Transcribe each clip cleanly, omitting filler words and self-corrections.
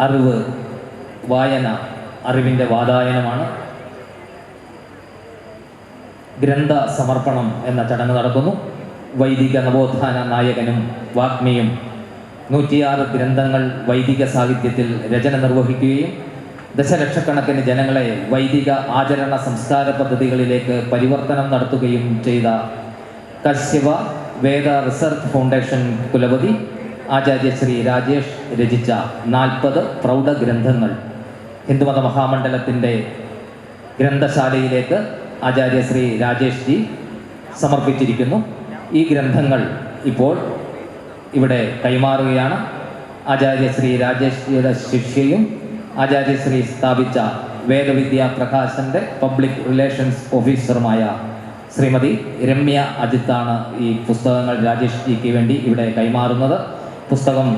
അറിവ്, വായന അറിവിൻ്റെ വാതായനമാണ്. ഗ്രന്ഥ സമർപ്പണം എന്ന ചടങ്ങ് നടക്കുന്നു. വൈദിക നവോത്ഥാന നായകനും വാഗ്മിയും 106 ഗ്രന്ഥങ്ങൾ വൈദിക സാഹിത്യത്തിൽ രചന നിർവഹിക്കുകയും ദശലക്ഷക്കണക്കിന് ജനങ്ങളെ വൈദിക ആചരണ സംസ്കാര പദ്ധതികളിലേക്ക് പരിവർത്തനം നടത്തുകയും ചെയ്ത കശ്യപ വേദ റിസർച്ച് ഫൗണ്ടേഷൻ കുലപതി ആചാര്യ ശ്രീ രാജേഷ് രചിച്ച 40 പ്രൗഢ ഗ്രന്ഥങ്ങൾ ഹിന്ദുമത മഹാമണ്ഡലത്തിൻ്റെ ഗ്രന്ഥശാലയിലേക്ക് ആചാര്യ ശ്രീ രാജേഷ് ജി സമർപ്പിച്ചിരിക്കുന്നു. ഈ ഗ്രന്ഥങ്ങൾ ഇപ്പോൾ ഇവിടെ കൈമാറുകയാണ്. ആചാര്യ ശ്രീ രാജേഷ് ജിയുടെ ശിഷ്യയും ആചാര്യശ്രീ സ്ഥാപിച്ച വേദവിദ്യാ പ്രകാശൻ്റെ പബ്ലിക് റിലേഷൻസ് ഓഫീസറുമായ ശ്രീമതി രമ്യ അജിത്താണ് ഈ പുസ്തകങ്ങൾ രാജേഷ് ജിക്ക് വേണ്ടി ഇവിടെ കൈമാറുന്നത്. പുസ്തകം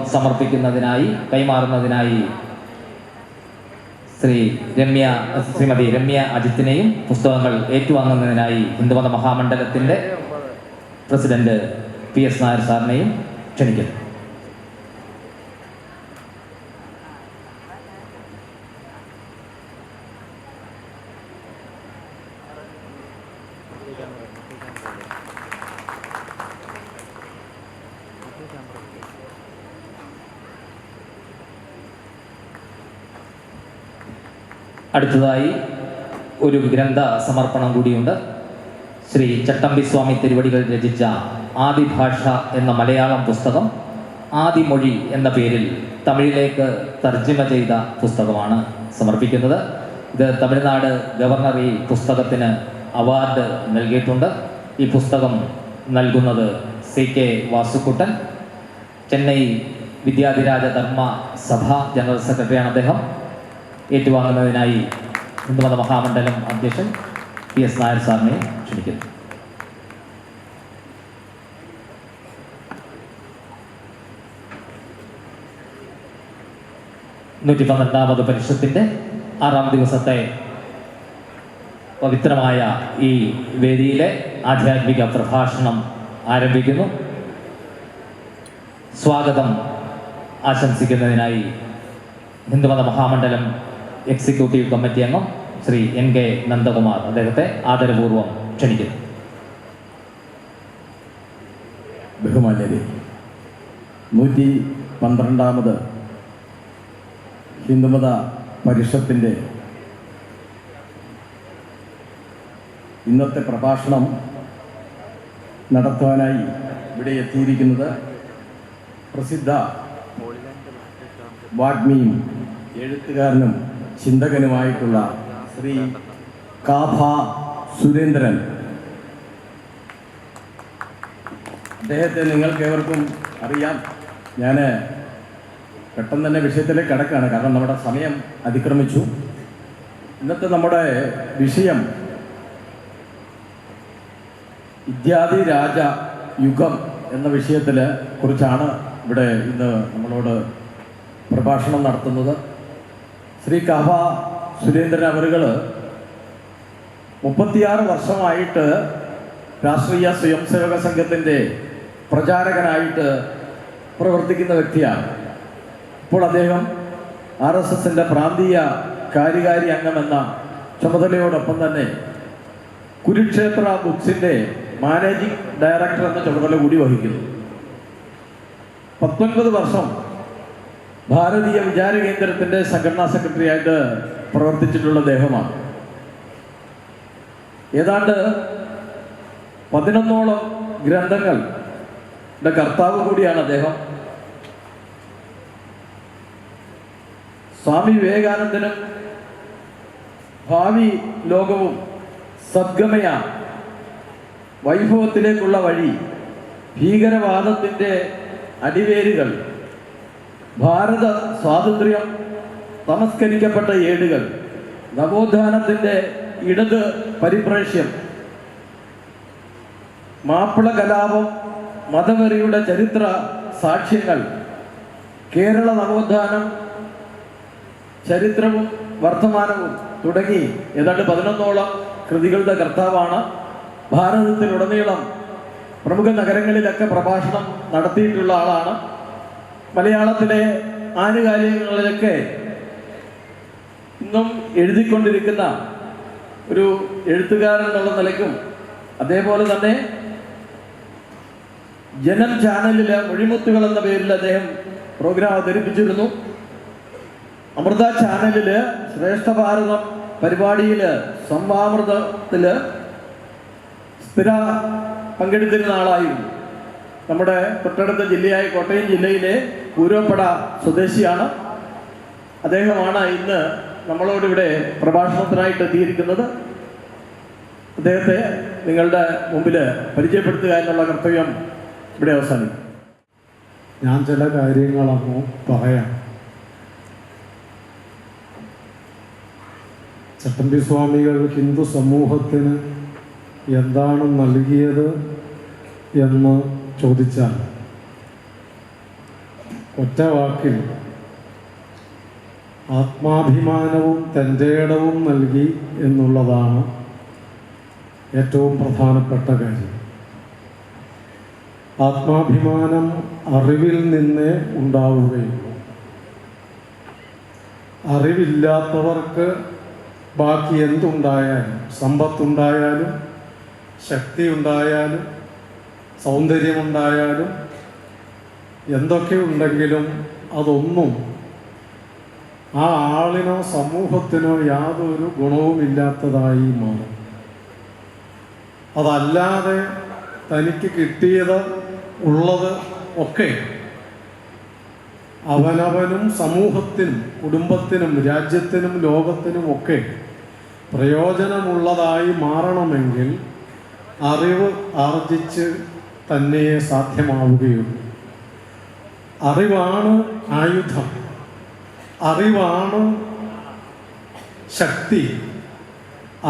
കൈമാറുന്നതിനായി ശ്രീമതി രമ്യ അജിത്തിനെയും പുസ്തകങ്ങൾ ഏറ്റുവാങ്ങുന്നതിനായി ഹിന്ദുമത മഹാമണ്ഡലത്തിൻ്റെ പ്രസിഡന്റ് PS നായർ സാറിനെയും ക്ഷണിക്കുന്നു. അടുത്തതായി ഒരു ഗ്രന്ഥ സമർപ്പണം കൂടിയുണ്ട്. ശ്രീ ചട്ടമ്പിസ്വാമി തിരുവടികൾ രചിച്ച ആദിഭാഷ എന്ന മലയാളം പുസ്തകം ആദിമൊഴി എന്ന പേരിൽ തമിഴിലേക്ക് തർജ്ജിമ ചെയ്ത പുസ്തകമാണ് സമർപ്പിക്കുന്നത്. ഇത് തമിഴ്നാട് ഗവർണർ ഈ പുസ്തകത്തിന് അവാർഡ് നൽകിയിട്ടുണ്ട്. ഈ പുസ്തകം നൽകുന്നത് CK വാസുക്കുട്ടൻ, ചെന്നൈ വിദ്യാധിരാജ ധർമ്മ സഭ ജനറൽ സെക്രട്ടറിയാണ് അദ്ദേഹം. ഏറ്റുവാങ്ങുന്നതിനായി ഹിന്ദുമത മഹാമണ്ഡലം അധ്യക്ഷൻ PS നായർ സാറിനെ ക്ഷണിക്കുന്നു. ാമത് പരിഷത്തിൻ്റെ 6ാം ദിവസത്തെ പവിത്രമായ ഈ വേദിയിലെ ആധ്യാത്മിക പ്രഭാഷണം ആരംഭിക്കുന്നു. സ്വാഗതം ആശംസിക്കുന്നതിനായി ഹിന്ദുമത മഹാമണ്ഡലം എക്സിക്യൂട്ടീവ് കമ്മിറ്റി അംഗം ശ്രീ NK നന്ദകുമാർ അദ്ദേഹത്തെ ആദരപൂർവ്വം ക്ഷണിക്കുന്നു. ബഹുമാന്യരെ, 112ാമത് ഹിന്ദുമത പരിഷത്തിൻ്റെ ഇന്നത്തെ പ്രഭാഷണം നടത്തുവാനായി ഇവിടെ എത്തിയിരിക്കുന്നത് പ്രസിദ്ധ വാഗ്മിയും എഴുത്തുകാരനും ചിന്തകനുമായിട്ടുള്ള ശ്രീ കാഭ സുരേന്ദ്രൻ. അദ്ദേഹത്തെ നിങ്ങൾക്കേവർക്കും അറിയാം. ഞാൻ പെട്ടെന്ന് തന്നെ വിഷയത്തിലേക്ക് കടക്കുകയാണ്, കാരണം നമ്മുടെ സമയം അതിക്രമിച്ചു. ഇന്നത്തെ നമ്മുടെ വിഷയം വിദ്യാധി രാജ യുഗം എന്ന വിഷയത്തിനെ കുറിച്ചാണ് ഇവിടെ ഇന്ന് നമ്മളോട് പ്രഭാഷണം നടത്തുന്നത്. ശ്രീ കാഭ സുരേന്ദ്രൻ അവരുകൾ 36 വർഷമായിട്ട് രാഷ്ട്രീയ സ്വയംസേവക സംഘത്തിൻ്റെ പ്രചാരകനായിട്ട് പ്രവർത്തിക്കുന്ന വ്യക്തിയാണ്. ഇപ്പോൾ അദ്ദേഹം RSSൻ്റെ പ്രാന്തീയ കാര്യകാരി അംഗമെന്ന ചുമതലയോടൊപ്പം തന്നെ കുരുക്ഷേത്ര ബുക്സിൻ്റെ മാനേജിംഗ് ഡയറക്ടർ എന്ന ചുമതല കൂടി വഹിക്കുന്നു. 19 വർഷം ഭാരതീയ വിചാര കേന്ദ്രത്തിൻ്റെ സംഘടനാ സെക്രട്ടറിയായിട്ട് പ്രവർത്തിച്ചിട്ടുള്ള അദ്ദേഹമാണ്. ഏതാണ്ട് 11ഓളം ഗ്രന്ഥങ്ങളുടെ കർത്താവ് കൂടിയാണ് അദ്ദേഹം. സ്വാമി വിവേകാനന്ദനും ഭാവി ലോകവും സദ്ഗമയ വൈഭവത്തിലേക്കുള്ള വഴി, ഭീകരവാദത്തിൻ്റെ അടിവേരുകൾ, ഭാരത സ്വാതന്ത്ര്യം, തമസ്കരിക്കപ്പെട്ട ഏടുകൾ, നവോത്ഥാനത്തിൻ്റെ ഇടത് പരിപ്രേക്ഷ്യം, മാപ്പിള കലാപം, മതവെറിയുടെ ചരിത്ര സാക്ഷ്യങ്ങൾ, കേരള നവോത്ഥാനം, ചരിത്രവും വർത്തമാനവും തുടങ്ങി ഏതാണ്ട് 11ഓളം കൃതികളുടെ കർത്താവാണ്. ഭാരതത്തിലുടനീളം പ്രമുഖ നഗരങ്ങളിലൊക്കെ പ്രഭാഷണം നടത്തിയിട്ടുള്ള ആളാണ്. മലയാളത്തിലെ ആനുകാലികങ്ങളിലൊക്കെ ഇന്നും എഴുതിക്കൊണ്ടിരിക്കുന്ന ഒരു എഴുത്തുകാരൻ എന്നുള്ള നിലയ്ക്കും, അതേപോലെ തന്നെ ജനം ചാനലിൽ മൊഴിമുത്തുകൾ എന്ന പേരിൽ അദ്ദേഹം പ്രോഗ്രാം അവതരിപ്പിച്ചിരുന്നു. അമൃത ചാനലിൽ ശ്രേഷ്ഠ ഭാരതം പരിപാടിയിൽ സംവാമൃതത്തിൽ സ്ഥിര പങ്കെടുത്തിരുന്ന ആളായിരുന്നു. നമ്മുടെ തൊട്ടടുത്ത ജില്ലയായ കോട്ടയം ജില്ലയിലെ പൂരപ്പട സ്വദേശിയാണ്. അദ്ദേഹമാണ് ഇന്ന് നമ്മളോടിവിടെ പ്രഭാഷണത്തിനായിട്ട് എത്തിയിരിക്കുന്നത്. അദ്ദേഹത്തെ നിങ്ങളുടെ മുമ്പിൽ പരിചയപ്പെടുത്തുക എന്നുള്ള കർത്തവ്യം ഇവിടെ അവസാനിക്കും. ഞാൻ ചില കാര്യങ്ങളങ്ങ് പറയാം. ചട്ടമ്പി സ്വാമികൾ ഹിന്ദു സമൂഹത്തിന് എന്താണ് നൽകിയത് എന്ന് ചോദിച്ചാൽ ഒറ്റ വാക്കിൽ ആത്മാഭിമാനവും തൻ്റെടവും നൽകി എന്നുള്ളതാണ് ഏറ്റവും പ്രധാനപ്പെട്ട കാര്യം. ആത്മാഭിമാനം അറിവിൽ നിന്നേ ഉണ്ടാവുകയുള്ളൂ. അറിവില്ലാത്തവർക്ക് ബാക്കി എന്തുണ്ടായാലും, സമ്പത്തുണ്ടായാലും ശക്തി ഉണ്ടായാലും സൗന്ദര്യമുണ്ടായാലും എന്തൊക്കെ ഉണ്ടെങ്കിലും അതൊന്നും ആ ആളിനോ സമൂഹത്തിനോ യാതൊരു ഗുണവുമില്ലാത്തതായി മാറും. അതല്ലാതെ തനിക്ക് കിട്ടിയത് ഉള്ളത് ഒക്കെ അവനവനും സമൂഹത്തിനും കുടുംബത്തിനും രാജ്യത്തിനും ലോകത്തിനും ഒക്കെ പ്രയോജനമുള്ളതായി മാറണമെങ്കിൽ അറിവ് ആർജിച്ച് തന്നെ സാധ്യമാവുകയുള്ളൂ. അറിവാണ് ആയുധം, അറിവാണ് ശക്തി,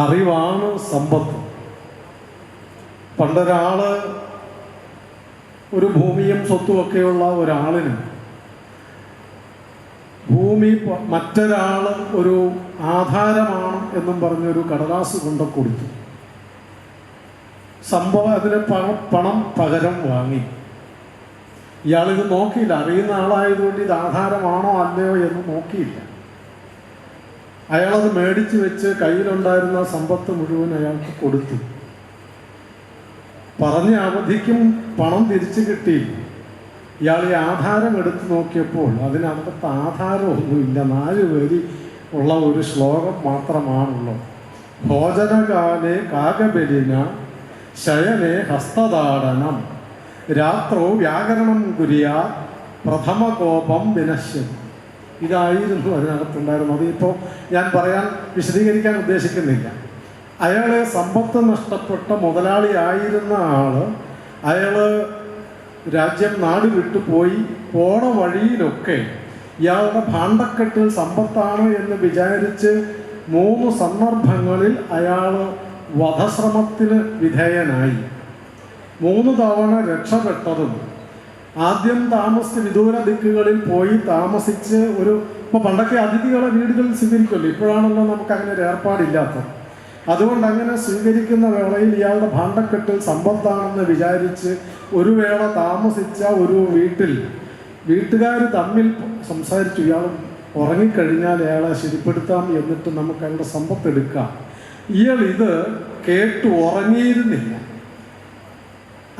അറിവാണ് സമ്പത്ത്. പണ്ടൊരാള് ഒരു ഭൂമിയും സ്വത്തുമൊക്കെയുള്ള ഒരാളിന് ഭൂമി മറ്റൊരാൾ ഒരു ആധാരമാണ് എന്നും പറഞ്ഞൊരു കടലാസ് കൊണ്ട് കൊടുത്തു. സംഭവം അതിന് പണം പകരം വാങ്ങി. ഇയാളിത് നോക്കിയില്ല. അറിയുന്ന ആളായതുകൊണ്ട് ഇത് ആധാരമാണോ അല്ലയോ എന്ന് നോക്കിയില്ല. അയാളത് മേടിച്ചു വെച്ച് കയ്യിലുണ്ടായിരുന്ന സമ്പത്ത് മുഴുവൻ അയാൾക്ക് കൊടുത്തു. പറഞ്ഞ അവധിക്കും പണം തിരിച്ചു കിട്ടിയില്ല. ഇയാൾ ഈ ആധാരം എടുത്തു നോക്കിയപ്പോൾ അതിനകത്ത് ആധാരമൊന്നുമില്ല. 4 വരി ഉള്ള ഒരു ശ്ലോകം മാത്രമാണുള്ളത്. ഭോജനകാലേ കാകബലിന ശയനേ ഹസ്തതാടനം രാത്രോ വ്യാകരണം കുര്യാ പ്രഥമ കോപം വിനശ്യതി. ഇതായിരുന്നു അതിനകത്തുണ്ടായിരുന്നു. അതിപ്പോൾ ഞാൻ വിശദീകരിക്കാൻ ഉദ്ദേശിക്കുന്നില്ല. അയാളെ സമ്പത്ത് നഷ്ടപ്പെട്ട മുതലാളിയായിരുന്ന അയാൾ രാജ്യം നാട് വിട്ടുപോയി. പോണ വഴിയിലൊക്കെ ഇയാളുടെ ഭാണ്ഡക്കെട്ടിൽ സമ്പത്താണ് എന്ന് വിചാരിച്ച് 3 സന്ദർഭങ്ങളിൽ അയാൾ വധശ്രമത്തിന് വിധേയനായി. 3 തവണ രക്ഷപ്പെട്ടതും ആദ്യം താമസിച്ച് വിദൂര ദിക്കുകളിൽ പോയി താമസിച്ച് ഇപ്പോൾ പണ്ടൊക്കെ അതിഥികളെ വീടുകളിൽ സ്വീകരിക്കുമല്ലോ. ഇപ്പോഴാണല്ലോ നമുക്ക് അങ്ങനെ ഒരു ഏർപ്പാടില്ലാത്തത്. അതുകൊണ്ട് അങ്ങനെ സ്വീകരിക്കുന്ന വേളയിൽ ഇയാളുടെ ഭാണ്ഡക്കെട്ടിൽ സമ്പത്താണെന്ന് വിചാരിച്ച് ഒരു വേള താമസിച്ച ഒരു വീട്ടുകാർ തമ്മിൽ സംസാരിച്ചു. ഇയാൾ ഉറങ്ങിക്കഴിഞ്ഞാൽ അയാളെ ശരിപ്പെടുത്താം, എന്നിട്ട് നമുക്ക് അയാളുടെ സമ്പത്ത് എടുക്കാം. ഇയാൾ ഇത് കേട്ടു ഉറങ്ങിയിരുന്നില്ല.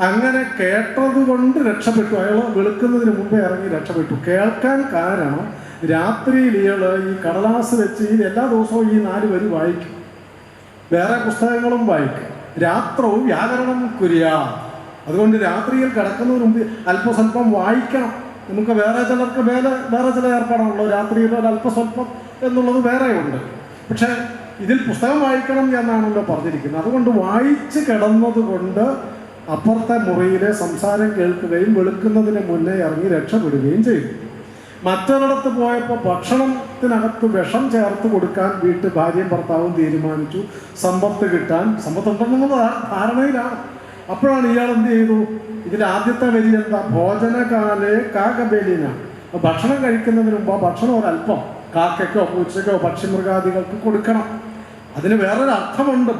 അങ്ങനെ കേട്ടത് കൊണ്ട് രക്ഷപ്പെട്ടു. അയാൾ വെളുക്കുന്നതിന് മുമ്പേ ഇറങ്ങി രക്ഷപ്പെട്ടു. കേൾക്കാൻ കാരണം രാത്രിയിൽ ഇയാൾ ഈ കടലാസ് വെച്ച് എല്ലാ ദിവസവും ഈ 4 വരി വായിക്കും. വേറെ പുസ്തകങ്ങളും വായിക്കും. രാത്രവും വ്യാകരണം കുര്യാ. അതുകൊണ്ട് രാത്രിയിൽ കിടക്കുന്നതിന് മുമ്പ് അല്പസ്വല്പം വായിക്കണം. നമുക്ക് വേറെ ചിലർക്ക് വേറെ ചില ഏർപ്പാടാണല്ലോ. രാത്രിയിൽ ഒരു അല്പസ്വല്പം എന്നുള്ളത് വേറെയുണ്ട്. പക്ഷെ ഇതിൽ പുസ്തകം വായിക്കണം എന്നാണല്ലോ പറഞ്ഞിരിക്കുന്നത്. അതുകൊണ്ട് വായിച്ച് കിടന്നതുകൊണ്ട് അപ്പുറത്തെ മുറിയിലെ സംസാരം കേൾക്കുകയും വെളുക്കുന്നതിന് മുന്നേ ഇറങ്ങി രക്ഷപ്പെടുകയും ചെയ്തു. മറ്റൊരിടത്ത് പോയപ്പോൾ ഭക്ഷണത്തിനകത്ത് വിഷം ചേർത്ത് കൊടുക്കാൻ ഭാര്യയും ഭർത്താവും തീരുമാനിച്ചു. സമ്പത്ത് കിട്ടാൻ, സമ്പത്തുണ്ടെന്നുള്ള ധാരണയിലാണ്. അപ്പോഴാണ് ഇയാൾ എന്ത് ചെയ്തു? ഇതിൽ ആദ്യത്തെ വരി എന്താ? ഭോജനകാലേ കാകബലിന. ഭക്ഷണം കഴിക്കുന്നതിന് മുമ്പ് ആ ഭക്ഷണം ഒരല്പം കാക്കയ്ക്കോ പൂച്ചയ്ക്കോ പക്ഷിമൃഗാദികൾക്ക് കൊടുക്കണം. അതിന് വേറൊരു അർത്ഥമുണ്ട്.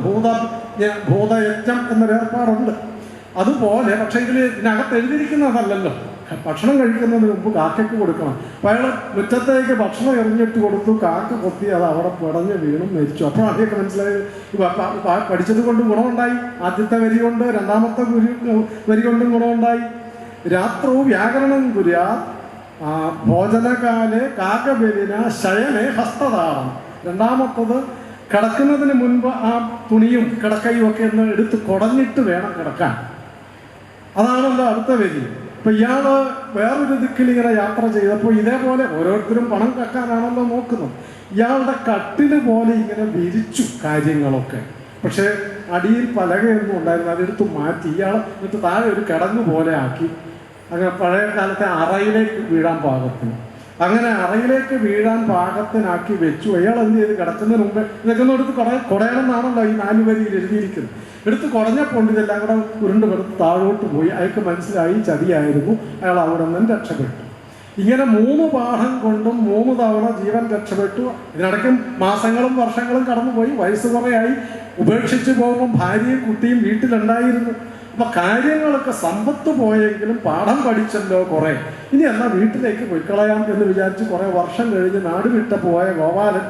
ഭൂതയജ്ഞം എന്നൊരു ഏർപ്പാടുണ്ട്. അതുപോലെ പക്ഷേ ഇതിനകത്ത് എഴുതിയിരിക്കുന്നതല്ലല്ലോ. ഭക്ഷണം കഴിക്കുന്നതിന് മുമ്പ് കാക്കയ്ക്ക് കൊടുക്കണം. അപ്പോൾ അയാൾ മുറ്റത്തേക്ക് ഭക്ഷണം എറിഞ്ഞിട്ട് കൊടുത്തു. കാക്ക കൊത്തി അത് അവിടെ പിടഞ്ഞ് വീണും മരിച്ചു. അപ്പോൾ ആദ്യമൊക്കെ മനസ്സിലായത് പഠിച്ചത് കൊണ്ട് ഗുണമുണ്ടായി. ആദ്യത്തെ വരി കൊണ്ട്, രണ്ടാമത്തെ വരി കൊണ്ടും ഗുണമുണ്ടായി. രാത്രവും വ്യാകരണം കുര്യാ ഭോജനകാലെ കാക്കബലിന ശയനെ ഹസ്തതാളം. രണ്ടാമത്തത് കിടക്കുന്നതിന് മുൻപ് ആ തുണിയും കിടക്കയും ഒക്കെ ഒന്ന് എടുത്ത് കുടഞ്ഞിട്ട് വേണം കിടക്കാൻ. അതാണല്ലോ അടുത്ത വരി. ഇപ്പം ഇയാൾ വേറൊരു ദിക്കിൽ ഇങ്ങനെ യാത്ര ചെയ്തപ്പോൾ ഇതേപോലെ ഓരോരുത്തരും പണം വെക്കാനാണല്ലോ നോക്കുന്നത്. ഇയാളുടെ കട്ടില് പോലെ ഇങ്ങനെ വിരിച്ചു കാര്യങ്ങളൊക്കെ. പക്ഷേ അടിയിൽ പലകയൊന്നും ഉണ്ടായിരുന്നു, അതെടുത്ത് മാറ്റി ഇയാൾ എന്നിട്ട് താഴെ ഒരു കിടങ്ങ് പോലെ ആക്കി. അങ്ങനെ പഴയ കാലത്തെ അറയിലേക്ക് വീഴാൻ പാകത്തിന്, അങ്ങനെ അറയിലേക്ക് വീഴാൻ പാകത്തിനാക്കി വെച്ചു. അയാൾ എന്ത് ചെയ്ത് കിടക്കുന്നതിന് മുമ്പ് ഇതൊക്കെ ഒന്ന് എടുത്ത് കുടയണമെന്നാണല്ലോ ഈ 4 വരിയിൽ എഴുതിയിരിക്കുന്നത്. എടുത്ത് കുടഞ്ഞപ്പോൾ ഇതെല്ലാം കൂടെ ഉരുണ്ട് കിടത്ത് താഴോട്ട് പോയി. അയാൾക്ക് മനസ്സിലായി ചതിയായിരുന്നു. അയാൾ അവിടെ നിന്നും രക്ഷപ്പെട്ടു. ഇങ്ങനെ 3 പാഠം കൊണ്ടും 3 തവണ ജീവൻ രക്ഷപ്പെട്ടു. ഇതിനിടയ്ക്കും മാസങ്ങളും വർഷങ്ങളും കടന്നുപോയി. വയസ്സ് കുറേയായി. ഉപേക്ഷിച്ച് പോകുമ്പോൾ ഭാര്യയും കുട്ടിയും വീട്ടിലുണ്ടായിരുന്നു. അപ്പം കാര്യങ്ങളൊക്കെ സമ്പത്ത് പോയെങ്കിലും പാഠം പഠിച്ചല്ലോ കുറേ. ഇനി എന്നാൽ വീട്ടിലേക്ക് പോയിക്കളയാം എന്ന് വിചാരിച്ച് കുറേ വർഷം കഴിഞ്ഞ് നാട് വിട്ട് പോയ ഗോപാലൻ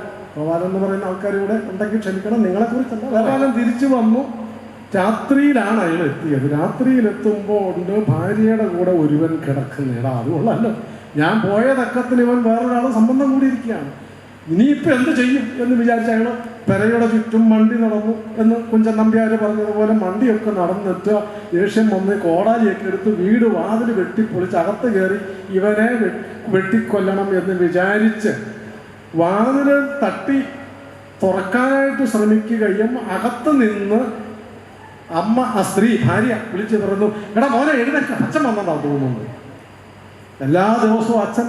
എന്ന് പറയുന്ന ആൾക്കാർ ഇവിടെ ഉണ്ടെങ്കിൽ ക്ഷമിക്കണം, നിങ്ങളെക്കുറിച്ചല്ല. ഗോപാലൻ തിരിച്ചു വന്നു. രാത്രിയിലാണ് അയാൾ എത്തിയത്. രാത്രിയിലെത്തുമ്പോൾ ഉണ്ട് ഭാര്യയുടെ കൂടെ ഒരുവൻ കിടക്കുന്നിടാ. അതുകൊള്ളല്ലോ, ഞാൻ പോയ തക്കത്തിന് ഇവൻ വേറൊരാൾ സംബന്ധം കൂടിയിരിക്കുകയാണ്. ഇനിയിപ്പോൾ എന്ത് ചെയ്യും എന്ന് വിചാരിച്ച അയാൾ പെരയുടെ ചുറ്റും മണ്ടി നടന്നു. എന്ന് കുഞ്ചൻ നമ്പ്യാർ പറഞ്ഞതുപോലെ മണ്ടിയൊക്കെ നടന്നിട്ട് ദേഷ്യം വന്ന് കോടാലിയൊക്കെ എടുത്ത് വീട് വാതിൽ വെട്ടിപ്പൊളിച്ച് അകത്ത് കയറി ഇവനെ വെട്ടിക്കൊല്ലണം എന്ന് വിചാരിച്ച് വാതിൽ തട്ടി തുറക്കാനായിട്ട് ശ്രമിക്കുകയും അകത്ത് നിന്ന് അമ്മ, ആ സ്ത്രീ ഭാര്യ വിളിച്ച് പറഞ്ഞു, എടാ മോനെ എഴുന്നേൽക്ക, അച്ഛൻ വന്നതാ തോന്നുന്നു. എല്ലാ ദിവസവും അച്ഛൻ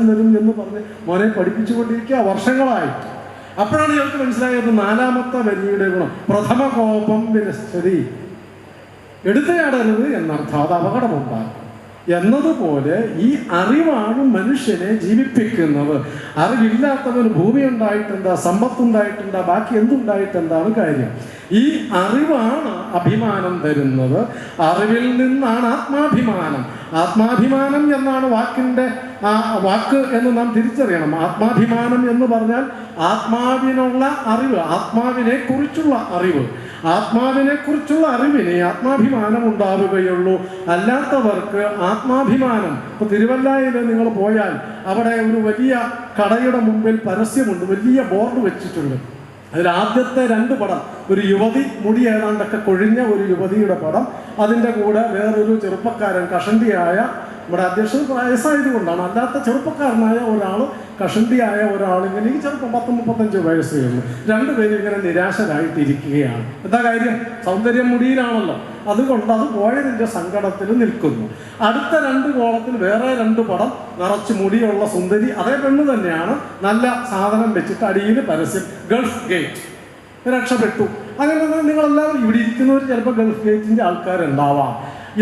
വരും എന്ന് പറഞ്ഞ് മോനെ പഠിപ്പിച്ചുകൊണ്ടിരിക്കുക വർഷങ്ങളായിട്ട്. അപ്പോഴാണ് ഞങ്ങൾക്ക് മനസ്സിലായത് 4ാമത്തെ വരിയുടെ ഗുണം. പ്രഥമ കോപം വിനശ്ചതി, എടുത്തയാടരുത് എന്നർത്ഥം, അത് അപകടമുണ്ടാകും എന്നതുപോലെ ഈ അറിവാണ് മനുഷ്യനെ ജീവിപ്പിക്കുന്നത്. അറിവില്ലാത്തവന് ഭൂമി ഉണ്ടായിട്ടെന്താ, സമ്പത്തുണ്ടായിട്ടെന്താ, ബാക്കി എന്തുണ്ടായിട്ടെന്താണ് കാര്യം? ഈ അറിവാണ് അഭിമാനം തരുന്നത്. അറിവിൽ നിന്നാണ് ആത്മാഭിമാനം. ആത്മാഭിമാനം എന്നാണ് വാക്കിൻ്റെ വാക്ക് എന്ന് നാം തിരിച്ചറിയണം. ആത്മാഭിമാനം എന്ന് പറഞ്ഞാൽ ആത്മാവിനുള്ള അറിവ്, ആത്മാവിനെ കുറിച്ചുള്ള അറിവ്. ആത്മാവിനെ കുറിച്ചുള്ള അറിവിനെ ആത്മാഭിമാനം ഉണ്ടാവുകയുള്ളൂ. അല്ലാത്തവർക്ക് ആത്മാഭിമാനം. ഇപ്പോൾ തിരുവല്ലയിൽ നിങ്ങൾ പോയാൽ അവിടെ ഒരു വലിയ കടയുടെ മുമ്പിൽ പരസ്യമുണ്ട്, വലിയ ബോർഡ് വെച്ചിട്ടുണ്ട്. അതിൽ ആദ്യത്തെ 2 പടം ഒരു യുവതി, മുടി ഏതാണ്ടൊക്കെ കൊഴിഞ്ഞ ഒരു യുവതിയുടെ പടം, അതിൻ്റെ കൂടെ വേറൊരു ചെറുപ്പക്കാരൻ, കഷണ്ടിയായ, നമ്മുടെ അധ്യക്ഷൻ വയസ്സായത് കൊണ്ടാണ്, അല്ലാത്ത ചെറുപ്പക്കാരനായ ഒരാൾ, കഷണ്ടിയായ ഒരാൾ, ഇങ്ങനെ ഈ ചെറുപ്പം 10-35 വയസ്സേ ഉള്ളൂ. 2 പേരും ഇങ്ങനെ നിരാശരായിട്ടിരിക്കുകയാണ്. എന്താ കാര്യം? സൗന്ദര്യം മുടിയിലാണല്ലോ. അതുകൊണ്ട് അത് പോയതിൻ്റെ സങ്കടത്തിൽ നിൽക്കുന്നു. അടുത്ത 2 കോളത്തിൽ വേറെ 2 പടം നിറച്ച് മുടിയുള്ള സുന്ദരി, അതേ പെണ്ണ് തന്നെയാണ്, നല്ല സാധനം വെച്ചിട്ട് അടിയിൽ പരസ്യം, ഗൾഫ് ഗേറ്റ്, രക്ഷപ്പെട്ടു. അങ്ങനെ നിങ്ങളെല്ലാവരും ഇവിടെ ഇരിക്കുന്നവർ ചിലപ്പോൾ ഗൾഫ് ഗേറ്റിൻ്റെ ആൾക്കാരുണ്ടാവാം.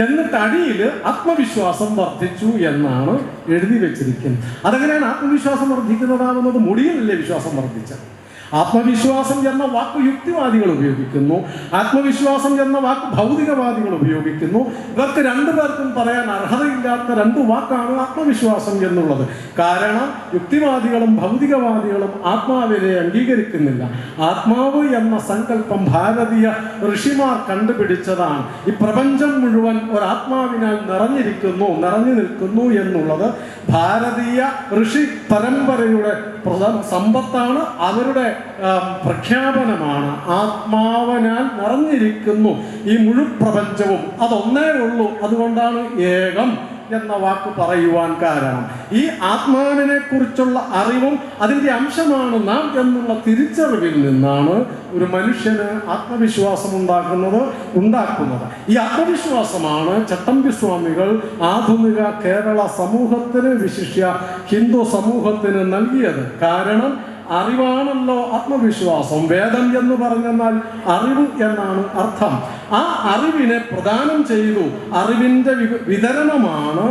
എന്നിട്ട് അടിയിൽ ആത്മവിശ്വാസം വർദ്ധിച്ചു എന്നാണ് എഴുതി വെച്ചിരിക്കുന്നത്. അതെങ്ങനെയാണ് ആത്മവിശ്വാസം വർദ്ധിക്കുന്നതാകുന്നത്? മുടിയിലല്ലേ വിശ്വാസം വർദ്ധിച്ചത്. ആത്മവിശ്വാസം എന്ന വാക്ക് യുക്തിവാദികൾ ഉപയോഗിക്കുന്നു, ആത്മവിശ്വാസം എന്ന വാക്ക് ഭൗതികവാദികൾ ഉപയോഗിക്കുന്നു. ഇവർക്ക് 2 പേർക്കും പറയാൻ അർഹതയില്ലാത്ത 2 വാക്കാണ് ആത്മവിശ്വാസം എന്നുള്ളത്. കാരണം യുക്തിവാദികളും ഭൗതികവാദികളും ആത്മാവിനെ അംഗീകരിക്കുന്നില്ല. ആത്മാവ് എന്ന സങ്കല്പം ഭാരതീയ ഋഷിമാർ കണ്ടുപിടിച്ചതാണ്. ഈ പ്രപഞ്ചം മുഴുവൻ ഒരാത്മാവിനാൽ നിറഞ്ഞു നിൽക്കുന്നു എന്നുള്ളത് ഭാരതീയ ഋഷി പരമ്പരയുടെ സമ്പത്താണ്, അവരുടെ പ്രഖ്യാപനമാണ്. ആത്മാവിനാൽ നിറഞ്ഞിരിക്കുന്നു ഈ മുഴുപ്രപഞ്ചവും, അതൊന്നേ ഉള്ളൂ. അതുകൊണ്ടാണ് ഏകം എന്ന വാക്ക് പറയുവാൻ കാരണം. ഈ ആത്മാവിനെ കുറിച്ചുള്ള അറിവും അതിൻ്റെ അംശമാണ് നാം എന്നുള്ള തിരിച്ചറിവിൽ നിന്നാണ് ഒരു മനുഷ്യന് ആത്മവിശ്വാസം ഉണ്ടാക്കുന്നത്. ഈ ആത്മവിശ്വാസമാണ് ചട്ടമ്പി സ്വാമികൾ ആധുനിക കേരള സമൂഹത്തിന്, വിശിഷ്യ ഹിന്ദു സമൂഹത്തിന് നൽകിയത്. കാരണം അറിവാണല്ലോ ആത്മവിശ്വാസം. വേദം എന്ന് പറഞ്ഞാൽ അറിവ് എന്നാണ് അർത്ഥം. ആ അറിവിനെ പ്രദാനം ചെയ്തു. അറിവിൻ്റെ വിതരണമാണ്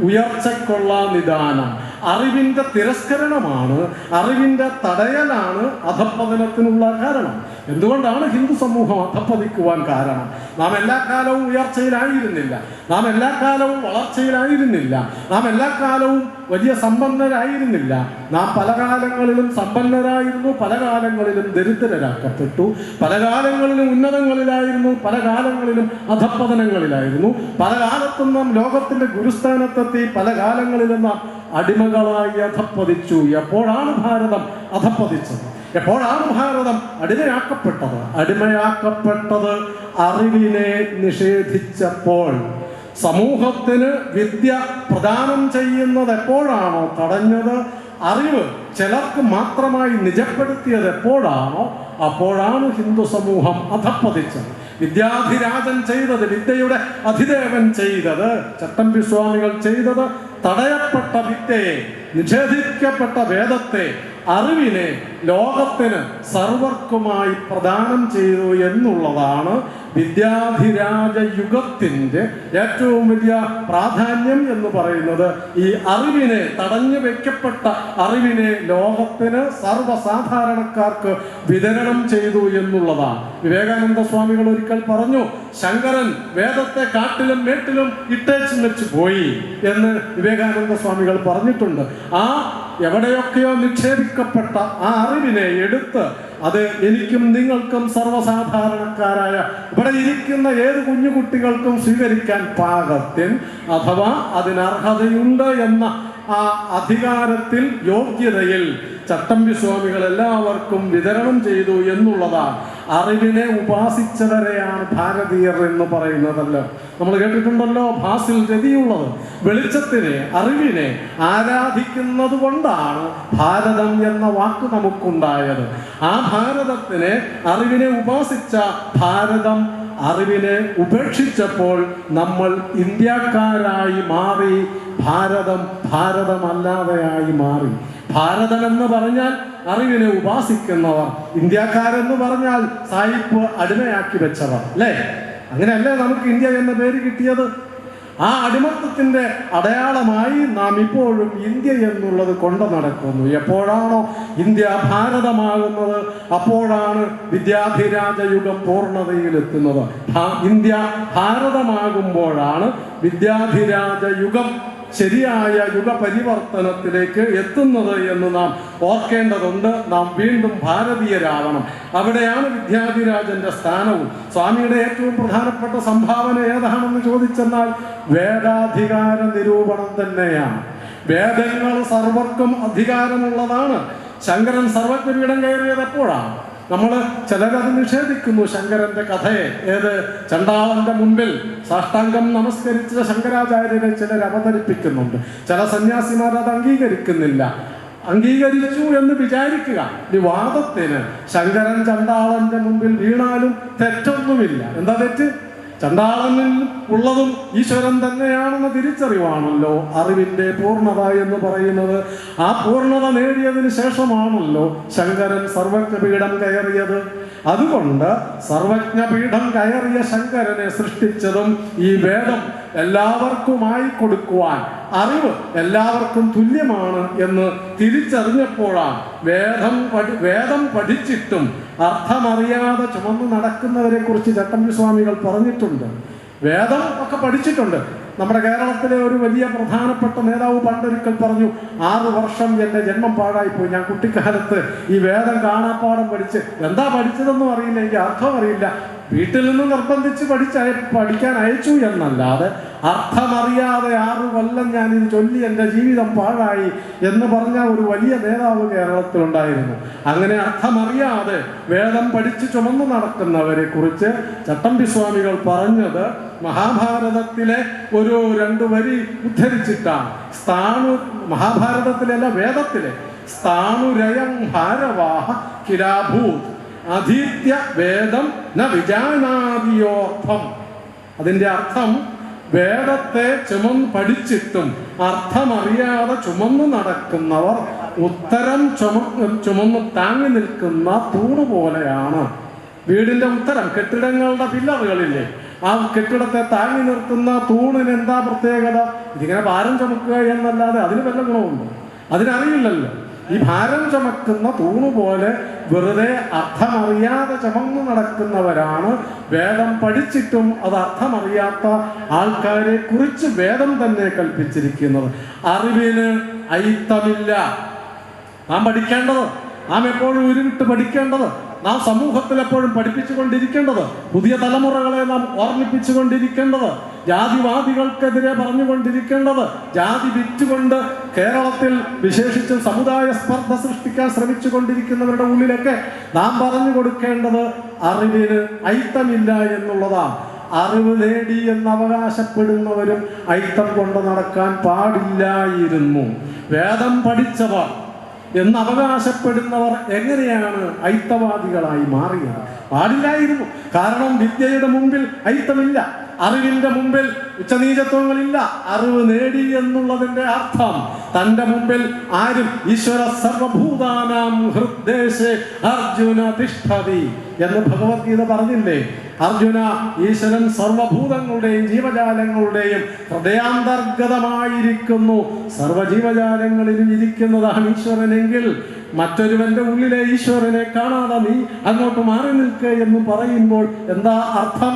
ഉയർച്ചയ്ക്കുള്ള നിദാനം. അറിവിൻ്റെ തിരസ്കരണമാണ്, അറിവിൻ്റെ തടയലാണ് അധപ്പതനത്തിനുള്ള കാരണം. എന്തുകൊണ്ടാണ് ഹിന്ദു സമൂഹം അധപ്പതിക്കുവാൻ കാരണം? നാം എല്ലാ കാലവും ഉയർച്ചയിലായിരുന്നില്ല, നാം എല്ലാ കാലവും വളർച്ചയിലായിരുന്നില്ല, നാം എല്ലാ കാലവും വലിയ സമ്പന്നരായിരുന്നില്ല. നാം പല കാലങ്ങളിലും സമ്പന്നരായിരുന്നു, പല കാലങ്ങളിലും ദരിദ്രരാക്കപ്പെട്ടു, പല കാലങ്ങളിലും ഉന്നതങ്ങളിലായിരുന്നു, പല കാലങ്ങളിലും അധപ്പതനങ്ങളിലായിരുന്നു. പല കാലത്തും നാം ലോകത്തിന്റെ ഗുരുസ്ഥാനത്തെത്തി, പല കാലങ്ങളിലും നാം അടിമകളായി അധപ്പതിച്ചു. എപ്പോഴാണ് ഭാരതം അധപ്പതിച്ചത്? എപ്പോഴാണ് ഭാരതം അടിമയാക്കപ്പെട്ടത്? അടിമയാക്കപ്പെട്ടത് അറിവിനെ നിഷേധിച്ചപ്പോൾ. സമൂഹത്തിന് വിദ്യ പ്രദാനം ചെയ്യുന്നത് എപ്പോഴാണോ തടഞ്ഞത്, അറിവ് ചിലർക്ക് മാത്രമായി നിജപ്പെടുത്തിയത് എപ്പോഴാണോ അപ്പോഴാണ് ഹിന്ദു സമൂഹം അധപ്പതിച്ചത്. വിദ്യാധിരാജൻ ചെയ്തത്, വിദ്യയുടെ അധിദേവൻ ചെയ്തത്, ചട്ടമ്പി സ്വാമികൾ ചെയ്തത് തടയപ്പെട്ട വിദ്യയെ, നിഷേധിക്കപ്പെട്ട വേദത്തെ, അറിവിനെ ലോകത്തിന് സർവർക്കുമായി പ്രദാനം ചെയ്തു എന്നുള്ളതാണ് വിദ്യാധിരാജ യുഗത്തിൻ്റെ ഏറ്റവും വലിയ പ്രാധാന്യം എന്ന് പറയുന്നത്. ഈ അറിവിനെ, തടഞ്ഞു വെക്കപ്പെട്ട അറിവിനെ ലോകത്തിന് സർവ്വസാധാരണക്കാർക്ക് വിതരണം ചെയ്തു എന്നുള്ളതാണ്. വിവേകാനന്ദ സ്വാമികൾ ഒരിക്കൽ പറഞ്ഞു, ശങ്കരൻ വേദത്തെ കാട്ടിലും മേട്ടിലും ഇട്ടേച്ചും വെച്ച് പോയി എന്ന് വിവേകാനന്ദ സ്വാമികൾ പറഞ്ഞിട്ടുണ്ട്. ആ എവിടെയൊക്കെയോ നിക്ഷേപിക്കപ്പെട്ട ആ അറിവിനെ എടുത്ത് അത് എനിക്കും നിങ്ങൾക്കും സർവ്വസാധാരണക്കാരായ ഇവിടെ ഇരിക്കുന്ന ഏത് കുഞ്ഞുകുട്ടികൾക്കും സ്വീകരിക്കാൻ പാകത്തിൽ അഥവാ അതിനർഹതയുണ്ട് എന്ന ആ അധികാരത്തിൽ, യോഗ്യതയിൽ ചട്ടമ്പി സ്വാമികൾ എല്ലാവർക്കും വിതരണം ചെയ്തു എന്നുള്ളതാണ്. അറിവിനെ ഉപാസിച്ചവരെയാണ് ഭാരതീയർ എന്ന് പറയുന്നതല്ലോ. നമ്മൾ കേട്ടിട്ടുണ്ടല്ലോ, ഭാസിൽ രതിയുള്ളത്. വെളിച്ചത്തിനെ, അറിവിനെ ആരാധിക്കുന്നത് കൊണ്ടാണ് ഭാരതം എന്ന വാക്ക് നമുക്കുണ്ടായത്. ആ ഭാരതത്തിനെ, അറിവിനെ ഉപാസിച്ച ഭാരതം അറിവിനെ ഉപേക്ഷിച്ചപ്പോൾ നമ്മൾ ഇന്ത്യക്കാരായി മാറി. ഭാരതം ഭാരതമല്ലാതെയായി മാറി. ഭാരതം എന്ന് പറഞ്ഞാൽ അറിവിനെ ഉപാസിക്കുന്നവർ, ഇന്ത്യക്കാരെന്ന് പറഞ്ഞാൽ സായിപ്പ് അടിമയാക്കി വെച്ചവർ, അല്ലേ? അങ്ങനെയല്ലേ നമുക്ക് ഇന്ത്യ എന്ന പേര് കിട്ടിയത്? ആ അടിമത്തത്തിന്റെ അടയാളമായി നാം ഇപ്പോഴും ഇന്ത്യ എന്നുള്ളത് കൊണ്ടു നടക്കുന്നു. എപ്പോഴാണോ ഇന്ത്യ ഭാരതമാകുന്നത് അപ്പോഴാണ് വിദ്യാധിരാജ യുഗം പൂർണ്ണതയിലെത്തുന്നത്. ഇന്ത്യ ഭാരതമാകുമ്പോഴാണ് വിദ്യാധിരാജ യുഗം ശരിയായ യുഗപരിവർത്തനത്തിലേക്ക് എത്തുന്നത് എന്ന് നാം ഓർക്കേണ്ടതുണ്ട്. നാം വീണ്ടും ഭാരതീയരാവണം. അവിടെയാണ് വിദ്യാധിരാജന്റെ സ്ഥാനവും. സ്വാമിയുടെ ഏറ്റവും പ്രധാനപ്പെട്ട സംഭാവന ഏതാണെന്ന് ചോദിച്ചെന്നാൽ വേദാധികാര നിരൂപണം തന്നെയാണ്. വേദങ്ങൾ സർവർക്കും അധികാരമുള്ളതാണ്. ശങ്കരൻ സർവജ്ഞപീഠം കയറിയത് എപ്പോഴാണ്? നമ്മൾ ചിലരത് നിഷേധിക്കുന്നു. ശങ്കരന്റെ കഥയെ, ഏത് ചണ്ടാളന്റെ മുൻപിൽ സാഷ്ടാംഗം നമസ്കരിച്ച ശങ്കരാചാര്യരെ ചിലർ അവതരിപ്പിക്കുന്നുണ്ട്. ചില സന്യാസിമാർ അത് അംഗീകരിക്കുന്നില്ല. അംഗീകരിച്ചു എന്ന് വിചാരിക്കുക. ഈ വാദത്തിന് ശങ്കരൻ ചണ്ടാളന്റെ മുൻപിൽ വീണാലും തെറ്റൊന്നുമില്ല. എന്താ തെറ്റ്? ചണ്ടാളനിൽ ഉള്ളതും ഈശ്വരൻ തന്നെയാണെന്ന തിരിച്ചറിവാണല്ലോ അറിവിൻ്റെ പൂർണ്ണത എന്ന് പറയുന്നത്. ആ പൂർണ്ണത നേടിയതിന് ശേഷമാണല്ലോ ശങ്കരൻ സർവജ്ഞപീഠം കയറിയത്. അതുകൊണ്ട് സർവജ്ഞപീഠം കയറിയ ശങ്കരനെ സൃഷ്ടിച്ചതും ഈ വേദം എല്ലാവർക്കുമായി കൊടുക്കുവാൻ, അറിവ് എല്ലാവർക്കും തുല്യമാണ് എന്ന് തിരിച്ചറിഞ്ഞപ്പോഴാണ് വേദം പഠിച്ചിട്ടും അർത്ഥമറിയാതെ ചുമന്ന് നടക്കുന്നവരെ കുറിച്ച് ചട്ടമ്പി സ്വാമികൾ പറഞ്ഞിട്ടുണ്ട്. വേദം ഒക്കെ പഠിച്ചിട്ടുണ്ട്. നമ്മുടെ കേരളത്തിലെ ഒരു വലിയ പ്രധാനപ്പെട്ട നേതാവ് പണ്ടൊരിക്കൽ പറഞ്ഞു, 6 വർഷം എൻ്റെ ജന്മം പാഴായിപ്പോയി. ഞാൻ കുട്ടിക്കാലത്ത് ഈ വേദം കാണാപ്പാടം പഠിച്ച്, എന്താ പഠിച്ചതെന്നും അറിയില്ല, എനിക്ക് അർത്ഥം അറിയില്ല, വീട്ടിൽ നിന്ന് നിർബന്ധിച്ച് പഠിക്കാൻ അയച്ചു എന്നല്ലാതെ അർത്ഥമറിയാതെ 6 കൊല്ലം ഞാനിത് ചൊല്ലി എൻ്റെ ജീവിതം പാഴായി എന്ന് പറഞ്ഞ ഒരു വലിയ നേതാവ് കേരളത്തിലുണ്ടായിരുന്നു. അങ്ങനെ അർത്ഥമറിയാതെ വേദം പഠിച്ച് ചുമന്നു നടക്കുന്നവരെ കുറിച്ച് ചട്ടമ്പി സ്വാമികൾ പറഞ്ഞത് മഹാഭാരതത്തിലെ ഒരു 2 വരി ഉദ്ധരിച്ചിട്ടാണ്. മഹാഭാരതത്തിലല്ല, വേദത്തിലെ സ്ഥാണുരയം ഭാരവാഹ കിരാഭൂത് അധീത്യ വേദം ന വിജാനാദിയോർത്ഥം. അതിൻ്റെ അർത്ഥം, വേദത്തെ പഠിച്ചിട്ടും അർത്ഥമറിയാതെ ചുമന്നു നടക്കുന്നവർ ഉത്തരം ചുമന്ന് താങ്ങി നിൽക്കുന്ന തൂണ് പോലെയാണ്. വീടിന്റെ ഉത്തരം, കെട്ടിടങ്ങളുടെ പില്ലറുകളില്ലേ, ആ കെട്ടിടത്തെ താങ്ങി നിർത്തുന്ന തൂണിന് എന്താ പ്രത്യേകത? ഇതിങ്ങനെ ഭാരം ചുമക്കുക എന്നല്ലാതെ അതിന് വല്ല ഗുണമുണ്ട്? അതിനറിയില്ലല്ലോ. ഈ ഭാരം ചുമക്കുന്ന തൂണുപോലെ വെറുതെ അർത്ഥമറിയാതെ ചുമന്നു നടക്കുന്നവരാണ് വേദം പഠിച്ചിട്ടും അത് അർത്ഥമറിയാത്ത ആൾക്കാരെ കുറിച്ച് വേദം തന്നെ കൽപ്പിച്ചിരിക്കുന്നത്. അറിവിന് അയിത്തമില്ല. നാം പഠിക്കേണ്ടത്, നാം എപ്പോഴും ഉരുവിട്ട് പഠിക്കേണ്ടത്, നാം സമൂഹത്തിൽ എപ്പോഴും പഠിപ്പിച്ചുകൊണ്ടിരിക്കേണ്ടത്, പുതിയ തലമുറകളെ നാം ഓർമ്മിപ്പിച്ചുകൊണ്ടിരിക്കേണ്ടത്, ജാതിവാദികൾക്കെതിരെ പറഞ്ഞുകൊണ്ടിരിക്കേണ്ടത്, ജാതി വിറ്റുകൊണ്ട് കേരളത്തിൽ വിശേഷിച്ചും സമുദായ സ്പർദ്ധ സൃഷ്ടിക്കാൻ ശ്രമിച്ചുകൊണ്ടിരിക്കുന്നവരുടെ ഉള്ളിലൊക്കെ നാം പറഞ്ഞു കൊടുക്കേണ്ടത് അറിവിന് അയിത്തമില്ല എന്നുള്ളതാണ്. അറിവ് നേടി എന്ന് അവകാശപ്പെടുന്നവരും അയിത്തം കൊണ്ട് നടക്കാൻ പാടില്ലായിരുന്നു. വേദം പഠിച്ചവർ എന്ന് അവകാശപ്പെടുന്നവർ എങ്ങനെയാണ് അയിത്തവാദികളായി മാറിയത്? പാടില്ലായിരുന്നു. കാരണം വിദ്യയുടെ മുമ്പിൽ അയിത്തമില്ല, അറിവിന്റെ മുമ്പിൽ ഉച്ചനീചത്വങ്ങളില്ല. അറിവ് നേടി എന്നുള്ളതിന്റെ അർത്ഥം തന്റെ മുമ്പിൽ ആരും ഈശ്വര സർവഭൂതാനാം ഹൃദ്ദേശേ അർജുന തിഷ്ഠതി എന്ന് ഭഗവത്ഗീത പറഞ്ഞില്ലേ? അർജുന, ഈശ്വരൻ സർവഭൂതങ്ങളുടെയും ജീവജാലങ്ങളുടെയും ഹൃദയാന്തർഗതമായിരിക്കുന്നു. സർവജീവജാലങ്ങളിലും ഇരിക്കുന്നതാണ് ഈശ്വരനെങ്കിൽ മറ്റൊരുവന്റെ ഉള്ളിലെ ഈശ്വരനെ കാണാതെ നീ അങ്ങോട്ട് മാറി നിൽക്കുക എന്ന് പറയുമ്പോൾ എന്താ അർത്ഥം?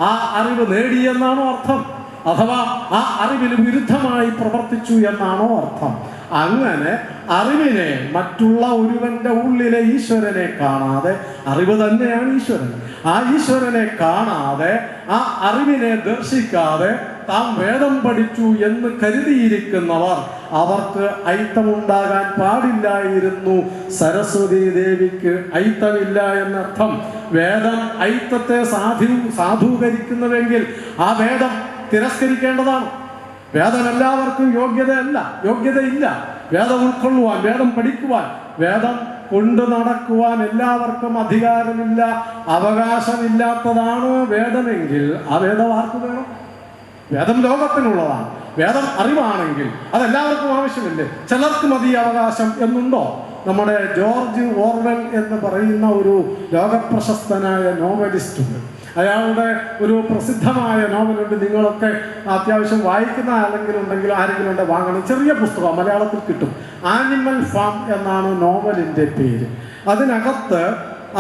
ആ അറിവ് നേടിയെന്നാണോ അർത്ഥം? അഥവാ ആ അറിവിന് വിരുദ്ധമായി പ്രവർത്തിച്ചു എന്നാണോ അർത്ഥം? അങ്ങനെ അറിവിനെ, മറ്റുള്ള ഒരുവന്റെ ഉള്ളിലെ ഈശ്വരനെ കാണാതെ, അറിവ് തന്നെയാണ് ഈശ്വരൻ, ആ ഈശ്വരനെ കാണാതെ, ആ അറിവിനെ ദർശിക്കാതെ താൻ വേദം പഠിച്ചു എന്ന് കരുതിയിരിക്കുന്നവർ, അവർക്ക് അയിത്തമുണ്ടാകാൻ പാടില്ലായിരുന്നു. സരസ്വതി ദേവിക്ക് അയിത്തമില്ല എന്നർത്ഥം. വേദം അയിത്തത്തെ സാധൂകരിക്കുന്നുവെങ്കിൽ ആ വേദം തിരസ്കരിക്കേണ്ടതാണ്. വേദം എല്ലാവർക്കും യോഗ്യതയില്ല. വേദം ഉൾക്കൊള്ളുവാൻ, വേദം പഠിക്കുവാൻ, വേദം കൊണ്ട് നടക്കുവാൻ എല്ലാവർക്കും അധികാരമില്ല, അവകാശമില്ലാത്തതാണ് വേദമെങ്കിൽ ആ വേദം ആർക്ക് വേണം? വേദം ലോകത്തിനുള്ളതാണ്. വേദം അറിവാണെങ്കിൽ അതെല്ലാവർക്കും ആവശ്യമില്ലേ? ചിലർക്ക് മതി അവകാശം എന്നുണ്ടോ? നമ്മുടെ ജോർജ് ഓർവെൽ എന്ന് പറയുന്ന ഒരു ലോകപ്രശസ്തനായ നോവലിസ്റ്റ് ഉണ്ട്. അയാളുടെ ഒരു പ്രസിദ്ധമായ നോവലുണ്ട്. നിങ്ങളൊക്കെ അത്യാവശ്യം വായിക്കുന്ന ആരെങ്കിലും ഉണ്ടെങ്കിൽ വാങ്ങണം. ചെറിയ പുസ്തകം, മലയാളത്തിൽ കിട്ടും. ആനിമൽ ഫാം എന്നാണ് നോവലിൻ്റെ പേര്. അതിനകത്ത്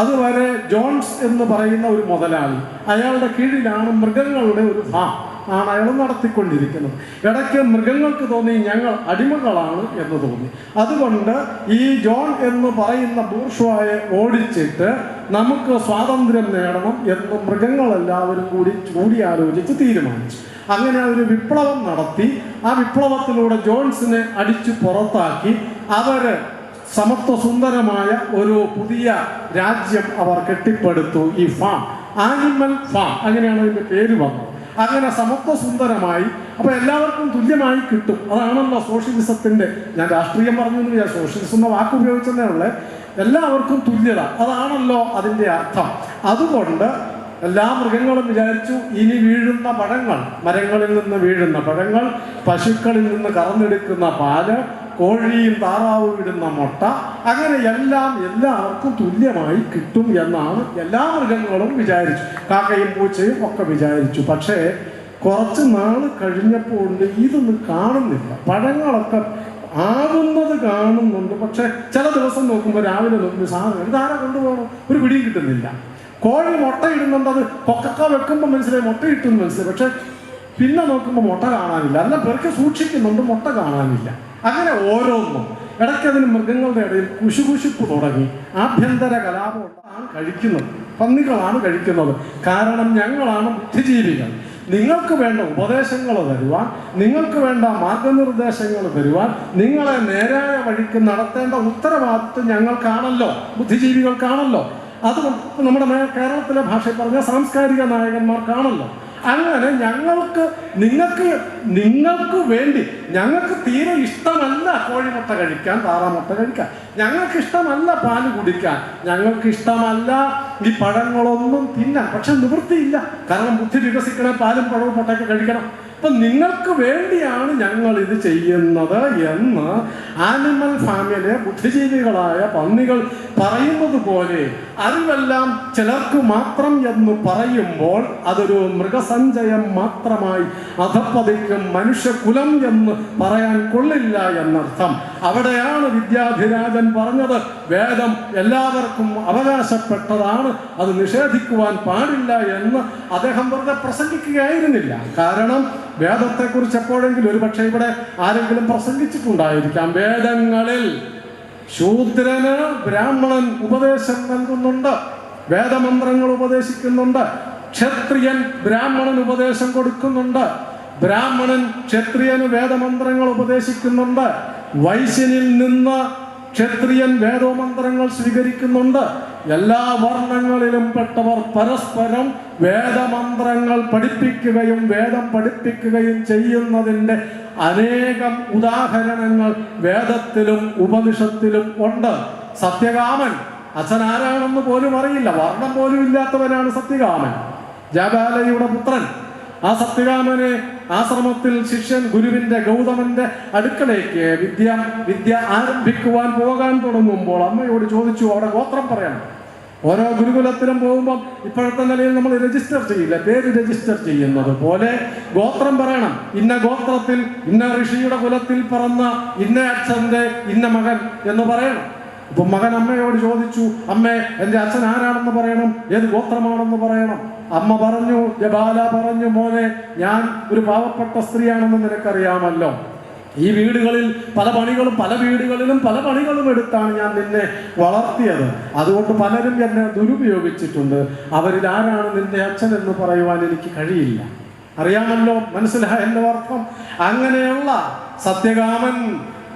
അതുവരെ ജോൺസ് എന്ന് പറയുന്ന ഒരു മുതലാളി, അയാളുടെ കീഴിലാണ് മൃഗങ്ങളുടെ ഒരു ഫാം ആണ് അയാൾ നടത്തിക്കൊണ്ടിരിക്കുന്നത്. ഇടയ്ക്ക് മൃഗങ്ങൾക്ക് തോന്നി ഞങ്ങൾ അടിമകളാണ് എന്ന് തോന്നി. അതുകൊണ്ട് ഈ ജോൺ എന്ന് പറയുന്ന ബൂർഷ്വായെ ഓടിച്ചിട്ട് നമുക്ക് സ്വാതന്ത്ര്യം നേടണം എന്ന് മൃഗങ്ങളെല്ലാവരും കൂടിയാലോചിച്ച് തീരുമാനിച്ചു. അങ്ങനെ ഒരു വിപ്ലവം നടത്തി. ആ വിപ്ലവത്തിലൂടെ ജോൺസിനെ അടിച്ചു പുറത്താക്കി അവര് സമത്വ സുന്ദരമായ ഒരു പുതിയ രാജ്യം അവർ കെട്ടിപ്പടുത്തു. ഈ ഫാം, ആനിമൽ ഫാം, അങ്ങനെയാണ് അതിൻ്റെ പേര് വന്നത്. അങ്ങനെ സമത്വ സുന്ദരമായി, അപ്പൊ എല്ലാവർക്കും തുല്യമായി കിട്ടും. അതാണല്ലോ സോഷ്യലിസത്തിന്റെ, ഞാൻ രാഷ്ട്രീയം പറഞ്ഞു, സോഷ്യലിസം എന്ന വാക്ക് ഉപയോഗിച്ചതേ ഉള്ളേ. എല്ലാവർക്കും തുല്യത, അതാണല്ലോ അതിൻ്റെ അർത്ഥം. അതുകൊണ്ട് എല്ലാ മൃഗങ്ങളും വിചാരിച്ചു ഇനി വീഴുന്ന പഴങ്ങൾ, മരങ്ങളിൽ നിന്ന് വീഴുന്ന പഴങ്ങൾ, പശുക്കളിൽ നിന്ന് കറന്നെടുക്കുന്ന പാല്, കോഴിയും താറാവും ഇടുന്ന മുട്ട, അങ്ങനെ എല്ലാവർക്കും തുല്യമായി കിട്ടും എന്നാണ് എല്ലാ മൃഗങ്ങളും വിചാരിച്ചു. കാക്കയും പൂച്ചയും ഒക്കെ വിചാരിച്ചു. പക്ഷേ കുറച്ച് നാൾ കഴിഞ്ഞപ്പോൾ ഇതൊന്നും കാണുന്നില്ല. പഴങ്ങളൊക്കെ ആകുന്നത് കാണുന്നുണ്ട്. പക്ഷെ ചില ദിവസം നോക്കുമ്പോൾ, രാവിലെ നോക്കുമ്പോൾ സാധനം ഇതാരാ കൊണ്ടുപോകണം, ഒരു പിടിയും കിട്ടുന്നില്ല. കോഴി മുട്ടയിടുന്നുണ്ട്. അത് കൊക്കക്ക വെക്കുമ്പോൾ മനസ്സിലായി മുട്ടയിട്ടുന്ന് മനസ്സിലായി. പക്ഷെ പിന്നെ നോക്കുമ്പോൾ മുട്ട കാണാനില്ല. അല്ല, പെറുക്കെ സൂക്ഷിക്കുന്നുണ്ട്, മുട്ട കാണാനില്ല. അങ്ങനെ ഓരോന്നും ഇടയ്ക്കതിന് മൃഗങ്ങളുടെ ഇടയിൽ കുശുകുശുപ്പ് തുടങ്ങി. ആഭ്യന്തര കലാപമാണ് കഴിക്കുന്നത്, പന്നികളാണ് കഴിക്കുന്നത്. കാരണം ഞങ്ങളാണ് ബുദ്ധിജീവികൾ. നിങ്ങൾക്ക് വേണ്ട ഉപദേശങ്ങൾ തരുവാൻ, നിങ്ങൾക്ക് വേണ്ട മാർഗനിർദ്ദേശങ്ങൾ തരുവാൻ, നിങ്ങളെ നേരായ വഴിക്ക് നടത്തേണ്ട ഉത്തരവാദിത്വം ഞങ്ങൾക്കാണല്ലോ, ബുദ്ധിജീവികൾക്കാണല്ലോ. അതുകൊണ്ട് നമ്മുടെ കേരളത്തിലെ ഭാഷയിൽ പറഞ്ഞ സാംസ്കാരിക നായകന്മാർക്കാണല്ലോ. അങ്ങനെ നിങ്ങൾക്ക് വേണ്ടി, ഞങ്ങൾക്ക് തീരെ ഇഷ്ടമല്ല കോഴിമുട്ട കഴിക്കാൻ, താറാമുട്ട കഴിക്കാൻ, ഞങ്ങൾക്ക് ഇഷ്ടമല്ല പാല് കുടിക്കാൻ, ഞങ്ങൾക്ക് ഇഷ്ടമല്ല ഈ പഴങ്ങളൊന്നും തിന്നാൻ. പക്ഷെ നിവൃത്തിയില്ല. കാരണം ബുദ്ധി വികസിക്കണേ പാലും പഴവും മുട്ടയൊക്കെ കഴിക്കണം. അപ്പം നിങ്ങൾക്ക് വേണ്ടിയാണ് ഞങ്ങൾ ഇത് ചെയ്യുന്നത് എന്ന് ആനിമൽ ഫാമിലെ ബുദ്ധിജീവികളായ പന്നികൾ പറയുന്നത് പോലെ അറിവെല്ലാം ചിലർക്ക് മാത്രം എന്ന് പറയുമ്പോൾ അതൊരു മൃഗസഞ്ചയം മാത്രമായി അധപ്പതിക്കും മനുഷ്യകുലം എന്ന് പറയാൻ കൊള്ളില്ല എന്നർത്ഥം. അവിടെയാണ് വിദ്യാധിരാജൻ പറഞ്ഞത് വേദം എല്ലാവർക്കും അവകാശപ്പെട്ടതാണ്, അത് നിഷേധിക്കുവാൻ പാടില്ല എന്ന് അദ്ദേഹം വെറുതെ പ്രസംഗിക്കുകയായിരുന്നില്ല. കാരണം വേദത്തെക്കുറിച്ച് എപ്പോഴെങ്കിലും ഒരുപക്ഷെ ഇവിടെ ആരെങ്കിലും പ്രസംഗിച്ചിട്ടുണ്ടായിരിക്കാം. വേദങ്ങളിൽ ശൂദ്രന് ബ്രാഹ്മണൻ ഉപദേശം നൽകുന്നുണ്ട്, വേദമന്ത്രങ്ങൾ ഉപദേശിക്കുന്നുണ്ട്. ക്ഷത്രിയൻ ബ്രാഹ്മണൻ ഉപദേശം കൊടുക്കുന്നുണ്ട്, ബ്രാഹ്മണൻ ക്ഷത്രിയന് വേദമന്ത്രങ്ങൾ ഉപദേശിക്കുന്നുണ്ട്. വൈശ്യനിൽ നിന്ന് ക്ഷത്രിയൻ വേദമന്ത്രങ്ങൾ സ്വീകരിക്കുന്നുണ്ട്. എല്ലാ വർണ്ണങ്ങളിലും പെട്ടവർ പരസ്പരം വേദമന്ത്രങ്ങൾ പഠിപ്പിക്കുകയും വേദം പഠിപ്പിക്കുകയും ചെയ്യുന്നതിൻ്റെ അനേകം ഉദാഹരണങ്ങൾ വേദത്തിലും ഉപനിഷത്തിലും ഉണ്ട്. സത്യകാമൻ അച്ഛൻ ആരാണെന്ന് പോലും അറിയില്ല, വർണ്ണം പോലും ഇല്ലാത്തവനാണ് സത്യകാമൻ, ജാബാലയുടെ പുത്രൻ. ആ സത്യകാമനെ ആശ്രമത്തിൽ ശിഷ്യൻ ഗുരുവിന്റെ ഗൗതമന്റെ അടുക്കളയ്ക്ക് വിദ്യ ആരംഭിക്കുവാൻ പോകാൻ തുടങ്ങുമ്പോൾ അമ്മയോട് ചോദിച്ചു അവിടെ ഗോത്രം പറയണം. ഓരോ ഗുരുകുലത്തിലും പോകുമ്പോൾ ഇപ്പോഴത്തെ നിലയിൽ നമ്മൾ രജിസ്റ്റർ ചെയ്യില്ല, പേര് രജിസ്റ്റർ ചെയ്യുന്നത് പോലെ ഗോത്രം പറയണം. ഇന്ന ഗോത്രത്തിൽ ഇന്ന ഋഷിയുടെ കുലത്തിൽ പിറന്ന ഇന്ന അച്ഛൻ്റെ ഇന്ന മകൻ എന്ന് പറയണം. ഇപ്പൊ മകൻ അമ്മയോട് ചോദിച്ചു, അമ്മേ എൻ്റെ അച്ഛൻ ആരാണെന്ന് പറയണം, ഏത് ഗോത്രമാണെന്ന് പറയണം. അമ്മ പറഞ്ഞു, ജബാല പറഞ്ഞു, മോനെ ഞാൻ ഒരു പാവപ്പെട്ട സ്ത്രീയാണെന്ന് നിനക്കറിയാമല്ലോ. ഈ വീടുകളിൽ പല വീടുകളിലും പല പണികളും എടുത്താണ് ഞാൻ നിന്നെ വളർത്തിയത്. അതുകൊണ്ട് പലരും എന്നെ ദുരുപയോഗിച്ചിട്ടുണ്ട്. അവരിൽ ആരാണ് നിന്റെ അച്ഛൻ എന്ന് പറയുവാൻ എനിക്ക് കഴിയില്ല. അറിയാമല്ലോ, മനസ്സിലായല്ലോ അർത്ഥം. അങ്ങനെയുള്ള സത്യകാമൻ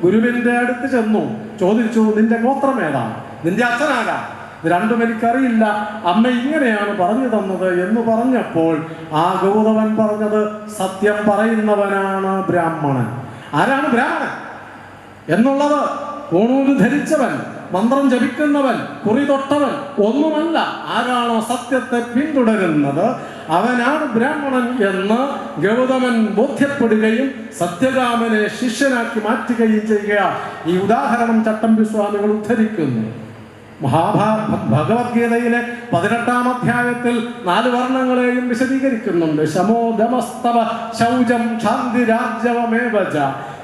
ഗുരുവിന്റെ അടുത്ത് ചെന്നു, ചോദിച്ചു നിന്റെ ഗോത്രം ഏതാണ്, നിന്റെ അച്ഛനാരാ? ഇത് രണ്ടും എനിക്കറിയില്ല, അമ്മ ഇങ്ങനെയാണ് പറഞ്ഞു തന്നത് എന്ന് പറഞ്ഞപ്പോൾ ആ ഗൗതമൻ പറഞ്ഞത് സത്യം പറയുന്നവനാണ് ബ്രാഹ്മണൻ. ആരാണ് ബ്രാഹ്മണൻ എന്നുള്ളത്? ഊണൂല് ധരിച്ചവൻ, മന്ത്രം ജപിക്കുന്നവൻ, കുറി തൊട്ടവൻ ഒന്നുമല്ല. ആരാണോ സത്യത്തെ പിന്തുടരുന്നത് അവനാണ് ബ്രാഹ്മണൻ എന്ന് ഗൗതമൻ ബോധ്യപ്പെടുകയും സത്യകാമനെ ശിഷ്യനാക്കി മാറ്റുകയും ചെയ്യുക. ഈ ഉദാഹരണം ചട്ടമ്പി സ്വാമികൾ ഉദ്ധരിക്കുന്നു. ഭഗവത്ഗീതയിലെ 18-ാം അധ്യായത്തിൽ 4 വർണ്ണങ്ങളെയും വിശദീകരിക്കുന്നുണ്ട്. ശമോ ദമസ്തവ ശൗചം ശാന്തി രാജ്യവമേവച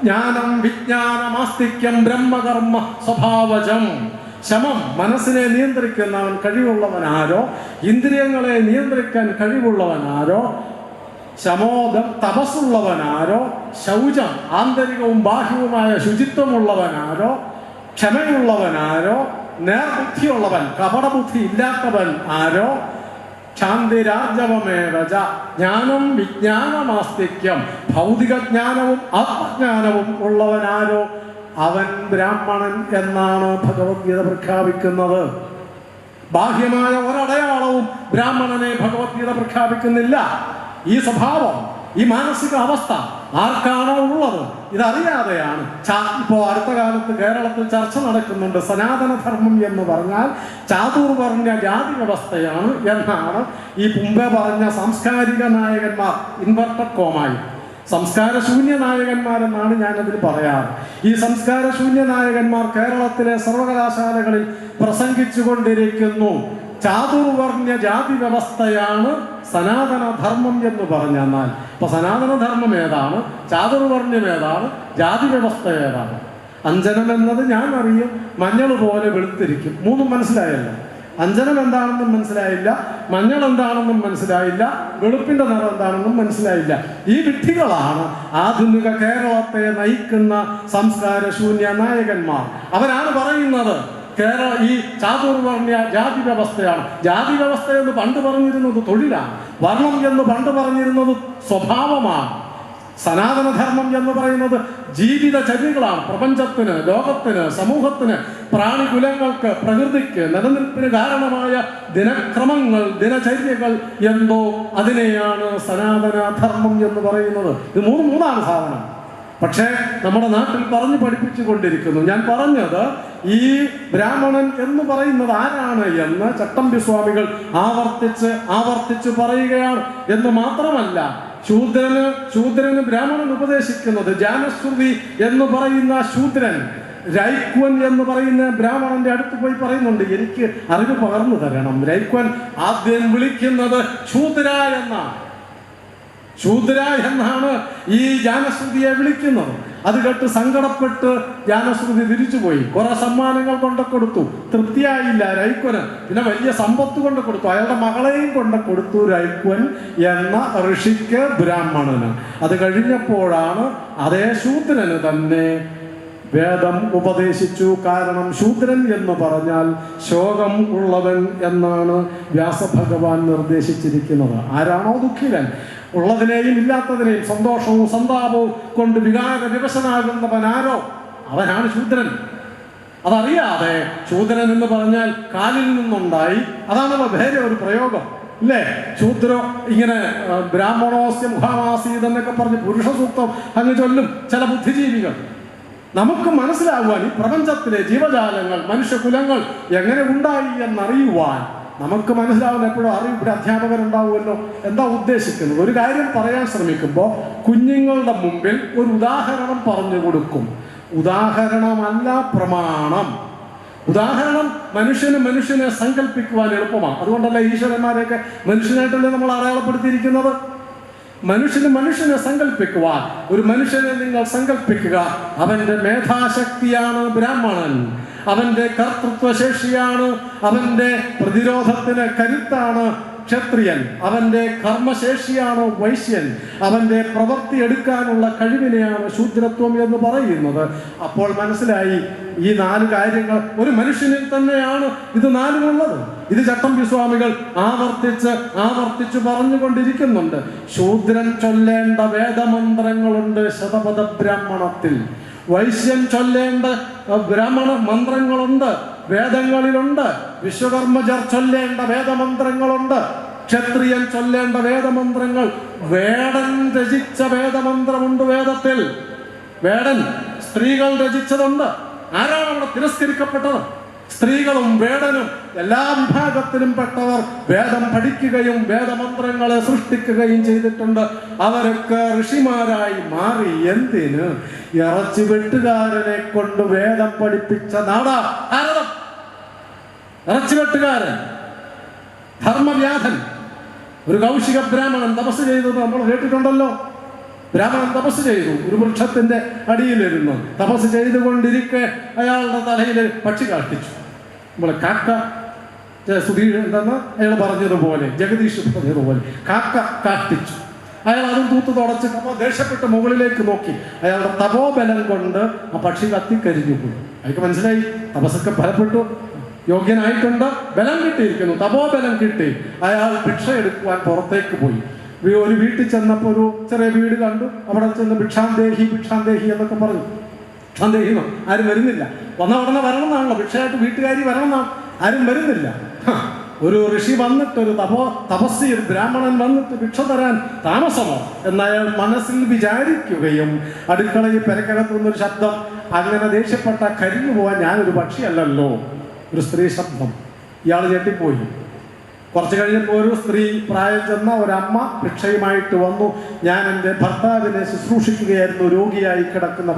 ജ്ഞാനം വിജ്ഞാനമാസ്തിക്യം ബ്രഹ്മകർമ്മ സ്വഭാവജം. ശമം മനസ്സിനെ നിയന്ത്രിക്കുന്നവൻ കഴിവുള്ളവനാരോ, ഇന്ദ്രിയങ്ങളെ നിയന്ത്രിക്കാൻ കഴിവുള്ളവനാരോ, ശമോദം തപസ്സുള്ളവനാരോ, ശൗചം ആന്തരികവും ബാഹ്യവുമായ ശുചിത്വമുള്ളവനാരോ, ക്ഷമയുള്ളവനാരോ, നേർബുദ്ധിയുള്ളവൻ കപടബുദ്ധി ഇല്ലാത്തവൻ ആരോ, ശാന്തിരാജവമേവച ജ്ഞാനം വിജ്ഞാനമാസ്തിക്യം ഭൗതിക ജ്ഞാനവും ആത്മജ്ഞാനവും ഉള്ളവനാരോ അവൻ ബ്രാഹ്മണൻ എന്നാണ് ഭഗവത്ഗീത പ്രഖ്യാപിക്കുന്നത്. ബാഹ്യമായ ഒരടയാളവും ബ്രാഹ്മണനെ ഭഗവത്ഗീത പ്രഖ്യാപിക്കുന്നില്ല. ഈ സ്വഭാവം, ഈ മാനസിക അവസ്ഥ ആർക്കാണോ ഉള്ളത് ഇതറിയാതെയാണ് ഇപ്പോൾ അടുത്ത കാലത്ത് കേരളത്തിൽ ചർച്ച നടക്കുന്നുണ്ട്. സനാതനധർമ്മം എന്ന് പറഞ്ഞാൽ ചാതുർവർണ്ണ ജാതി വ്യവസ്ഥയാണ് എന്നാണ് ഈ മുമ്പേ പറഞ്ഞ സാംസ്കാരിക നായകന്മാർ ഇൻവെർട്ടഡ് കോമായി സംസ്കാരശൂന്യ നായകന്മാരെന്നാണ് ഞാനതിൽ പറയാറ്. ഈ സംസ്കാരശൂന്യ നായകന്മാർ കേരളത്തിലെ സർവകലാശാലകളിൽ പ്രസംഗിച്ചു കൊണ്ടിരിക്കുന്നു. ചാതുർവർണ്ണ ജാതി വ്യവസ്ഥയാണ് സനാതനധർമ്മം എന്ന് പറഞ്ഞെന്നാൽ ഇപ്പൊ സനാതനധർമ്മം ഏതാണ്, ചാതുർവർണ്ണ്യം ഏതാണ്, ജാതി വ്യവസ്ഥ ഏതാണ്? അഞ്ജനം എന്നത് ഞാൻ അറിയും, മഞ്ഞൾ പോലെ വെളുത്തിരിക്കും. 3 മനസ്സിലായല്ലോ. അഞ്ജനം എന്താണെന്നും മനസ്സിലായില്ല, മഞ്ഞൾ എന്താണെന്നും മനസ്സിലായില്ല, വെളുപ്പിന്റെ നിറം എന്താണെന്നും മനസ്സിലായില്ല. ഈ വിഡ്ഢികളാണ് ആധുനിക കേരളത്തെ നയിക്കുന്ന സംസ്കാരശൂന്യ നായകന്മാർ. അവരാണ് പറയുന്നത് ഈ ചാതുർവർണ്ണ ജാതി വ്യവസ്ഥയാണ്. ജാതി വ്യവസ്ഥ എന്ന് പണ്ട് പറഞ്ഞിരുന്നത് തൊഴിലാണ്, വർണ്ണം എന്ന് പണ്ട് പറഞ്ഞിരുന്നത് സ്വഭാവമാണ്. സനാതനധർമ്മം എന്ന് പറയുന്നത് ജീവിതചര്യകളാണ്. പ്രപഞ്ചത്തിന്, ലോകത്തിന്, സമൂഹത്തിന്, പ്രാണികുലങ്ങൾക്ക്, പ്രകൃതിക്ക് നിലനിൽപ്പിന് കാരണമായ ദിനക്രമങ്ങൾ, ദിനചര്യകൾ എന്തോ അതിനെയാണ് സനാതനധർമ്മം എന്ന് പറയുന്നത്. ഇത് മൂന്നാണ് സാധനം. പക്ഷേ നമ്മുടെ നാട്ടിൽ പറഞ്ഞു പഠിപ്പിച്ചു കൊണ്ടിരിക്കുന്നു. ഞാൻ പറഞ്ഞത് ഈ ബ്രാഹ്മണൻ എന്ന് പറയുന്നത് ആരാണ് എന്ന് ചട്ടമ്പി സ്വാമികൾ ആവർത്തിച്ച് പറയുകയാണ്. എന്ന് മാത്രമല്ല ശൂദ്രന് ബ്രാഹ്മണൻ ഉപദേശിക്കുന്നത് ജാനശ്രുതി എന്ന് പറയുന്ന ശൂദ്രൻ രൈക്വൻ എന്ന് പറയുന്ന ബ്രാഹ്മണന്റെ അടുത്ത് പോയി പറയുന്നുണ്ട്, എനിക്ക് അറിവ് പകർന്നു തരണം. രൈക്വൻ ആദ്യം വിളിക്കുന്നത് ശൂദ്ര എന്നാണ് ഈ ജാനശ്രുതിയെ വിളിക്കുന്നത്. അത് കേട്ട് സങ്കടപ്പെട്ട് ജാനശ്രുതി തിരിച്ചുപോയി. കുറെ സമ്മാനങ്ങൾ കൊണ്ട് കൊടുത്തു, തൃപ്തിയായില്ല രൈക്വന്. പിന്നെ വലിയ സമ്പത്ത് കൊണ്ട് കൊടുത്തു, അയാളുടെ മകളെയും കൊണ്ട് കൊടുത്തു രൈക്വൻ എന്ന ഋഷിക്ക്, ബ്രാഹ്മണന്. അത് കഴിഞ്ഞപ്പോഴാണ് അതേ ശൂദ്രന് തന്നെ വേദം ഉപദേശിച്ചു. കാരണം ശൂദ്രൻ എന്ന് പറഞ്ഞാൽ ശോകം ഉള്ളവൻ എന്നാണ് വ്യാസഭഗവാൻ നിർദ്ദേശിച്ചിരിക്കുന്നത്. ആരാണോ ദുഃഖിതൻ, ഉള്ളതിനെയും ഇല്ലാത്തതിനെയും സന്തോഷവും സന്താപവും കൊണ്ട് വികാര വിവശനാകുന്നവനാരോ അവനാണ് ശൂദ്രൻ. അതറിയാതെ ശൂദ്രൻ എന്ന് പറഞ്ഞാൽ കാലിൽ നിന്നുണ്ടായി, അതാണല്ലോ വേറെ ഒരു പ്രയോഗം അല്ലേ? ശൂദ്രോ ഇങ്ങനെ ബ്രാഹ്മണോസ്യ മുഖാമാസീത് എന്നൊക്കെ പറഞ്ഞ് പുരുഷ സൂക്തം അങ്ങ് ചൊല്ലും ചില ബുദ്ധിജീവികൾ. നമുക്ക് മനസ്സിലാകുവാൻ ഈ പ്രപഞ്ചത്തിലെ ജീവജാലങ്ങൾ, മനുഷ്യകുലങ്ങൾ എങ്ങനെ ഉണ്ടായി എന്നറിയുവാൻ നമുക്ക് മനസ്സിലാവുന്ന എപ്പോഴും അറിവ്. ഇവിടെ അധ്യാപകരുണ്ടാവുമല്ലോ. എന്താ ഉദ്ദേശിക്കുന്നത്? ഒരു കാര്യം പറയാൻ ശ്രമിക്കുമ്പോൾ കുഞ്ഞുങ്ങളുടെ മുമ്പിൽ ഒരു ഉദാഹരണം പറഞ്ഞു കൊടുക്കും. ഉദാഹരണമല്ല പ്രമാണം. ഉദാഹരണം മനുഷ്യനെ സങ്കല്പിക്കുവാൻ എളുപ്പമാണ്. അതുകൊണ്ടല്ല ഈശ്വരന്മാരെയൊക്കെ മനുഷ്യനായിട്ടല്ലേ നമ്മൾ അടയാളപ്പെടുത്തിയിരിക്കുന്നത്. മനുഷ്യനെ സങ്കല്പിക്കുവാൻ, ഒരു മനുഷ്യനെ നിങ്ങൾ സങ്കല്പിക്കുക. അവന്റെ മേധാശക്തിയാണ് ബ്രാഹ്മണൻ, അവന്റെ കർത്തൃത്വശേഷിയാണ്, അവന്റെ പ്രതിരോധത്തിന് കരുത്താണ് ക്ഷത്രിയൻ, അവന്റെ കർമ്മശേഷിയാണ് വൈശ്യൻ, അവന്റെ പ്രവൃത്തി എടുക്കാനുള്ള കഴിവിനെയാണ് ശൂദ്രത്വം എന്ന് പറയുന്നത്. അപ്പോൾ മനസ്സിലായി ഈ 4 കാര്യങ്ങൾ ഒരു മനുഷ്യനിൽ തന്നെയാണ് ഇത് 4ഉള്ളത്. ഇത് ചട്ടമ്പി സ്വാമികൾ ആവർത്തിച്ച് പറഞ്ഞുകൊണ്ടിരിക്കുന്നുണ്ട്. ശൂദ്രൻ ചൊല്ലേണ്ട വേദമന്ത്രങ്ങളുണ്ട് ശതപഥ ബ്രാഹ്മണത്തിൽ. വൈശ്യൻ ചൊല്ലേണ്ട ബ്രാഹ്മണ മന്ത്രങ്ങളുണ്ട്, വേദങ്ങളിലുണ്ട്. വിശ്വകർമ്മജർ ചൊല്ലേണ്ട വേദമന്ത്രങ്ങളുണ്ട്. ക്ഷത്രിയൻ ചൊല്ലേണ്ട വേദമന്ത്രങ്ങൾ, വേടൻ രചിച്ച വേദമന്ത്രമുണ്ട് വേദത്തിൽ. വേടൻ സ്ത്രീകൾ രചിച്ചതുണ്ട്. ആരാണ് അവിടെ തിരസ്കരിക്കപ്പെട്ടത്? സ്ത്രീകളും വേടനും എല്ലാ വിഭാഗത്തിലും പെട്ടവർ വേദം പഠിക്കുകയും വേദമന്ത്രങ്ങളെ സൃഷ്ടിക്കുകയും ചെയ്തിട്ടുണ്ട്. അവരൊക്കെ ഋഷിമാരായി മാറി. എന്തിന്? ഇറച്ചി വെട്ടുകാരനെ കൊണ്ട് വേദം പഠിപ്പിച്ച നാടാ ഭാരതം. ഇറച്ചി വെട്ടുകാരൻ, ധർമ്മവ്യാധൻ, ഒരു കൗശിക ബ്രാഹ്മണൻ തപസ് ചെയ്തത് നമ്മൾ കേട്ടിട്ടുണ്ടല്ലോ. ബ്രാഹ്മണൻ തപസ് ചെയ്തു, ഒരു വൃക്ഷത്തിന്റെ അടിയിലിരുന്നു. തപസ് ചെയ്തുകൊണ്ടിരിക്കെ അയാളുടെ തലയിൽ പക്ഷി കാഷ്ടിച്ചു. നമ്മളെ കാക്ക സുധീർ എന്തെന്ന് അയാൾ പറഞ്ഞതുപോലെ, ജഗദീഷ് പറഞ്ഞതുപോലെ കാക്ക കാഷ്ടിച്ചു. അയാൾ അതും തൂത്ത് തുടച്ച് അപ്പോൾ ദേഷ്യപ്പെട്ട് മുകളിലേക്ക് നോക്കി. അയാളുടെ തപോബലം കൊണ്ട് ആ പക്ഷി കത്തിക്കരിഞ്ഞു പോയി. അയാൾക്ക് മനസ്സിലായി തപസ്സൊക്കെ ഫലപ്പെട്ടു, യോഗ്യനായിട്ടുണ്ട്, ബലം കിട്ടിയിരിക്കുന്നു, തപോബലം കിട്ടി. അയാൾ ഭിക്ഷ എടുക്കുവാൻ പുറത്തേക്ക് പോയി. ഒരു വീട്ടിൽ ചെന്നപ്പോൾ ഒരു ചെറിയ വീട് കണ്ടു. അവിടെ ചെന്ന് ഭിക്ഷാന്തേഹി എന്നൊക്കെ പറഞ്ഞു. ഭിക്ഷാന്തേഹിന്നോ ആരും വരുന്നില്ല. വന്ന ഉടനെ വരണം എന്നാണല്ലോ, ഭിക്ഷയായിട്ട് വീട്ടുകാരി വരണം എന്നാണ്. ആരും വരുന്നില്ല. ഒരു ഋഷി വന്നിട്ട്, ഒരു തപസ്സി, ഒരു ബ്രാഹ്മണൻ വന്നിട്ട് ഭിക്ഷ തരാൻ താമസമോ എന്നയാൾ മനസ്സിൽ വിചാരിക്കുകയും അടുക്കളയിൽ പെരക്കകത്തുനിന്നൊരു ശബ്ദം. അങ്ങനെ ദേഷ്യപ്പെട്ട കരിഞ്ഞു പോവാൻ ഞാനൊരു പക്ഷിയല്ലല്ലോ, ഒരു സ്ത്രീ ശബ്ദം. ഇയാൾ ഞെട്ടിപ്പോയി. കുറച്ച് കഴിഞ്ഞപ്പോൾ ഒരു സ്ത്രീ, പ്രായം ചെന്ന ഒരമ്മ ഭിക്ഷയുമായിട്ട് വന്നു. ഞാൻ എൻ്റെ ഭർത്താവിനെ ശുശ്രൂഷിക്കുകയായിരുന്നു, രോഗിയായി കിടക്കുന്ന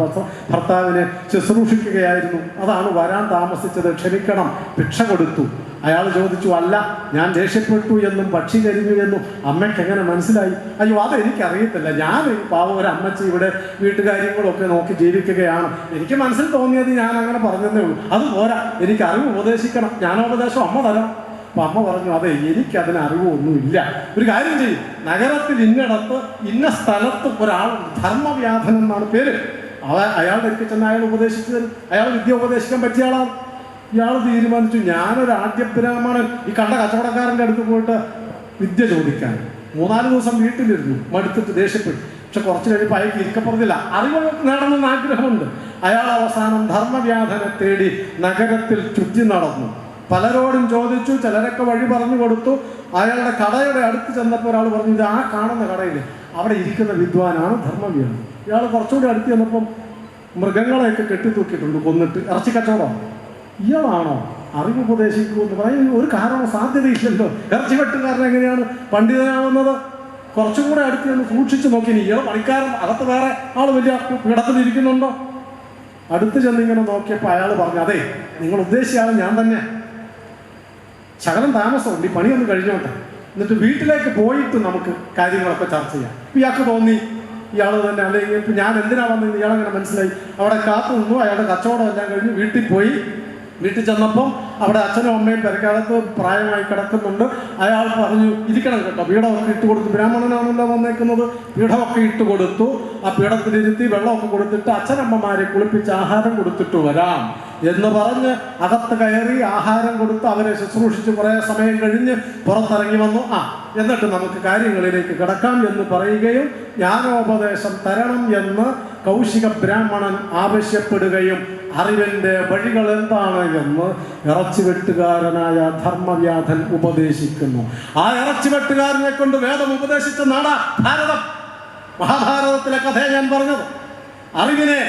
ഭർത്താവിനെ ശുശ്രൂഷിക്കുകയായിരുന്നു, അതാണ് വരാൻ താമസിച്ചത്, ക്ഷമിക്കണം, ഭിക്ഷ കൊടുത്തു. അയാൾ ചോദിച്ചു, അല്ല ഞാൻ ദേഷ്യപ്പെട്ടു എന്നും പക്ഷി കരിഞ്ഞു എന്നും അമ്മയ്ക്ക് എങ്ങനെ മനസ്സിലായി? അയ്യോ അതെനിക്കറിയത്തില്ല, ഞാൻ പാവം ഒരു അമ്മച്ചി ഇവിടെ വീട്ടുകാര്യങ്ങളൊക്കെ നോക്കി ജീവിക്കുകയാണ്, എനിക്ക് മനസ്സിൽ തോന്നിയത് ഞാൻ അങ്ങനെ പറഞ്ഞതേ ഉള്ളൂ, അത് പോരാ, എനിക്ക് അറിവ് ഉപദേശിക്കണം, ജ്ഞാനോപദേശം അമ്മ തരാം. അപ്പം അമ്മ പറഞ്ഞു, അതെ എനിക്കതിന് അറിവൊന്നുമില്ല, ഒരു കാര്യം ചെയ്യും, നഗരത്തിൽ ഇന്നിടത്ത് ഇന്ന സ്ഥലത്ത് ഒരാൾ ധർമ്മവ്യാധൻ എന്നാണ് പേര്, അയാളുടെ അടുത്ത് ചെന്ന് അയാൾ ഉപദേശിച്ചു തരും, അയാൾ വിദ്യ ഉപദേശിക്കാൻ പറ്റിയ ആളാണ്. ഇയാൾ തീരുമാനിച്ചു, ഞാനൊരു ആദ്യ ബ്രാഹ്മണൻ ഈ കണ്ട കച്ചവടക്കാരൻ്റെ അടുത്ത് പോയിട്ട് വിദ്യ ചോദിക്കാൻ. 3-4 ദിവസം വീട്ടിലിരുന്നു, മടുത്തിട്ട് ദേഷ്യപ്പെട്ടു. പക്ഷെ കുറച്ച് കഴിഞ്ഞപ്പോൾ അയാൾക്ക് ഇരിക്കപ്പുറത്തില്ല, അറിവ് നേടണമെന്ന് ആഗ്രഹമുണ്ട്. അയാൾ അവസാനം ധർമ്മവ്യാധനെ തേടി നഗരത്തിൽ ചുറ്റി നടന്നു, പലരോടും ചോദിച്ചു, ചിലരൊക്കെ വഴി പറഞ്ഞു കൊടുത്തു. അയാളുടെ കടയുടെ അടുത്ത് ചെന്നപ്പോൾ ഒരാൾ പറഞ്ഞു, ഇത് ആ കാണുന്ന കടയിൽ അവിടെ ഇരിക്കുന്ന വിദ്വാനാണ് ധർമ്മവ്യാധൻ. ഇയാൾ കുറച്ചുകൂടി അടുത്ത് ചെന്നപ്പം മൃഗങ്ങളെയൊക്കെ കെട്ടിത്തൂക്കിയിട്ടുണ്ട്, കൊന്നിട്ട് ഇറച്ചി കച്ചവടം. ഇയാളാണോ അറിവ് ഉപദേശിക്കുമെന്ന് പറയും? ഒരു കാരണം സാധ്യതയില്ലല്ലോ. ഇറച്ചി വെട്ടുകാരൻ എങ്ങനെയാണ് പണ്ഡിതനാവുന്നത്? കുറച്ചും കൂടെ അടുത്ത് നിന്ന് സൂക്ഷിച്ചു നോക്കി, ഇയാൾ പണിക്കാരൻ അകത്ത് വേറെ ആൾ വലിയ പീഠത്തിലിരിക്കുന്നുണ്ടോ? അടുത്ത് ചെന്നിങ്ങനെ നോക്കിയപ്പോൾ അയാൾ പറഞ്ഞു, അതെ, നിങ്ങൾ ഉദ്ദേശിച്ച ആൾ ഞാൻ തന്നെ. ശകലം താമസമുണ്ട്, ഈ പണിയൊന്ന് കഴിഞ്ഞോട്ടെ, എന്നിട്ട് വീട്ടിലേക്ക് പോയിട്ട് നമുക്ക് കാര്യങ്ങളൊക്കെ ചർച്ച ചെയ്യാം. ഇയാൾക്ക് തോന്നി ഇയാൾ തന്നെ, അല്ലെങ്കിൽ ഇപ്പം ഞാൻ എന്തിനാ വന്നത് ഇയാളങ്ങനെ മനസ്സിലായി. അവിടെ കാത്തു നിന്നു. അയാളുടെ കച്ചവടം എല്ലാം കഴിഞ്ഞ് വീട്ടിൽ പോയി. വീട്ടിൽ ചെന്നപ്പം അവിടെ അച്ഛനും അമ്മയും പെരക്കകത്ത് പ്രായമായി കിടക്കുന്നുണ്ട്. അയാൾ പറഞ്ഞു, ഇരിക്കണം കേട്ടോ, പീഠമൊക്കെ ഇട്ട് കൊടുത്തു. ബ്രാഹ്മണനാണല്ലോ വന്നേക്കുന്നത്. പീഠമൊക്കെ ഇട്ട് കൊടുത്തു. ആ പീഠത്തിലിരുത്തി വെള്ളമൊക്കെ കൊടുത്തിട്ട് അച്ഛനമ്മമാരെ കുളിപ്പിച്ച് ആഹാരം കൊടുത്തിട്ട് വരാം എന്ന് പറഞ്ഞ് അകത്ത് കയറി ആഹാരം കൊടുത്ത് അവരെ ശുശ്രൂഷിച്ച് കുറേ സമയം കഴിഞ്ഞ് പുറത്തിറങ്ങി വന്നു. എന്നിട്ട് നമുക്ക് കാര്യങ്ങളിലേക്ക് കിടക്കാം എന്ന് പറയുകയും ജ്ഞാനോപദേശം തരണം എന്ന് കൗശിക ബ്രാഹ്മണൻ ആവശ്യപ്പെടുകയും അറിവിൻ്റെ വഴികൾ എന്താണ് എന്ന് ഇറച്ചിവെട്ടുകാരനായ ധർമ്മവ്യാധൻ ഉപദേശിക്കുന്നു. ആ ഇറച്ചിവെട്ടുകാരനെ കൊണ്ട് വേദം ഉപദേശിച്ച നാടാ ഭാരതം. മഹാഭാരതത്തിലെ കഥയെ ഞാൻ പറഞ്ഞത്. അറിവിനെ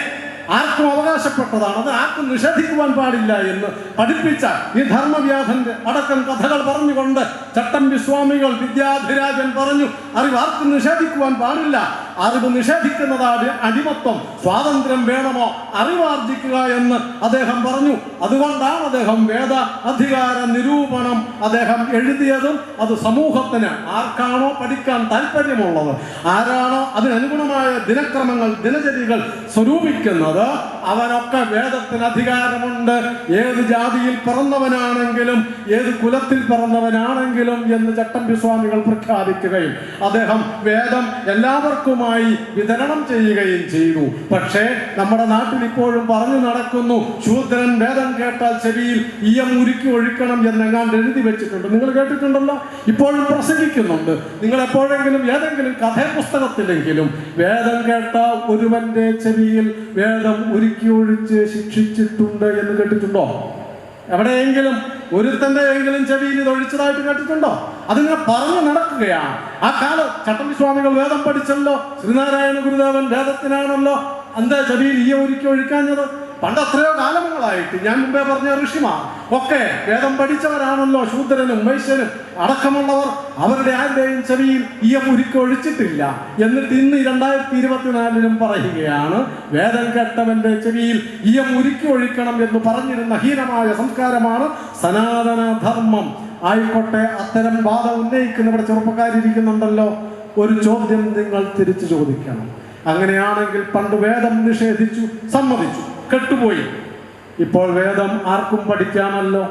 ആർക്കും അവകാശപ്പെട്ടതാണ്, അത് ആർക്കും നിഷേധിക്കുവാൻ പാടില്ല എന്ന് പഠിപ്പിച്ച ഈ ധർമ്മവ്യാധന്റെ അടക്കം കഥകൾ പറഞ്ഞുകൊണ്ട് ചട്ടമ്പി സ്വാമികൾ വിദ്യാധിരാജൻ പറഞ്ഞു, അറിവ് ആർക്കും നിഷേധിക്കുവാൻ പാടില്ല, അറിവ് നിഷേധിക്കുന്നതാണ് അടിമത്വം, സ്വാതന്ത്ര്യം വേണമോ അറിവാർജിക്കുക എന്ന് അദ്ദേഹം പറഞ്ഞു. അതുകൊണ്ടാണ് അദ്ദേഹം വേദ അധികാര നിരൂപണം അദ്ദേഹം എഴുതിയതും. അത് സമൂഹത്തിന് ആർക്കാണോ പഠിക്കാൻ താല്പര്യമുള്ളത്, ആരാണോ അതിനനുഗുണമായ ദിനക്രമങ്ങൾ ദിനചര്യകൾ സ്വരൂപിക്കുന്നത്, അവനൊക്കെ വേദത്തിന് അധികാരമുണ്ട്. ഏത് ജാതിയിൽ പിറന്നവനാണെങ്കിലും ഏത് കുലത്തിൽ പിറന്നവനാണെങ്കിലും എന്ന് ചട്ടമ്പി സ്വാമികൾ പ്രഖ്യാപിക്കുകയും അദ്ദേഹം വേദം എല്ലാവർക്കുമായി വിതരണം ചെയ്യുകയും ചെയ്തു. പക്ഷേ നമ്മുടെ നാട്ടിൽ ഇപ്പോഴും പറഞ്ഞു നടക്കുന്നു, ശൂദ്രൻ വേദം കേട്ടാൽ ചെവിയിൽ ഈയം ഉരുക്കി ഒഴിക്കണം എന്നെങ്ങാണ്ട് എഴുതി വെച്ചിട്ടുണ്ട്. നിങ്ങൾ കേട്ടിട്ടുണ്ടല്ലോ, ഇപ്പോഴും പ്രസംഗിക്കുന്നുണ്ട്. നിങ്ങൾ എപ്പോഴെങ്കിലും ഏതെങ്കിലും കഥാപുസ്തകത്തിലെങ്കിലും വേദം കേട്ട ഒരുവന്റെ ചെവിയിൽ വേദം ഉരുക്കി ഒഴിച്ച് ശിക്ഷിച്ചിട്ടുണ്ട് എന്ന് കേട്ടിട്ടുണ്ടോ? എവിടെയെങ്കിലും ഒരുത്തന്റെ എങ്കിലും ചെവിയിൽ ഇത് ഒഴിച്ചതായിട്ട് കേട്ടിട്ടുണ്ടോ? അതിങ്ങനെ പറഞ്ഞു നടക്കുകയാണ്. ആ കാലം ചട്ടമ്പി സ്വാമികൾ വേദം പഠിച്ചല്ലോ, ശ്രീനാരായണ ഗുരുദേവൻ വേദത്തിനാണല്ലോ അന്ത ചെവിയിൽ ഈ ഒരുക്കി ഒഴിക്കാഞ്ഞത്. പണ്ട് എത്രയോ കാലങ്ങളായിട്ട് ഞാൻ മുമ്പേ പറഞ്ഞ ഋഷിമാർ ഒക്കെ വേദം പഠിച്ചവരാണല്ലോ. ശൂദ്രനും വൈശ്യനും അടക്കമുള്ളവർ അവരുടെ ആരുടെയും ചെവിയിൽ ഈയം ഉരുക്കി ഒഴിച്ചിട്ടില്ല. എന്നിട്ട് ഇന്ന് 2024 പറയുകയാണ്, വേദം കേട്ടവന്റെ ചെവിയിൽ ഈയം ഉരുക്കി ഒഴിക്കണം എന്ന് പറഞ്ഞിരുന്ന ഹീനമായ സംസ്കാരമാണ് സനാതന ധർമ്മം. ആയിക്കോട്ടെ, അത്തരം വാദം ഉന്നയിക്കുന്നവിടെ ചെറുപ്പക്കാരിരിക്കുന്നുണ്ടല്ലോ. ഒരു ചോദ്യം നിങ്ങൾ തിരിച്ചു ചോദിക്കണം. അങ്ങനെയാണെങ്കിൽ പണ്ട് വേദം നിഷേധിച്ചു, സമ്മതിച്ചു, കെട്ടുപോയി. ഇപ്പോൾ വേദം ആർക്കും പഠിക്കാമല്ലോ.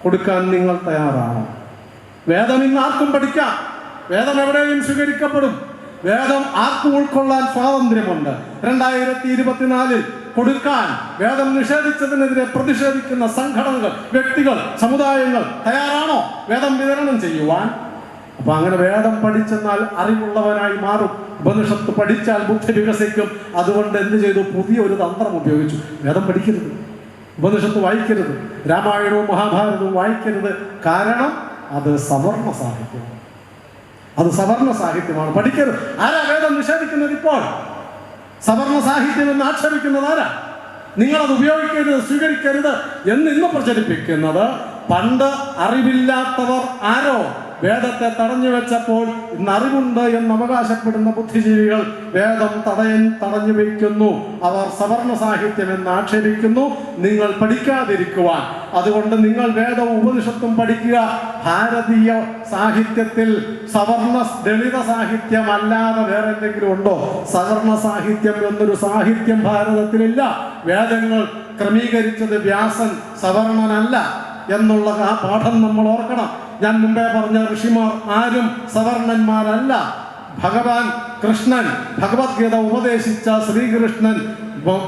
കൊടുക്കാൻ നിങ്ങൾ തയ്യാറാണോ? വേദം ഇന്ന് ആർക്കും പഠിക്കാം. വേദം എവിടെയും സ്വീകരിക്കപ്പെടും. വേദം ആർക്കും ഉൾക്കൊള്ളാൻ സ്വാതന്ത്ര്യമുണ്ട്. 2024 കൊടുക്കാൻ വേദം നിഷേധിച്ചതിനെതിരെ പ്രതിഷേധിക്കുന്ന സംഘടനകൾ, വ്യക്തികൾ, സമുദായങ്ങൾ തയ്യാറാണോ വേദം വിതരണം ചെയ്യുവാൻ? അപ്പൊ അങ്ങനെ വേദം പഠിച്ചെന്നാൽ അറിവുള്ളവനായി മാറും. ഉപനിഷത്ത് പഠിച്ചാൽ ബുദ്ധി വികസിക്കും. അതുകൊണ്ട് എന്ത് ചെയ്തു? പുതിയൊരു തന്ത്രം ഉപയോഗിച്ചു. വേദം പഠിക്കരുത്, ഉപനിഷത്ത് വായിക്കരുത്, രാമായണവും മഹാഭാരതവും വായിക്കരുത്. കാരണം അത് സവർണ സാഹിത്യമാണ്. അത് സവർണ സാഹിത്യമാണ്, പഠിക്കരുത്. ആരാ വേദം നിഷേധിക്കുന്നത്? ഇപ്പോൾ സവർണ സാഹിത്യം എന്ന് ആക്ഷേപിക്കുന്നത് ആരാ? നിങ്ങളത് ഉപയോഗിക്കരുത്, സ്വീകരിക്കരുത് എന്ന് ഇന്ന് പ്രചരിപ്പിക്കുന്നത് പണ്ട് അറിവില്ലാത്തവർ ആരോ വേദത്തെ തടഞ്ഞു വെച്ചപ്പോൾ ഇന്ന് അറിവുണ്ട് എന്ന് അവകാശപ്പെടുന്ന ബുദ്ധിജീവികൾ വേദം തടഞ്ഞു വയ്ക്കുന്നു. അവർ സവർണ സാഹിത്യം എന്ന് ആക്ഷേപിക്കുന്നു. നിങ്ങൾ പഠിക്കാതിരിക്കുവാൻ. അതുകൊണ്ട് നിങ്ങൾ വേദവും ഉപനിഷത്തും പഠിക്കുക. ഭാരതീയ സാഹിത്യത്തിൽ സവർണ ദളിത സാഹിത്യം അല്ലാതെ വേറെ എന്തെങ്കിലും ഉണ്ടോ? സവർണ സാഹിത്യം എന്നൊരു സാഹിത്യം ഭാരതത്തിലില്ല. വേദങ്ങൾ ക്രമീകരിച്ചത് വ്യാസൻ സവർണനല്ല എന്നുള്ള ആ പാഠം നമ്മൾ ഓർക്കണം. ഞാൻ മുമ്പേ പറഞ്ഞ ഋഷിമാർ ആരും സവർണന്മാരല്ല. ഭഗവാൻ കൃഷ്ണൻ ഭഗവത്ഗീത ഉപദേശിച്ച ശ്രീകൃഷ്ണൻ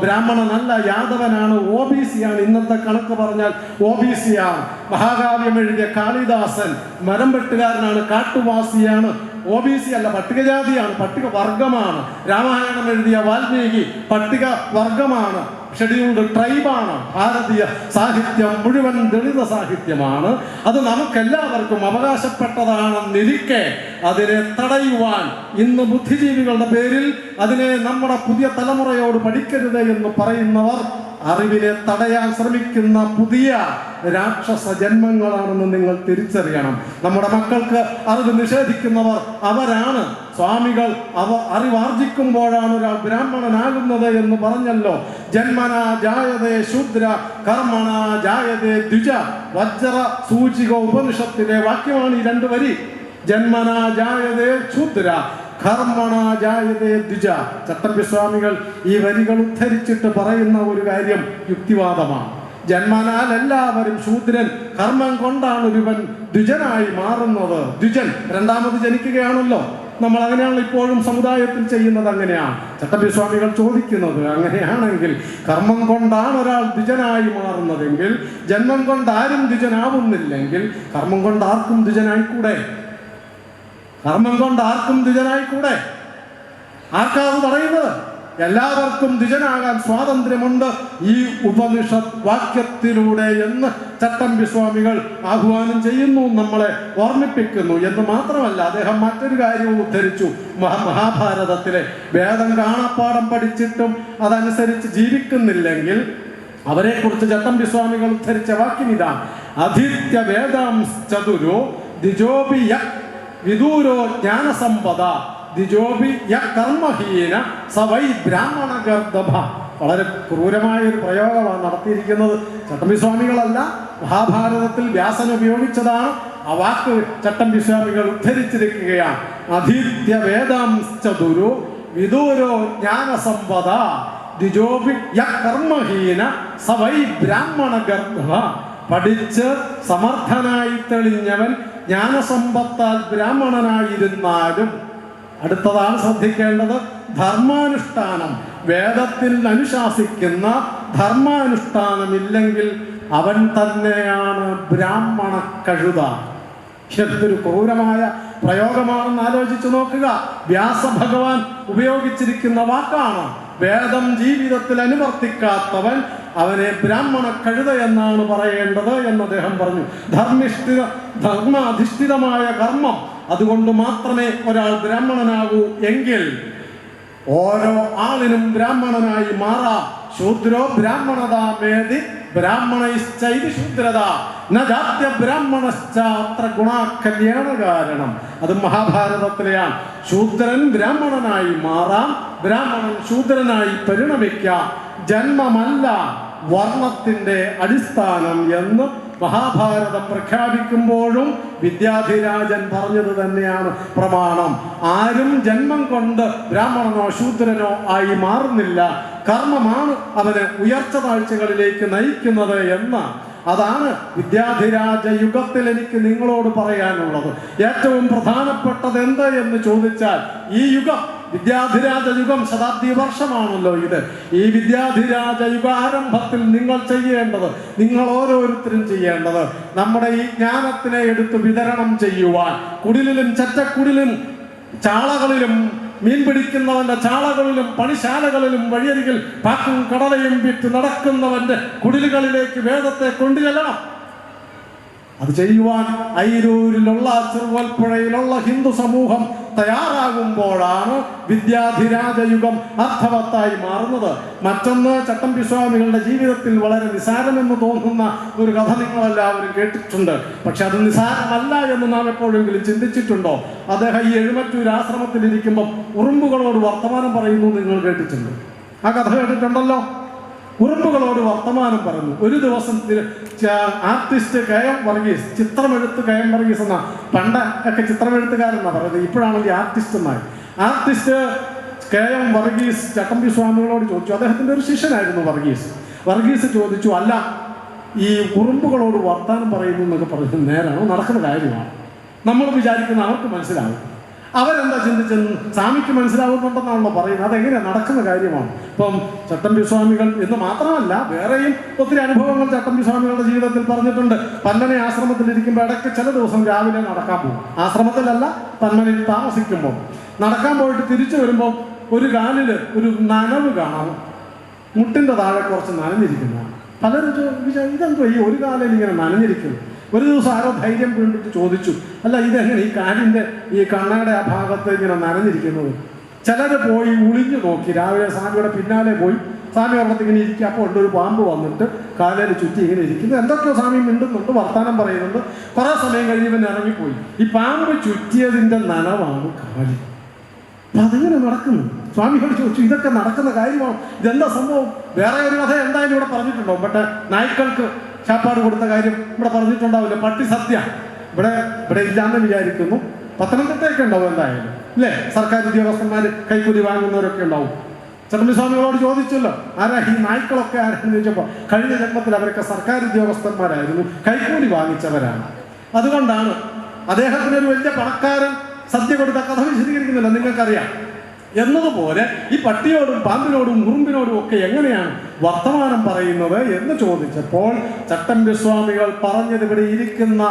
ബ്രാഹ്മണനല്ല, യാദവനാണ്, OBC ആണ്. ഇന്നത്തെ കണക്ക് പറഞ്ഞാൽ OBC ആണ്. മഹാകാവ്യം എഴുതിയ കാളിദാസൻ മരം വെട്ടുകാരനാണ്, കാട്ടുവാസിയാണ്. OBC അല്ല, പട്ടികജാതിയാണ്, പട്ടിക വർഗമാണ്. രാമായണം എഴുതിയ വാൽമീകി പട്ടിക വർഗമാണ്, ഷെഡ്യൂൾഡ് ട്രൈബാണ്. ഭാരതീയ സാഹിത്യം മുഴുവൻ ദളിത സാഹിത്യമാണ്. അത് നമുക്കെല്ലാവർക്കും അവകാശപ്പെട്ടതാണെന്നിരിക്കെ അതിനെ തടയുവാൻ ഇന്ന് ബുദ്ധിജീവികളുടെ പേരിൽ അതിനെ നമ്മുടെ പുതിയ തലമുറയോട് പഠിക്കരുത് എന്ന് പറയുന്നവർ അറിവിനെ തടയാൻ ശ്രമിക്കുന്ന പുതിയ രാക്ഷസ ജന്മങ്ങളാണെന്ന് നിങ്ങൾ തിരിച്ചറിയണം. നമ്മുടെ മക്കൾക്ക് അറിവ് നിഷേധിക്കുന്നവർ അവരാണ്. സ്വാമികൾ അറിവാർജിക്കുമ്പോഴാണ് ഒരാൾ ബ്രാഹ്മണനാകുന്നത് എന്ന് പറഞ്ഞല്ലോ. ജന്മനാ ജായതേ ശൂദ്ര കർമ്മണാ ജായതേ ദ്വിജ. വജ്ര സൂചിക ഉപനിഷത്തിലെ വാക്യമാണ് ഈ 2 വരി. ജന്മനാ ജായതേ ശൂദ്ര കർമ്മണ ജായതേ ദ്വിജ. ചട്ടമ്പിസ്വാമികൾ ഈ വരികൾ ഉദ്ധരിച്ചിട്ട് പറയുന്ന ഒരു കാര്യം യുക്തിവാദമാണ്. ജന്മനാൽ എല്ലാവരും ശൂദ്രൻ, കർമ്മം കൊണ്ടാണ് ഒരുവൻ ദ്വിജനായി മാറുന്നത്. ദ്വിജൻ രണ്ടാമത് ജനിക്കുകയാണല്ലോ. നമ്മൾ അങ്ങനെയാണ് ഇപ്പോഴും സമുദായത്തിൽ ചെയ്യുന്നത്. അങ്ങനെയാണ് ചട്ടമ്പിസ്വാമികൾ ചോദിക്കുന്നത്. അങ്ങനെയാണെങ്കിൽ കർമ്മം കൊണ്ടാണ് ഒരാൾ ദ്വിജനായി മാറുന്നതെങ്കിൽ, ജന്മം കൊണ്ട് ആരും ദ്വിജനാവുന്നില്ലെങ്കിൽ കർമ്മം കൊണ്ട് ആർക്കും ദ്വിജനായിക്കൂടെ? കർമ്മം കൊണ്ട് ആർക്കും ദ്വിജനായിക്കൂടെ? ആർക്കാണ് പറയുന്നത്? എല്ലാവർക്കും ദ്വിജനാകാൻ സ്വാതന്ത്ര്യമുണ്ട് ഈ ഉപനിഷത്ത് വാക്യത്തിലൂടെ എന്ന് ചട്ടമ്പിസ്വാമികൾ ആഹ്വാനം ചെയ്യുന്നു, നമ്മളെ ഓർമ്മിപ്പിക്കുന്നു. എന്ന് മാത്രമല്ല, അദ്ദേഹം മറ്റൊരു കാര്യവും ഉദ്ധരിച്ചു. മഹാഭാരതത്തിലെ വേദം കാണാപ്പാഠം പഠിച്ചിട്ടും അതനുസരിച്ച് ജീവിക്കുന്നില്ലെങ്കിൽ അവരെക്കുറിച്ച് ചട്ടമ്പിസ്വാമികൾ ഉദ്ധരിച്ച വാക്യം ഇതാണ്: അധിത്യ വേദാം ചതുരോ ദ്വിജോപി വിദൂരോ ജ്ഞാനസമ്പദ ദ്വിജോപി കർമ്മഹീന സവൈ ബ്രാഹ്മണ ഗർദഭ. വളരെ ക്രൂരമായ ഒരു പ്രയോഗമാണ് നടത്തിയിരിക്കുന്നത്. ചട്ടമ്പിസ്വാമികളല്ല, മഹാഭാരതത്തിൽ വ്യാസൻ ഉപയോഗിച്ചതാണ്. ആ വാക്ക് ചട്ടമ്പിസ്വാമികൾ ഉദ്ധരിച്ചിരിക്കുകയാണ്. അധീത്യ വേദാം ചതുരോ വിദൂരോ ജ്ഞാനസമ്പദ ദ്വിജോപി കർമ്മഹീന സവൈ ബ്രാഹ്മണ ഗർദഭ. പഠിച്ച് സമർത്ഥനായി തെളിഞ്ഞവൻ ജ്ഞാനസമ്പത്താൽ ബ്രാഹ്മണനായിരുന്നാലും, അടുത്തതാണ് ശ്രദ്ധിക്കേണ്ടത്, ധർമാനുഷ്ഠാനം, വേദത്തിൽ അനുശാസിക്കുന്ന ധർമാനുഷ്ഠാനമില്ലെങ്കിൽ അവൻ തന്നെയാണ് ബ്രാഹ്മണ കഴുത. എന്തൊരു ക്രൂരമായ പ്രയോഗമാണെന്ന് ആലോചിച്ചു നോക്കുക. വ്യാസഭഗവാൻ ഉപയോഗിച്ചിരിക്കുന്ന വാക്കാണ്. വേദം ജീവിതത്തിൽ അനുവർത്തിക്കാത്തവൻ അവനെ ബ്രാഹ്മണ കഴുത എന്നാണ് പറയേണ്ടത് എന്ന് അദ്ദേഹം പറഞ്ഞു. ധർമാധിഷ്ഠിതമായ കർമ്മം, അതുകൊണ്ട് മാത്രമേ ഒരാൾ ബ്രാഹ്മണനാകൂ എങ്കിൽ ഓരോ ആളിനും ബ്രാഹ്മണനായി മാറാം. ശൂദ്രോ ബ്രാഹ്മണതാമേതി ബ്രാഹ്മണൈശ്ചൈതി ശൂദ്രത ന ജാത്യ ബ്രാഹ്മണശ്ചാത്ര ഗുണാകല്യാണ കാരണം. അത് മഹാഭാരതത്തിലെയാണ്. ശൂദ്രൻ ബ്രാഹ്മണനായി മാറാം, ബ്രാഹ്മണൻ ശൂദ്രനായി പരിണമിക്കാം. ജന്മമല്ല വർണ്ണത്തിന്റെ അടിസ്ഥാനം എന്ന് മഹാഭാരതം പ്രഖ്യാപിക്കുമ്പോഴും വിദ്യാധിരാജൻ പറഞ്ഞത് തന്നെയാണ് പ്രമാണം. ആരും ജന്മം കൊണ്ട് ബ്രാഹ്മണനോ ശൂദ്രനോ ആയി മാറുന്നില്ല. കർമ്മമാണ് അവനെ ഉയർച്ച താഴ്ചകളിലേക്ക് നയിക്കുന്നത് എന്ന്. അതാണ് വിദ്യാധിരാജ യുഗത്തിൽ എനിക്ക് നിങ്ങളോട് പറയാനുള്ളത്. ഏറ്റവും പ്രധാനപ്പെട്ടത് എന്ത് എന്ന് ചോദിച്ചാൽ, ഈ യുഗം വിദ്യാധിരാജ യുഗം ശതാബ്ദി വർഷമാണല്ലോ ഇത്. ഈ വിദ്യാധിരാജ യുഗാരംഭത്തിൽ നിങ്ങൾ ചെയ്യേണ്ടത്, നിങ്ങൾ ഓരോരുത്തരും ചെയ്യേണ്ടത്, നമ്മുടെ ഈ ജ്ഞാനത്തിനെ എടുത്ത് വിതരണം ചെയ്യുവാൻ, കുടിലിലും ചറ്റക്കുടിലും ചാളകളിലും മീൻ പിടിക്കുന്നവന്റെ ചാളകളിലും പണിശാലകളിലും വഴിയരികിൽ പാക്കും കടലയും വിറ്റ് നടക്കുന്നവന്റെ കുടിലുകളിലേക്ക് വേദത്തെ കൊണ്ടുചെല്ലണം. അത് ചെയ്യുവാൻ അയിരൂരിലുള്ള ചെറുവൽപ്പുഴയിലുള്ള ഹിന്ദു സമൂഹം തയ്യാറാകുമ്പോഴാണ് വിദ്യാധിരാജയുഗം അർത്ഥവത്തായി മാറുന്നത്. മറ്റൊന്ന്, ചട്ടമ്പിസ്വാമികളുടെ ജീവിതത്തിൽ വളരെ നിസാരമെന്ന് തോന്നുന്ന ഒരു കഥ നിങ്ങളെല്ലാവരും കേട്ടിട്ടുണ്ട്. പക്ഷെ അത് നിസാരമല്ല എന്ന് നാം എപ്പോഴെങ്കിലും ചിന്തിച്ചിട്ടുണ്ടോ? അദ്ദേഹം ഈ എഴുമറ്റൂർ ആശ്രമത്തിലിരിക്കുമ്പോൾ ഉറുമ്പുകളോട് വർത്തമാനം പറയുന്നു, നിങ്ങൾ കേട്ടിട്ടുണ്ട്? ആ കഥ കേട്ടിട്ടുണ്ടല്ലോ. ഉറുമ്പുകളോട് വർത്തമാനം പറഞ്ഞു. ഒരു ദിവസം ആർട്ടിസ്റ്റ് KM വർഗീസ്, ചിത്രമെഴുത്ത് KM വർഗീസ് എന്ന, പണ്ട് ഒക്കെ ചിത്രമെഴുത്തുകാരെന്നാണ് പറയുന്നത്, ഇപ്പോഴാണെങ്കിൽ ആർട്ടിസ്റ്റ് എന്നായി. ആർട്ടിസ്റ്റ് KM വർഗീസ് ചട്ടമ്പിസ്വാമികളോട് ചോദിച്ചു. അദ്ദേഹത്തിൻ്റെ ഒരു ശിഷ്യനായിരുന്നു വർഗീസ് ചോദിച്ചു, അല്ല, ഈ ഉറുമ്പുകളോട് വർത്തമാനം പറയുന്നു എന്നൊക്കെ പറയുന്നത് നേരാണോ? നടക്കുന്ന കാര്യമാണ്? നമ്മൾ വിചാരിക്കുന്ന അവർക്ക് മനസ്സിലാവും. അവരെന്താ ചിന്തിച്ചെന്ന് സ്വാമിക്ക് മനസ്സിലാവുന്നുണ്ടെന്നാണല്ലോ പറയുന്നത്. അതെങ്ങനെയാണ്? നടക്കുന്ന കാര്യമാണ്. ഇപ്പം ചട്ടമ്പിസ്വാമികൾ എന്ന് മാത്രമല്ല, വേറെയും ഒത്തിരി അനുഭവങ്ങൾ ചട്ടമ്പിസ്വാമികളുടെ ജീവിതത്തിൽ പറഞ്ഞിട്ടുണ്ട്. പന്മന ആശ്രമത്തിലിരിക്കുമ്പോൾ ഇടയ്ക്ക് ചില ദിവസം രാവിലെ നടക്കാൻ പോകും. ആശ്രമത്തിലല്ല, പന്മനയിൽ താമസിക്കുമ്പോൾ നടക്കാൻ പോയിട്ട് തിരിച്ചു വരുമ്പോൾ ഒരു കാലിൽ ഒരു നനവ് കാണാം, മുട്ടിൻ്റെ താഴെ കുറച്ച് നനഞ്ഞിരിക്കുന്ന. പലരും ഇതെന്തോ ഈ ഒരു കാലിൽ ഇങ്ങനെ നനഞ്ഞിരിക്കുന്നു. ഒരു ദിവസം ആരോ ധൈര്യം വീണ്ടിട്ട് ചോദിച്ചു, അല്ല, ഇതെങ്ങനെ ഈ കാലിൻ്റെ ഈ കണ്ണയുടെ ആ ഭാഗത്ത് ഇങ്ങനെ നനഞ്ഞിരിക്കുന്നത്? ചിലർ പോയി ഒളിഞ്ഞു നോക്കി. രാവിലെ സ്വാമിയുടെ പിന്നാലെ പോയി സ്വാമി ഒരിടത്ത് ഇങ്ങനെ ഇരിക്കുക. അപ്പോൾ ഉണ്ട് ഒരു പാമ്പ് വന്നിട്ട് കാലയിൽ ചുറ്റി ഇങ്ങനെ ഇരിക്കുന്നു. എന്തൊക്കെയോ സ്വാമി മിണ്ടുന്നുണ്ട്, വർത്താനം പറയുന്നുണ്ട്. കുറേ സമയം കഴിഞ്ഞവൻ ഇറങ്ങിപ്പോയി. ഈ പാമ്പ് ചുറ്റിയതിൻ്റെ നനവാണ് കാലി. അപ്പം അതിങ്ങനെ നടക്കുന്നു. സ്വാമിയോട് ചോദിച്ചു, ഇതൊക്കെ നടക്കുന്ന കാര്യമാണ്, ഇതെന്താ സംഭവം? വേറെ ഒരു കഥ എന്തായാലും ഇവിടെ പറഞ്ഞിട്ടുണ്ടോ? പക്ഷേ നായ്ക്കൾക്ക് ചാപ്പാട് കൊടുത്ത കാര്യം ഇവിടെ പറഞ്ഞിട്ടുണ്ടാവില്ല. പട്ടി സദ്യ ഇവിടെ ഇല്ലാന്ന് വിചാരിക്കുന്നു. പത്തനംതിട്ടയൊക്കെ ഉണ്ടാവും എന്തായാലും, അല്ലേ? സർക്കാർ ഉദ്യോഗസ്ഥന്മാർ കൈക്കൂലി വാങ്ങുന്നവരൊക്കെ ഉണ്ടാവും. ചട്ടമ്പിസ്വാമികളോട് ചോദിച്ചല്ലോ, ആരാ ഈ നായ്ക്കളൊക്കെ ആരാന്ന് ചോദിച്ചപ്പോൾ കഴിഞ്ഞ ജന്മത്തിൽ അവരൊക്കെ സർക്കാർ ഉദ്യോഗസ്ഥന്മാരായിരുന്നു, കൈക്കൂലി വാങ്ങിച്ചവരാണ്. അതുകൊണ്ടാണ് അദ്ദേഹത്തിനൊരു വലിയ പണക്കാരൻ സദ്യ കൊടുത്ത കഥ വിശദീകരിക്കുന്നില്ല, നിങ്ങൾക്കറിയാം. എന്നതുപോലെ ഈ പട്ടിയോടും പാമ്പിനോടും ഉറുമ്പിനോടും ഒക്കെ എങ്ങനെയാണ് വർത്തമാനം പറയുന്നത് എന്ന് ചോദിച്ചപ്പോൾ ചട്ടമ്പിസ്വാമികൾ പറഞ്ഞത്, ഇവിടെ ഇരിക്കുന്ന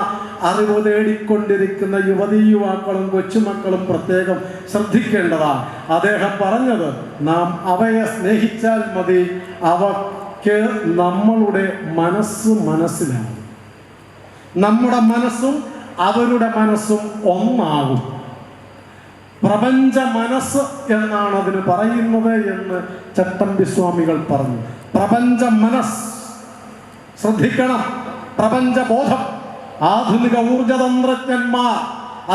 അറിവ് തേടിക്കൊണ്ടിരിക്കുന്ന യുവതീ യുവാക്കളും കൊച്ചുമക്കളും പ്രത്യേകം ശ്രദ്ധിക്കേണ്ടതാണ്. അദ്ദേഹം പറഞ്ഞത്, നാം അവയെ സ്നേഹിച്ചാൽ മതി, അവയ്ക്ക് നമ്മളുടെ മനസ്സിലാവും. നമ്മുടെ മനസ്സും അവരുടെ മനസ്സും ഒന്നാകും. പ്രപഞ്ച മനസ്സ് എന്നാണ് അതിന് പറയുന്നത് എന്ന് ചട്ടമ്പിസ്വാമികൾ പറഞ്ഞു. പ്രപഞ്ച മനസ്സ്, ശ്രദ്ധിക്കണം, പ്രപഞ്ചബോധം. ആധുനിക ഊർജതന്ത്രജ്ഞന്മാർ,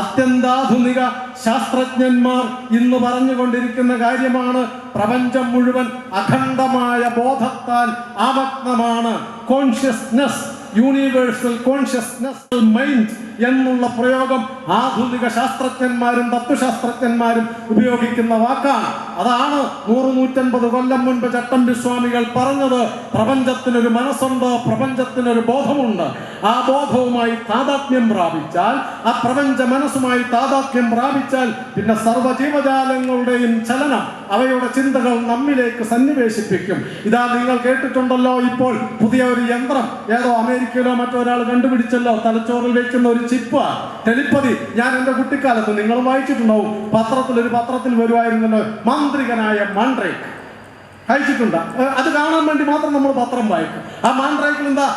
അത്യന്താധുനിക ശാസ്ത്രജ്ഞന്മാർ ഇന്ന് പറഞ്ഞുകൊണ്ടിരിക്കുന്ന കാര്യമാണ്. പ്രപഞ്ചം മുഴുവൻ അഖണ്ഡമായ ബോധത്താൽ ആമഗ്നമാണ്. കോൺഷ്യസ്നെസ്, യൂണിവേഴ്സൽ കോൺഷ്യസ്നെസ് മൈൻഡ് എന്നുള്ള പ്രയോഗം ആധുനിക ശാസ്ത്രജ്ഞന്മാരും തത്വശാസ്ത്രജ്ഞന്മാരും ഉപയോഗിക്കുന്ന വാക്കാണ്. അതാണ് 100-150 കൊല്ലം മുൻപ് ചട്ടമ്പിസ്വാമികൾ പറഞ്ഞത്. പ്രപഞ്ചത്തിനൊരു മനസ്സുണ്ട്, പ്രപഞ്ചത്തിനൊരു ബോധമുണ്ട്. ആ ബോധവുമായി താതാത്മ്യം പ്രാപിച്ചാൽ, ആ പ്രപഞ്ച മനസ്സുമായി താതാത്മ്യം പ്രാപിച്ചാൽ പിന്നെ സർവ്വജീവജാലങ്ങളുടെയും ചലനം, അവയുടെ ചിന്തകൾ നമ്മിലേക്ക് സന്നിവേശിപ്പിക്കും. ഇതാ നിങ്ങൾ കേട്ടിട്ടുണ്ടല്ലോ, ഇപ്പോൾ പുതിയ ഒരു യന്ത്രം ഏതോ അമേരിക്കയിലോ മറ്റൊരാൾ കണ്ടുപിടിച്ചല്ലോ, തലച്ചോറിൽ വെക്കുന്ന ഒരു ചിപ്പ്, ടെലിപ്പതി. ഞാൻ എൻ്റെ കുട്ടിക്കാലത്ത്, നിങ്ങൾ വായിച്ചിട്ടുണ്ടാവും, പത്രത്തിൽ വരുമായിരുന്നല്ലോ, മാന്ത്രികനായ മാൻഡ്രേക്ക്. കഴിച്ചിട്ടുണ്ട്. അത് കാണാൻ വേണ്ടി മാത്രം നമ്മൾ പത്രം വായിക്കും. ആ മാൻഡ്രേക്കിൽ എന്താ,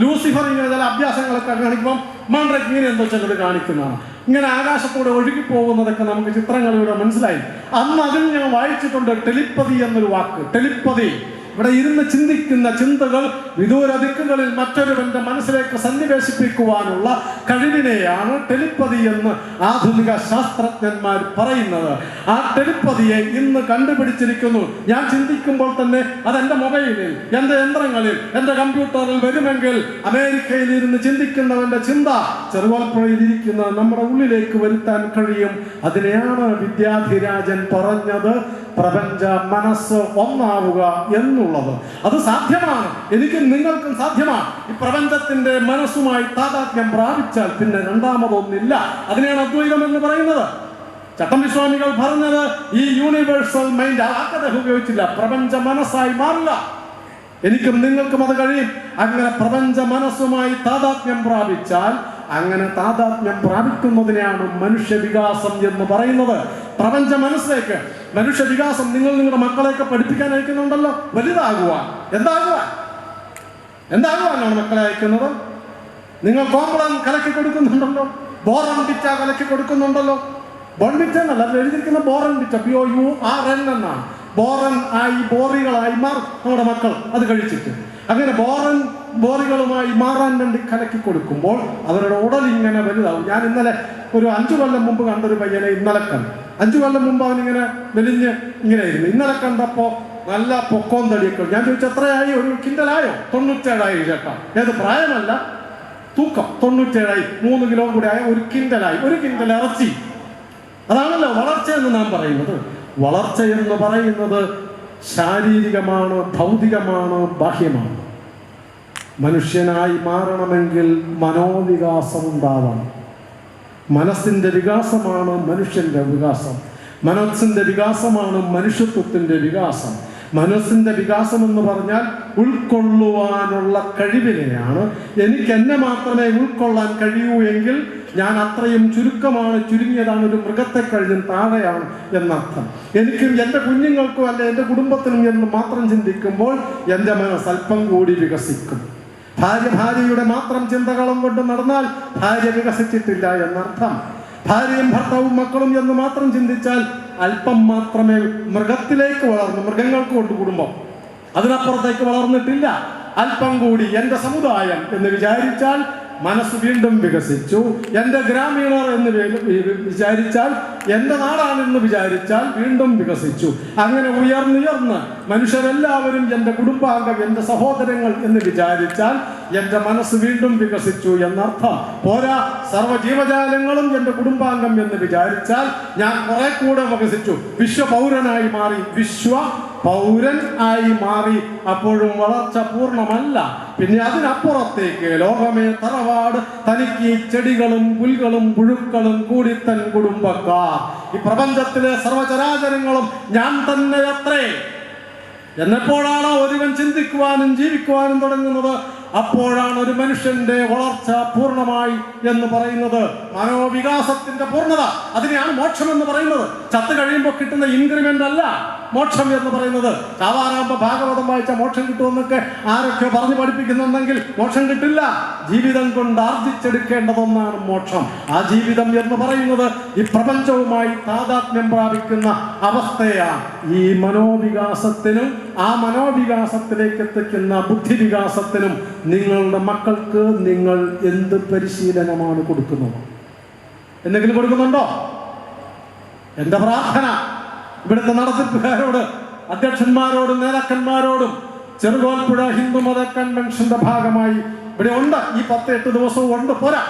ലൂസിഫർ ഇങ്ങനെ ചില അഭ്യാസങ്ങളൊക്കെ കാണിക്കുമ്പം മാൻഡ്രേക്ക് ഇങ്ങനെ എന്തോ ചിലത് കാണിക്കുന്നതാണ്. ഇങ്ങനെ ആകാശത്തൂടെ ഒഴുകി പോകുന്നതൊക്കെ നമുക്ക് ചിത്രങ്ങളിലൂടെ മനസ്സിലായി. അന്ന് അതിൽ ഞാൻ വായിച്ചിട്ടുണ്ട് ടെലിപ്പതി എന്നൊരു വാക്ക്. ടെലിപ്പതി, ഇവിടെ ഇരുന്ന് ചിന്തിക്കുന്ന ചിന്തകൾ വിദൂര ദിക്കുകളിൽ മറ്റൊരുവന്റെ മനസ്സിലേക്ക് സന്നിവേശിപ്പിക്കുവാനുള്ള കഴിവിനെയാണ് ടെലിപ്പതി എന്ന് ആധുനിക ശാസ്ത്രജ്ഞന്മാർ പറയുന്നത്. ആ ടെലിപ്പതിയെ ഇന്ന് കണ്ടുപിടിച്ചിരിക്കുന്നു. ഞാൻ ചിന്തിക്കുമ്പോൾ തന്നെ അതെൻ്റെ മൊബൈലിൽ, എൻ്റെ യന്ത്രങ്ങളിൽ, എൻ്റെ കമ്പ്യൂട്ടറിൽ വരുമെങ്കിൽ അമേരിക്കയിൽ ഇരുന്ന് ചിന്തിക്കുന്നവന്റെ ചിന്ത ചെറുവാൽപ്പുഴയിൽ ഇരിക്കുന്ന നമ്മുടെ ഉള്ളിലേക്ക് വരുത്താൻ കഴിയും. അതിനെയാണ് വിദ്യാധിരാജൻ പറഞ്ഞത്, പ്രപഞ്ച മനസ്സ് ഒന്നാവുക എന്നുള്ളത്. അത് സാധ്യമാണ്, എനിക്കും നിങ്ങൾക്കും സാധ്യമാണ്. ഈ പ്രപഞ്ചത്തിന്റെ മനസ്സുമായി താതാത്മ്യം പ്രാപിച്ചാൽ പിന്നെ രണ്ടാമതൊന്നില്ല. അതിനെയാണ് അദ്വൈതം എന്ന് പറയുന്നത്. ചട്ടമ്പിസ്വാമികൾ പറഞ്ഞത് ഈ യൂണിവേഴ്സൽ മൈൻഡ്, ആ കഥ ഉപയോഗിച്ചില്ല, പ്രപഞ്ച മനസ്സായി മാറില്ല. എനിക്കും നിങ്ങൾക്കും അത് കഴിയും. അങ്ങനെ പ്രപഞ്ച മനസ്സുമായി താതാത്മ്യം പ്രാപിച്ചാൽ, അങ്ങനെ താതാത്മ്യം പ്രാപിക്കുന്നതിനെയാണ് മനുഷ്യ വികാസം എന്ന് പറയുന്നത്. പ്രപഞ്ച മനസ്സിലേക്ക് മനുഷ്യ വികാസം. നിങ്ങൾ നിങ്ങളുടെ മക്കളെയൊക്കെ പഠിപ്പിക്കാൻ അയക്കുന്നുണ്ടല്ലോ, വലുതാകുവാൻ. എന്താകുവാനാണ് മക്കളെ അയക്കുന്നത്? നിങ്ങൾ കോംപ്ലാൻ കലക്കി കൊടുക്കുന്നുണ്ടല്ലോ, ബോറൻവിറ്റ കലക്കി കൊടുക്കുന്നുണ്ടല്ലോ. ബോൺവിറ്റ എന്നല്ല, അത് എഴുതിയിരിക്കുന്ന ബോറൻവിറ്റ, BOURN എന്നാണ്. ബോറൻ ആയി, ബോറികളായി മാറും നമ്മുടെ മക്കൾ അത് കഴിച്ചിട്ട്. അങ്ങനെ ബോറികളുമായി മാറാൻ വേണ്ടി കലക്കി കൊടുക്കുമ്പോൾ അവരുടെ ഉടൽ ഇങ്ങനെ വലുതാവും. ഞാൻ ഇന്നലെ ഒരു 5 കൊല്ലം മുമ്പ് കണ്ടൊരു പയ്യനെ ഇന്നലെ കണ്ടു. 5 കൊല്ലം മുമ്പ് അവനിങ്ങനെ മെലിഞ്ഞ് ഇങ്ങനെയായിരുന്നു. ഇന്നലെ കണ്ടപ്പോൾ നല്ല പൊക്കോം തടിയൊക്കെ. ഞാൻ ചോദിച്ചു, എത്രയായി? 1 കിൻഡലായോ? 97 ചേട്ടാ. ഏത് പ്രായമല്ല, തൂക്കം 97, 3 കിലോ കൂടി ആയ 1 കിൻഡലായി. 1 കിൻഡൽ ഇറച്ചി. അതാണല്ലോ വളർച്ച എന്ന് നാം പറയുന്നത്. വളർച്ച എന്ന് പറയുന്നത് ശാരീരികമാണ്, ഭൗതികമാണ്, ബാഹ്യമാണ്. മനുഷ്യനായി മാറണമെങ്കിൽ മനോവികാസം ഉണ്ടാവണം. മനസ്സിൻ്റെ വികാസമാണ് മനുഷ്യൻ്റെ വികാസം. മനസ്സിൻ്റെ വികാസമാണ് മനുഷ്യത്വത്തിൻ്റെ വികാസം. മനസ്സിൻ്റെ വികാസം എന്ന് പറഞ്ഞാൽ ഉൾക്കൊള്ളുവാനുള്ള കഴിവിനെയാണ്. എനിക്ക് എന്നെ മാത്രമേ ഉൾക്കൊള്ളാൻ കഴിയൂ എങ്കിൽ ഞാൻ അത്രയും ചുരുക്കമാണ്, ചുരുങ്ങിയതാണ്, ഒരു മൃഗത്തെ കഴിഞ്ഞും താഴെയാണ് എന്നർത്ഥം. എനിക്കും എൻ്റെ കുഞ്ഞുങ്ങൾക്കും അല്ല എൻ്റെ കുടുംബത്തിനും എന്ന് മാത്രം ചിന്തിക്കുമ്പോൾ എൻ്റെ മനസ്സ് അല്പം കൂടി വികസിക്കും. ഭാര്യയുടെ മാത്രം ചിന്തകളും കൊണ്ട് നടന്നാൽ ഭാര്യ വികസിച്ചിട്ടില്ല എന്നർത്ഥം. ഭാര്യയും ഭർത്താവും മക്കളും എന്ന് മാത്രം ചിന്തിച്ചാൽ അല്പം മാത്രമേ മൃഗത്തിലേക്ക് വളർന്നു. മൃഗങ്ങൾക്ക് കൊണ്ട് കുടുംബം, അതിനപ്പുറത്തേക്ക് വളർന്നിട്ടില്ല. അല്പം കൂടി എൻ്റെ സമുദായം എന്ന് വിചാരിച്ചാൽ മനസ്സ് വീണ്ടും വികസിച്ചു. എൻ്റെ ഗ്രാമീണർ എന്ന് വിചാരിച്ചാൽ, എൻ്റെ നാടാണെന്ന് വിചാരിച്ചാൽ വീണ്ടും വികസിച്ചു. അങ്ങനെ ഉയർന്നുയർന്ന് മനുഷ്യരെല്ലാവരും എൻ്റെ കുടുംബാംഗം, എൻ്റെ സഹോദരങ്ങൾ എന്ന് വിചാരിച്ചാൽ എൻ്റെ മനസ്സ് വീണ്ടും വികസിച്ചു എന്നർത്ഥം. പോരാ, സർവ്വജീവജാലങ്ങളും എൻ്റെ കുടുംബാംഗം എന്ന് വിചാരിച്ചാൽ ഞാൻ കുറെ കൂടെ വികസിച്ചു, വിശ്വപൗരനായി മാറി. പൗരൻ ആയി മാറി. അപ്പോഴും വളർച്ച പൂർണ്ണമല്ല. പിന്നെ അതിനപ്പുറത്തേക്ക് ലോകമേ തറവാട്, തനിക്ക് ചെടികളും പുൽകളും പുഴുക്കളും കൂടി തൻ കുടുംബക്കാർ. ഈ പ്രപഞ്ചത്തിലെ സർവചരാചരങ്ങളും ഞാൻ തന്നെ അത്രേ എന്നെപ്പോഴാണ് ഒരുവൻ ചിന്തിക്കുവാനും ജീവിക്കുവാനും തുടങ്ങുന്നത്, അപ്പോഴാണ് ഒരു മനുഷ്യന്റെ വളർച്ച പൂർണ്ണമായി എന്ന് പറയുന്നത്. മനോവികാസത്തിന്റെ പൂർണ്ണത, അതിനെയാണ് മോക്ഷം എന്ന് പറയുന്നത്. ചത്ത് കഴിയുമ്പോൾ കിട്ടുന്ന ഇൻക്രിമെന്റ് അല്ല മോക്ഷം എന്ന് പറയുന്നത്. ചാവാറാകുമ്പോൾ ഭാഗവതം വായിച്ച മോക്ഷം കിട്ടുമെന്നൊക്കെ ആരൊക്കെ പറഞ്ഞു പഠിപ്പിക്കുന്നുണ്ടെങ്കിൽ മോക്ഷം കിട്ടില്ല. ജീവിതം കൊണ്ട് ആർജിച്ചെടുക്കേണ്ടതൊന്നാണ് മോക്ഷം. ആ ജീവിതം എന്ന് പറയുന്നത് ഈ പ്രപഞ്ചവുമായി താദാത്മ്യം പ്രാപിക്കുന്ന അവസ്ഥയാണ്. ഈ മനോവികാസത്തിനും ആ മനോവികാസത്തിലേക്ക് എത്തിക്കുന്ന ബുദ്ധിവികാസത്തിനും നിങ്ങളുടെ മക്കൾക്ക് നിങ്ങൾ എന്ത് പരിശീലനമാണ് കൊടുക്കുന്നത്? എന്തെങ്കിലും കൊടുക്കുന്നുണ്ടോ? എന്റെ പ്രാർത്ഥന ഇവിടുത്തെ നടത്തിപ്പുകാരോട്, അധ്യക്ഷന്മാരോടും നേതാക്കന്മാരോടും ചെറുകോൽപ്പുഴ ഹിന്ദുമത കൺവെൻഷന്റെ ഭാഗമായി ഇവിടെ ഉണ്ട്. ഈ 10-8 ദിവസവും ഉണ്ട്. പോരാ,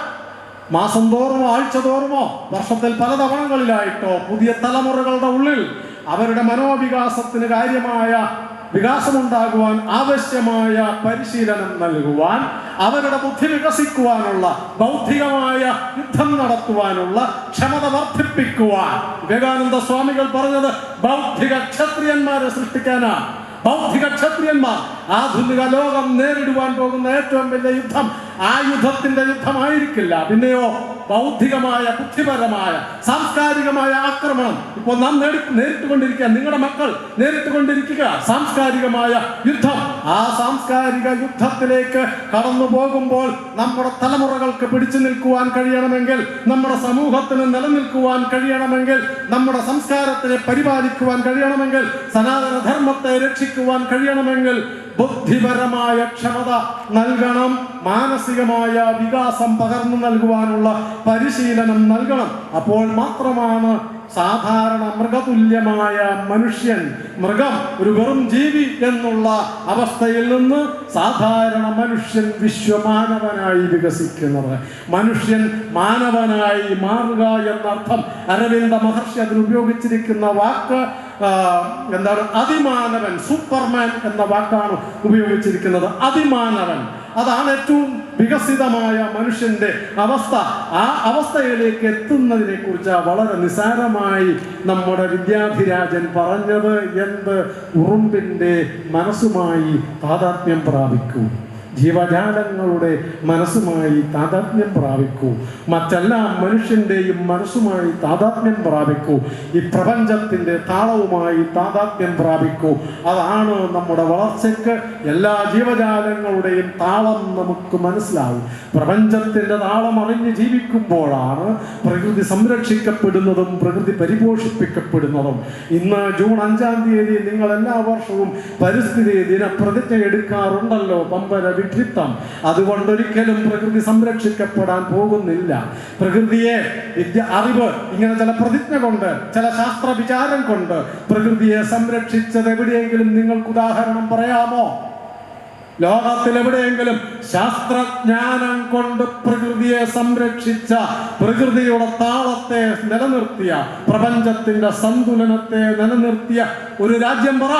മാസം തോറുമോ ആഴ്ച തോറുമോ വർഷത്തിൽ പല തവണകളിലായിട്ടോ പുതിയ തലമുറകളുടെ ഉള്ളിൽ അവരുടെ മനോവികാസത്തിന് കാര്യമായ വികാസമുണ്ടാകുവാൻ ആവശ്യമായ പരിശീലനം നൽകുവാൻ, അവരുടെ ബുദ്ധി വികസിക്കുവാനുള്ള, ബൗദ്ധികമായ യുദ്ധം നടത്തുവാനുള്ള ക്ഷമത വർദ്ധിപ്പിക്കുവാൻ. വിവേകാനന്ദ സ്വാമികൾ പറഞ്ഞത് ബൗദ്ധിക ക്ഷത്രിയന്മാരെ സൃഷ്ടിക്കാനാണ്. ബൗദ്ധിക ക്ഷത്രിയന്മാർ ആധുനിക ലോകം നേരിടുവാൻ പോകുന്ന ഏറ്റവും വലിയ യുദ്ധം ആ യുദ്ധത്തിന്റെ യുദ്ധമായിരിക്കില്ല. പിന്നെയോ ബൗദ്ധികമായ, ബുദ്ധിപരമായ, സാംസ്കാരികമായ ആക്രമണം ഇപ്പോൾ നാം നേരിട്ടുകൊണ്ടിരിക്കുക. നിങ്ങളുടെ മക്കൾ നേരിട്ടുകൊണ്ടിരിക്കുക സാംസ്കാരികമായ യുദ്ധം. ആ സാംസ്കാരിക യുദ്ധത്തിലേക്ക് കടന്നു പോകുമ്പോൾ നമ്മുടെ തലമുറകൾക്ക് പിടിച്ചു നിൽക്കുവാൻ കഴിയണമെങ്കിൽ, നമ്മുടെ സമൂഹത്തിന് നിലനിൽക്കുവാൻ കഴിയണമെങ്കിൽ, നമ്മുടെ സംസ്കാരത്തിനെ പരിപാലിക്കുവാൻ കഴിയണമെങ്കിൽ, സനാതന ധർമ്മത്തെ രക്ഷിക്കുവാൻ കഴിയണമെങ്കിൽ ബുദ്ധിപരമായ ക്ഷമത നൽകണം. മാനസികമായ വികാസം പകർന്നു നൽകുവാനുള്ള പരിശീലനം നൽകണം. അപ്പോൾ മാത്രമാണ് സാധാരണ മൃഗതുല്യമായ മനുഷ്യൻ, മൃഗം ഒരു വെറും ജീവി എന്നുള്ള അവസ്ഥയിൽ നിന്ന് സാധാരണ മനുഷ്യൻ വിശ്വമാനവനായി വികസിക്കുന്നത്. മനുഷ്യൻ മാനവനായി മാറുക എന്നർത്ഥം. അരവിന്ദ മഹർഷി അതിന് ഉപയോഗിച്ചിരിക്കുന്ന വാക്ക് എന്താണ്? അതിമാനവൻ, സൂപ്പർമാൻ എന്ന വാക്കാണ് ഉപയോഗിച്ചിരിക്കുന്നത്. അതിമാനവൻ, അതാണ് ഏറ്റവും വികസിതമായ മനുഷ്യന്റെ അവസ്ഥ. ആ അവസ്ഥയിലേക്ക് എത്തുന്നതിനെ കുറിച്ച് വളരെ നിസാരമായി നമ്മുടെ വിദ്യാധിരാജൻ പറഞ്ഞത് എന്ത്? ഉറുമ്പിന്റെ മനസ്സുമായി താദാത്മ്യം പ്രാപിക്കൂ, ജീവജാലങ്ങളുടെ മനസ്സുമായി താദാത്മ്യം പ്രാപിക്കൂ, മറ്റെല്ലാ മനുഷ്യന്റെയും മനസ്സുമായി താദാത്മ്യം പ്രാപിക്കൂ, ഈ പ്രപഞ്ചത്തിന്റെ താളവുമായി താദാത്മ്യം പ്രാപിക്കൂ. അതാണ് നമ്മുടെ വളർച്ചയ്ക്ക് എല്ലാ ജീവജാലങ്ങളുടെയും താളം നമുക്ക് മനസ്സിലാവും. പ്രപഞ്ചത്തിന്റെ താളം അറിഞ്ഞ് ജീവിക്കുമ്പോഴാണ് പ്രകൃതി സംരക്ഷിക്കപ്പെടുന്നതും പ്രകൃതി പരിപോഷിപ്പിക്കപ്പെടുന്നതും. ഇന്ന് ജൂൺ 5-ാം തീയതി നിങ്ങൾ എല്ലാ വർഷവും പരിസ്ഥിതി ദിന പ്രതിജ്ഞ എടുക്കാറുണ്ടല്ലോ, പമ്പര വിഡ്ഢിത്തം. അതുകൊണ്ടൊരിക്കലും പ്രകൃതി സംരക്ഷിക്കപ്പെടാൻ പോകുന്നില്ല. പ്രകൃതിയെ അറിവ്, ഇങ്ങനെ ചില പ്രതിജ്ഞ കൊണ്ട്, ചില ശാസ്ത്ര വിചാരം കൊണ്ട് പ്രകൃതിയെ സംരക്ഷിച്ചത് എവിടെയെങ്കിലും നിങ്ങൾക്ക് ഉദാഹരണം പറയാമോ? ലോകത്തിൽ എവിടെയെങ്കിലും ശാസ്ത്രജ്ഞാനം കൊണ്ട് പ്രകൃതിയെ സംരക്ഷിച്ച, പ്രകൃതിയുടെ താളത്തെ നിലനിർത്തിയ, പ്രപഞ്ചത്തിന്റെ സന്തുലനത്തെ നിലനിർത്തിയ ഒരു രാജ്യം പറ,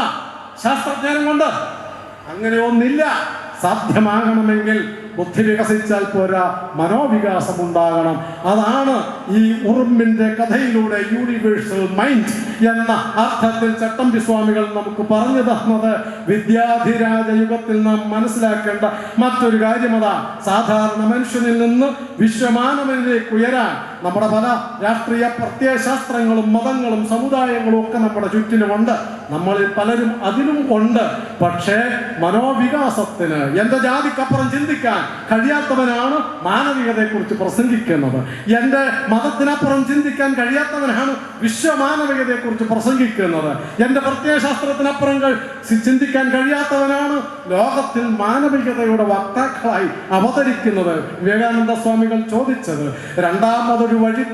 ശാസ്ത്രജ്ഞാനം കൊണ്ട്? അങ്ങനെ ഒന്നില്ല. സാധ്യമാകണമെങ്കിൽ ബുദ്ധി വികസിച്ചാൽ പോരാ, മനോവികാസം ഉണ്ടാകണം. അതാണ് ഈ ഉറുമ്പിന്റെ കഥയിലൂടെ യൂണിവേഴ്സൽ മൈൻഡ് എന്ന അർത്ഥത്തിൽ ചട്ടമ്പി സ്വാമികൾ നമുക്ക് പറഞ്ഞു തന്നത്. വിദ്യാധിരാജ യുഗത്തിൽ നാം മനസ്സിലാക്കേണ്ട മറ്റൊരു കാര്യം അതാ, സാധാരണ മനുഷ്യനിൽ നിന്ന് വിശ്വമാനവനിലേക്ക് ഉയരാൻ നമ്മുടെ പല രാഷ്ട്രീയ പ്രത്യയശാസ്ത്രങ്ങളും മതങ്ങളും സമുദായങ്ങളും ഒക്കെ നമ്മുടെ ചുറ്റിനുമുണ്ട്. നമ്മളിൽ പലരും അതിലും ഉണ്ട്. പക്ഷേ മനോവികാസത്തിന് എൻ്റെ ജാതിക്കപ്പുറം ചിന്തിക്കാൻ കഴിയാത്തവനാണ് മാനവികതയെക്കുറിച്ച് പ്രസംഗിക്കുന്നത്. എൻ്റെ മതത്തിനപ്പുറം ചിന്തിക്കാൻ കഴിയാത്തവനാണ് വിശ്വമാനവികതയെക്കുറിച്ച് പ്രസംഗിക്കുന്നത്. എൻ്റെ പ്രത്യയശാസ്ത്രത്തിനപ്പുറം ചിന്തിക്കാൻ കഴിയാത്തവനാണ് ലോകത്തിൽ മാനവികതയുടെ വക്താക്കളായി അവതരിക്കുന്നത്. വിവേകാനന്ദ സ്വാമികൾ ചോദിച്ചത്, രണ്ടാമതൊരു വഴി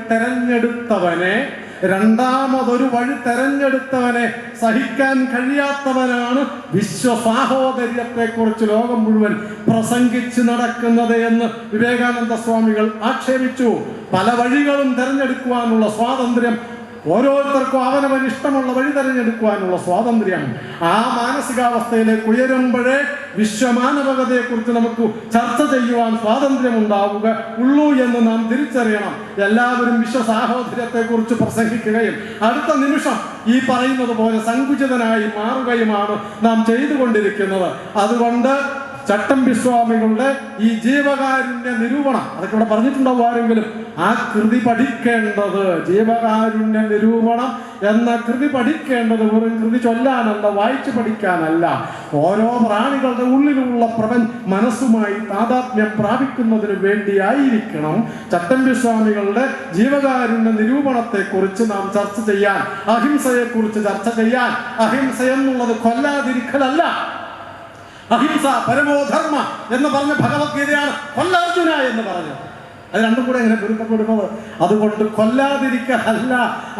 തെരഞ്ഞെടുത്തവനെ സഹിക്കാൻ കഴിയാത്തവനാണ് വിശ്വസാഹോദര്യത്തെക്കുറിച്ച് ലോകം മുഴുവൻ പ്രസംഗിച്ച് നടക്കുന്നത് എന്ന് വിവേകാനന്ദ സ്വാമികൾ ആക്ഷേപിച്ചു. പല വഴികളും തെരഞ്ഞെടുക്കുവാനുള്ള സ്വാതന്ത്ര്യം, ഓരോരുത്തർക്കും അവനവൻ ഇഷ്ടമുള്ള വഴി തെരഞ്ഞെടുക്കുവാനുള്ള സ്വാതന്ത്ര്യം. ആ മാനസികാവസ്ഥയിലേക്ക് ഉയരുമ്പോഴേ വിശ്വമാനവികതയെക്കുറിച്ച് നമുക്ക് ചർച്ച ചെയ്യുവാൻ സ്വാതന്ത്ര്യം ഉള്ളൂ എന്ന് നാം തിരിച്ചറിയണം. എല്ലാവരും വിശ്വസാഹോദര്യത്തെക്കുറിച്ച് പ്രസംഗിക്കുകയും അടുത്ത നിമിഷം ഈ പറയുന്നത് പോലെ സങ്കുചിതനായി മാറുകയുമാണ് നാം ചെയ്തുകൊണ്ടിരിക്കുന്നത്. അതുകൊണ്ട് ചട്ടമ്പി സ്വാമികളുടെ ഈ ജീവകാരുണ്യ നിരൂപണം, അതൊക്കെ ഇവിടെ പറഞ്ഞിട്ടുണ്ടാവും ആരെങ്കിലും, ആ കൃതി പഠിക്കേണ്ടത്, ജീവകാരുണ്യ നിരൂപണം എന്ന കൃതി പഠിക്കേണ്ടത് വെറും കൃതി ചൊല്ലാനല്ല, വായിച്ചു പഠിക്കാനല്ല, ഓരോ പ്രാണികളുടെ ഉള്ളിലുള്ള മനസ്സുമായി താതാത്മ്യം പ്രാപിക്കുന്നതിന് വേണ്ടിയായിരിക്കണം ചട്ടമ്പി സ്വാമികളുടെ ജീവകാരുണ്യ നിരൂപണത്തെക്കുറിച്ച് നാം ചർച്ച ചെയ്യാൻ, അഹിംസയെക്കുറിച്ച് ചർച്ച ചെയ്യാൻ. അഹിംസ എന്നുള്ളത് കൊല്ലാതിരിക്കലല്ല. അഹിംസ പരമോധർമ്മ എന്ന് പറഞ്ഞ ഭഗവത്ഗീതയാണ് കൊല്ലാർജുന എന്ന് പറഞ്ഞത്. അത് രണ്ടും കൂടെ എങ്ങനെ പൊരുത്തപ്പെടുന്നത്? അതുകൊണ്ട് കൊല്ലാതിരിക്കലല്ല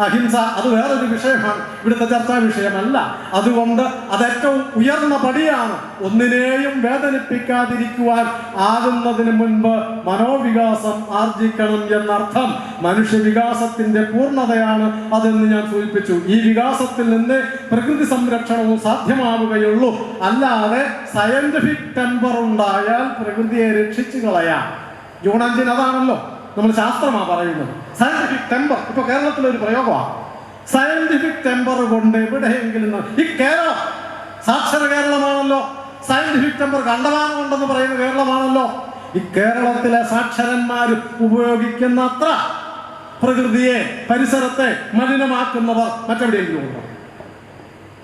അഹിംസ. അത് വേറൊരു വിഷയമാണ്, ഇവിടുത്തെ ചർച്ചാ വിഷയമല്ല. അതുകൊണ്ട് അത് ഏറ്റവും ഉയർന്ന പടിയാണ്. ഒന്നിനെയും വേദനിപ്പിക്കാതിരിക്കുവാൻ ആകുന്നതിന് മുൻപ് മനോവികാസം ആർജിക്കണം എന്നർത്ഥം. മനുഷ്യവികാസത്തിന്റെ പൂർണ്ണതയാണ് അതെന്ന് ഞാൻ സൂചിപ്പിച്ചു. ഈ വികാസത്തിൽ നിന്ന് പ്രകൃതി സംരക്ഷണവും സാധ്യമാവുകയുള്ളൂ. അല്ലാതെ സയന്റിഫിക് ടെമ്പർ ഉണ്ടായാൽ പ്രകൃതിയെ രക്ഷിച്ചു കളയാം. ജൂൺ 5 അതാണല്ലോ നമ്മൾ ശാസ്ത്രമാണ് പറയുന്നത്. സയന്റിഫിക് ടെമ്പർ ഇപ്പൊ കേരളത്തിലൊരു പ്രയോഗമാണ്. സയന്റിഫിക് ടെമ്പർ കൊണ്ട് എവിടെയെങ്കിലും ഈ കേരളം സാക്ഷര കേരളമാണല്ലോ. സയന്റിഫിക് ടെമ്പർ കണ്ടമാനം ഉണ്ടെന്ന് പറയുന്ന കേരളമാണല്ലോ. ഈ കേരളത്തിലെ സാക്ഷരന്മാർ ഉപയോഗിക്കുന്ന അത്ര പ്രകൃതിയെ, പരിസരത്തെ മലിനമാക്കുന്നവർ മറ്റെവിടെയെങ്കിലും ഉണ്ടോ?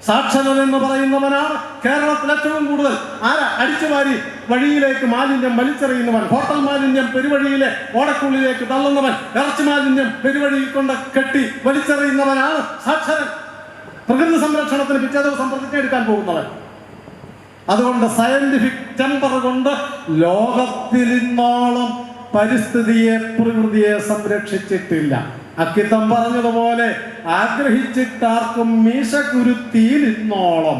സാക്ഷരൻ എന്ന് പറയുന്നവനാണ് കേരളത്തിൽ ഏറ്റവും കൂടുതൽ. ആരാ? അടിച്ചുവാരി വഴിയിലേക്ക് മാലിന്യം വലിച്ചെറിയുന്നവൻ, ഹോട്ടൽ മാലിന്യം പെരുവഴിയിലെ ഓടക്കുള്ളിലേക്ക് തള്ളുന്നവൻ, ഇറച്ചി മാലിന്യം പെരുവഴിയിൽ കൊണ്ട് കെട്ടി വലിച്ചെറിയുന്നവനാണ് സാക്ഷരൻ. പ്രകൃതി സംരക്ഷണത്തിന് പിറ്റേ ദിവസം പ്രതിജ്ഞയെടുക്കാൻ പോകുന്നവൻ. അതുകൊണ്ട് സയന്റിഫിക് ടെമ്പർ കൊണ്ട് ലോകത്തിൽ ഇന്നോളം പരിസ്ഥിതിയെ, പ്രകൃതിയെ സംരക്ഷിച്ചിട്ടില്ല. അക്കിത്തം പറഞ്ഞതുപോലെ ആഗ്രഹിച്ചിട്ടാർക്കും മീശ കുരുത്തിയിൽ ഇന്നോളം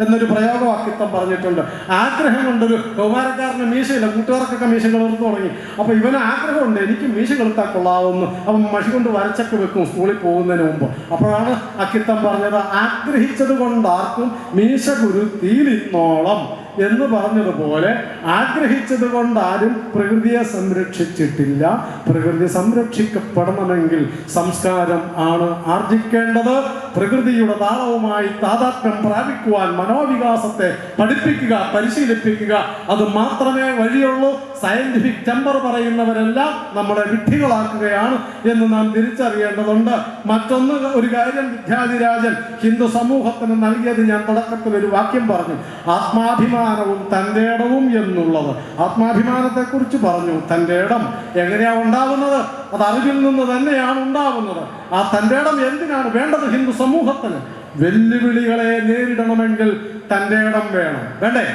എന്നൊരു പ്രയോഗം അക്കിത്തം പറഞ്ഞിട്ടുണ്ട്. ആഗ്രഹം കൊണ്ടൊരു കൗമാരക്കാരന് മീശയില്ല, കൂട്ടുകാർക്കൊക്കെ മീശ കളർത്ത് തുടങ്ങി. അപ്പൊ ഇവന് ആഗ്രഹമുണ്ട്, എനിക്ക് മീശ കളർത്താൻ കൊള്ളാവുന്നു. അപ്പം മഷി കൊണ്ട് വരച്ചൊക്കെ വെക്കും സ്കൂളിൽ പോകുന്നതിന് മുമ്പ്. അപ്പോഴാണ് അക്കിത്തം പറഞ്ഞത്, ആഗ്രഹിച്ചത് കൊണ്ടാർക്കും മീശ കുരുത്തിയിൽ ഇന്നോളം എന്ന് പറഞ്ഞതുപോലെ ആഗ്രഹിച്ചത് കൊണ്ട് ആരും പ്രകൃതിയെ സംരക്ഷിച്ചിട്ടില്ല. പ്രകൃതി സംരക്ഷിക്കപ്പെടണമെങ്കിൽ സംസ്കാരം ആണ് ആർജിക്കേണ്ടത്. പ്രകൃതിയുടെ താളവുമായി താതാത്മ്യം പ്രാപിക്കുവാൻ മനോവികാസത്തെ പഠിപ്പിക്കുക, പരിശീലിപ്പിക്കുക, അത് മാത്രമേ വഴിയുള്ളൂ. സയന്റിഫിക് ടെമ്പർ പറയുന്നവരെല്ലാം നമ്മളെ വിഡ്ഢികളാക്കുകയാണ് എന്ന് നാം തിരിച്ചറിയേണ്ടതുണ്ട്. മറ്റൊന്ന്, ഒരു കാര്യം വിദ്യാധിരാജൻ ഹിന്ദു സമൂഹത്തിന് നൽകിയത് ഞാൻ തുടക്കത്തിൽ ഒരു വാക്യം പറഞ്ഞു, ആത്മാഭിമാനവും തൻ്റെ ഇടവും എന്നുള്ളത്. ആത്മാഭിമാനത്തെ കുറിച്ച് പറഞ്ഞു. തൻ്റെ ഇടം എങ്ങനെയാ ഉണ്ടാവുന്നത്? അത് അറിവിൽ നിന്ന് തന്നെയാണ് ഉണ്ടാവുന്നത്. ആ തൻ്റെ ഇടം എന്തിനാണ് വേണ്ടത്? ഹിന്ദു സമൂഹത്തിന് വെല്ലുവിളികളെ നേരിടണമെങ്കിൽ തൻ്റെ ഇടം വേണം, വേണ്ടേ?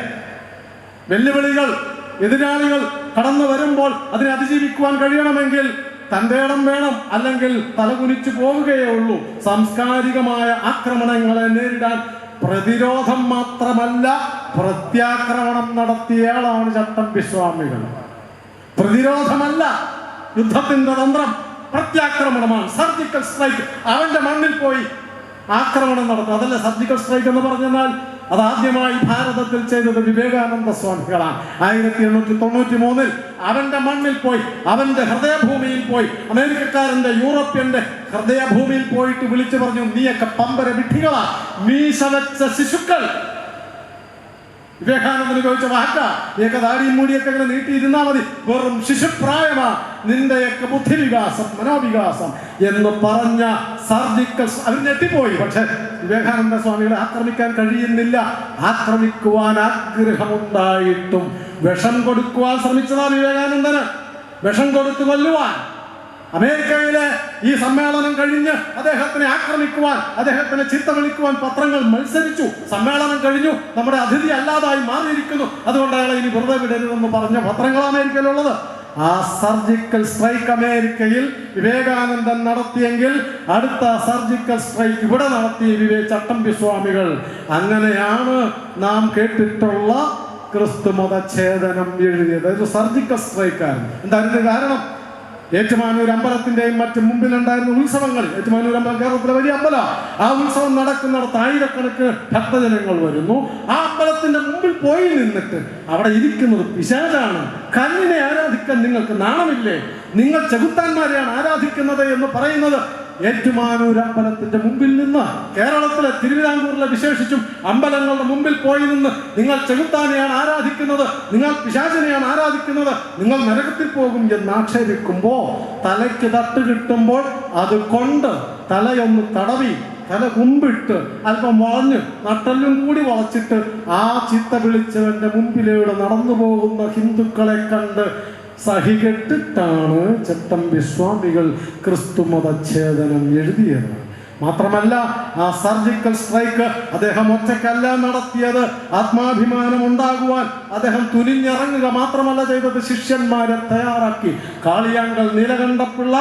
വെല്ലുവിളികൾ, എതിരാളികൾ കടന്നു വരുമ്പോൾ അതിനെ അതിജീവിക്കുവാൻ കഴിയണമെങ്കിൽ തൻ്റെ ഇടം വേണം, അല്ലെങ്കിൽ തലകുനിച്ചു പോവുകയേ ഉള്ളൂ. സാംസ്കാരികമായ ആക്രമണങ്ങളെ നേരിടാൻ പ്രതിരോധം മാത്രമല്ല പ്രത്യാക്രമണം നടത്തിയയാളാണ് ചട്ടമ്പി സ്വാമികൾ. പ്രതിരോധമല്ല യുദ്ധത്തിന്റെ തന്ത്രം, പ്രത്യാക്രമണമാണ്. Surgical strike. അവന്റെ മണ്ണിൽ പോയി ആക്രമണം നടത്തും. അതല്ല സർജിക്കൽ സ്ട്രൈക്ക് എന്ന് പറഞ്ഞാൽ അതാദ്യമായി ഭാരതത്തിൽ ചെയ്തത് വിവേകാനന്ദ സ്വാമികളാണ്. 1893 അവന്റെ മണ്ണിൽ പോയി, അവന്റെ ഹൃദയഭൂമിയിൽ പോയി, അമേരിക്കക്കാരന്റെ, യൂറോപ്യന്റെ ഹൃദയഭൂമിയിൽ പോയിട്ട് വിളിച്ചു പറഞ്ഞു, നീയൊക്കെ പമ്പര വിഡ്ഢികളാ, മീശ വെച്ച ശിശുക്കൾ. വിവേകാനന്ദന് ചോദിച്ച വാക്ക, നീയൊക്കെ താടിയും മൂടിയൊക്കെ ഇങ്ങനെ നീട്ടിയിരുന്നാ മതി, വെറും ശിശുപ്രായമാ നിന്റെയൊക്കെ ബുദ്ധിവികാസം മനോവികാസം എന്ന് പറഞ്ഞ സർജിക്കൽ അവർ ഞെട്ടിപ്പോയി. പക്ഷെ വിവേകാനന്ദ സ്വാമികളെ ആക്രമിക്കാൻ കഴിയുന്നില്ല. ആക്രമിക്കുവാൻ ആഗ്രഹമുണ്ടായിട്ടും വിഷം കൊടുക്കുവാൻ ശ്രമിച്ചതാ വിവേകാനന്ദന്. വിഷം കൊടുത്തു കൊല്ലുവാൻ. അമേരിക്കയിലെ ഈ സമ്മേളനം കഴിഞ്ഞ് അദ്ദേഹത്തിനെ ആക്രമിക്കുവാൻ, അദ്ദേഹത്തിനെ ചീത്ത വിളിക്കുവാൻ പത്രങ്ങൾ മത്സരിച്ചു. സമ്മേളനം കഴിഞ്ഞു, നമ്മുടെ അതിഥി അല്ലാതായി മാറിയിരിക്കുന്നു, അതുകൊണ്ട് അയാളെ ഇനി വെറുതെ വിടരുതെന്ന് പറഞ്ഞ പത്രങ്ങൾ അമേരിക്കയിലുള്ളത്. ആ സർജിക്കൽ സ്ട്രൈക്ക് അമേരിക്കയിൽ വിവേകാനന്ദൻ നടത്തിയെങ്കിൽ അടുത്ത സർജിക്കൽ സ്ട്രൈക്ക് ഇവിടെ നടത്തിയ ചട്ടമ്പി സ്വാമികൾ. അങ്ങനെയാണ് നാം കേട്ടിട്ടുള്ള ക്രിസ്തുമത ഛേദനം എഴുതിയത്. ഒരു സർജിക്കൽ സ്ട്രൈക്കാണ്. എന്തായിരുന്നു കാരണം? ഏറ്റുമാനൂർ അമ്പലത്തിന്റെയും മറ്റും മുമ്പിലുണ്ടായിരുന്ന ഉത്സവങ്ങൾ, ഏറ്റുമാനൂർ അമ്പലം കേരളത്തിലെ വലിയ അമ്പലം, ആ ഉത്സവം നടക്കുന്നിടത്ത് ആയിരക്കണക്കിന് ഭക്തജനങ്ങൾ വരുന്നു. ആ അമ്പലത്തിന്റെ മുമ്പിൽ പോയി നിന്നിട്ട് അവിടെ ഇരിക്കുന്നത് പിശാചാണ്. കണ്ണിനെ ആരാധിക്കാൻ നിങ്ങൾക്ക് നാണമില്ലേ? നിങ്ങൾ ചെകുത്താന്മാരെയാണ് ആരാധിക്കുന്നത് എന്ന് പറയുന്നത് ഏറ്റുമാനൂർ അമ്പലത്തിന്റെ മുമ്പിൽ നിന്ന്, കേരളത്തിലെ തിരുവിതാംകൂറിലെ വിശേഷിച്ചും അമ്പലങ്ങളുടെ മുമ്പിൽ പോയി നിന്ന് നിങ്ങൾ ചെകുത്താനെയാണ് ആരാധിക്കുന്നത്, നിങ്ങൾ പിശാചിനെയാണ് ആരാധിക്കുന്നത്, നിങ്ങൾ നരകത്തിൽ പോകും എന്ന് ആക്ഷേപിക്കുമ്പോൾ, തലയ്ക്ക് തട്ട് കിട്ടുമ്പോൾ അത് കൊണ്ട് തലയൊന്ന് തടവി തല കുമ്പിട്ട് അല്പം വളഞ്ഞ് നട്ടെല്ലും കൂടി വളച്ചിട്ട് ആ ചിത്ത വിളിച്ചവന്റെ മുമ്പിലൂടെ നടന്നു പോകുന്ന ഹിന്ദുക്കളെ കണ്ട് സഹികെട്ടിട്ടാണ് ചട്ടമ്പി സ്വാമികൾ ക്രിസ്തുമതഛേദനം എഴുതിയത്. മാത്രമല്ല, ആ സർജിക്കൽ സ്ട്രൈക്ക് അദ്ദേഹം ഒറ്റയ്ക്കല്ല നടത്തിയത്. ആത്മാഭിമാനം ഉണ്ടാകുവാൻ അദ്ദേഹം തുനിഞ്ഞിറങ്ങുക മാത്രമല്ല ചെയ്തത്, ശിഷ്യന്മാരെ തയ്യാറാക്കി. കാളിയാങ്കൽ നീലകണ്ഠപിള്ള,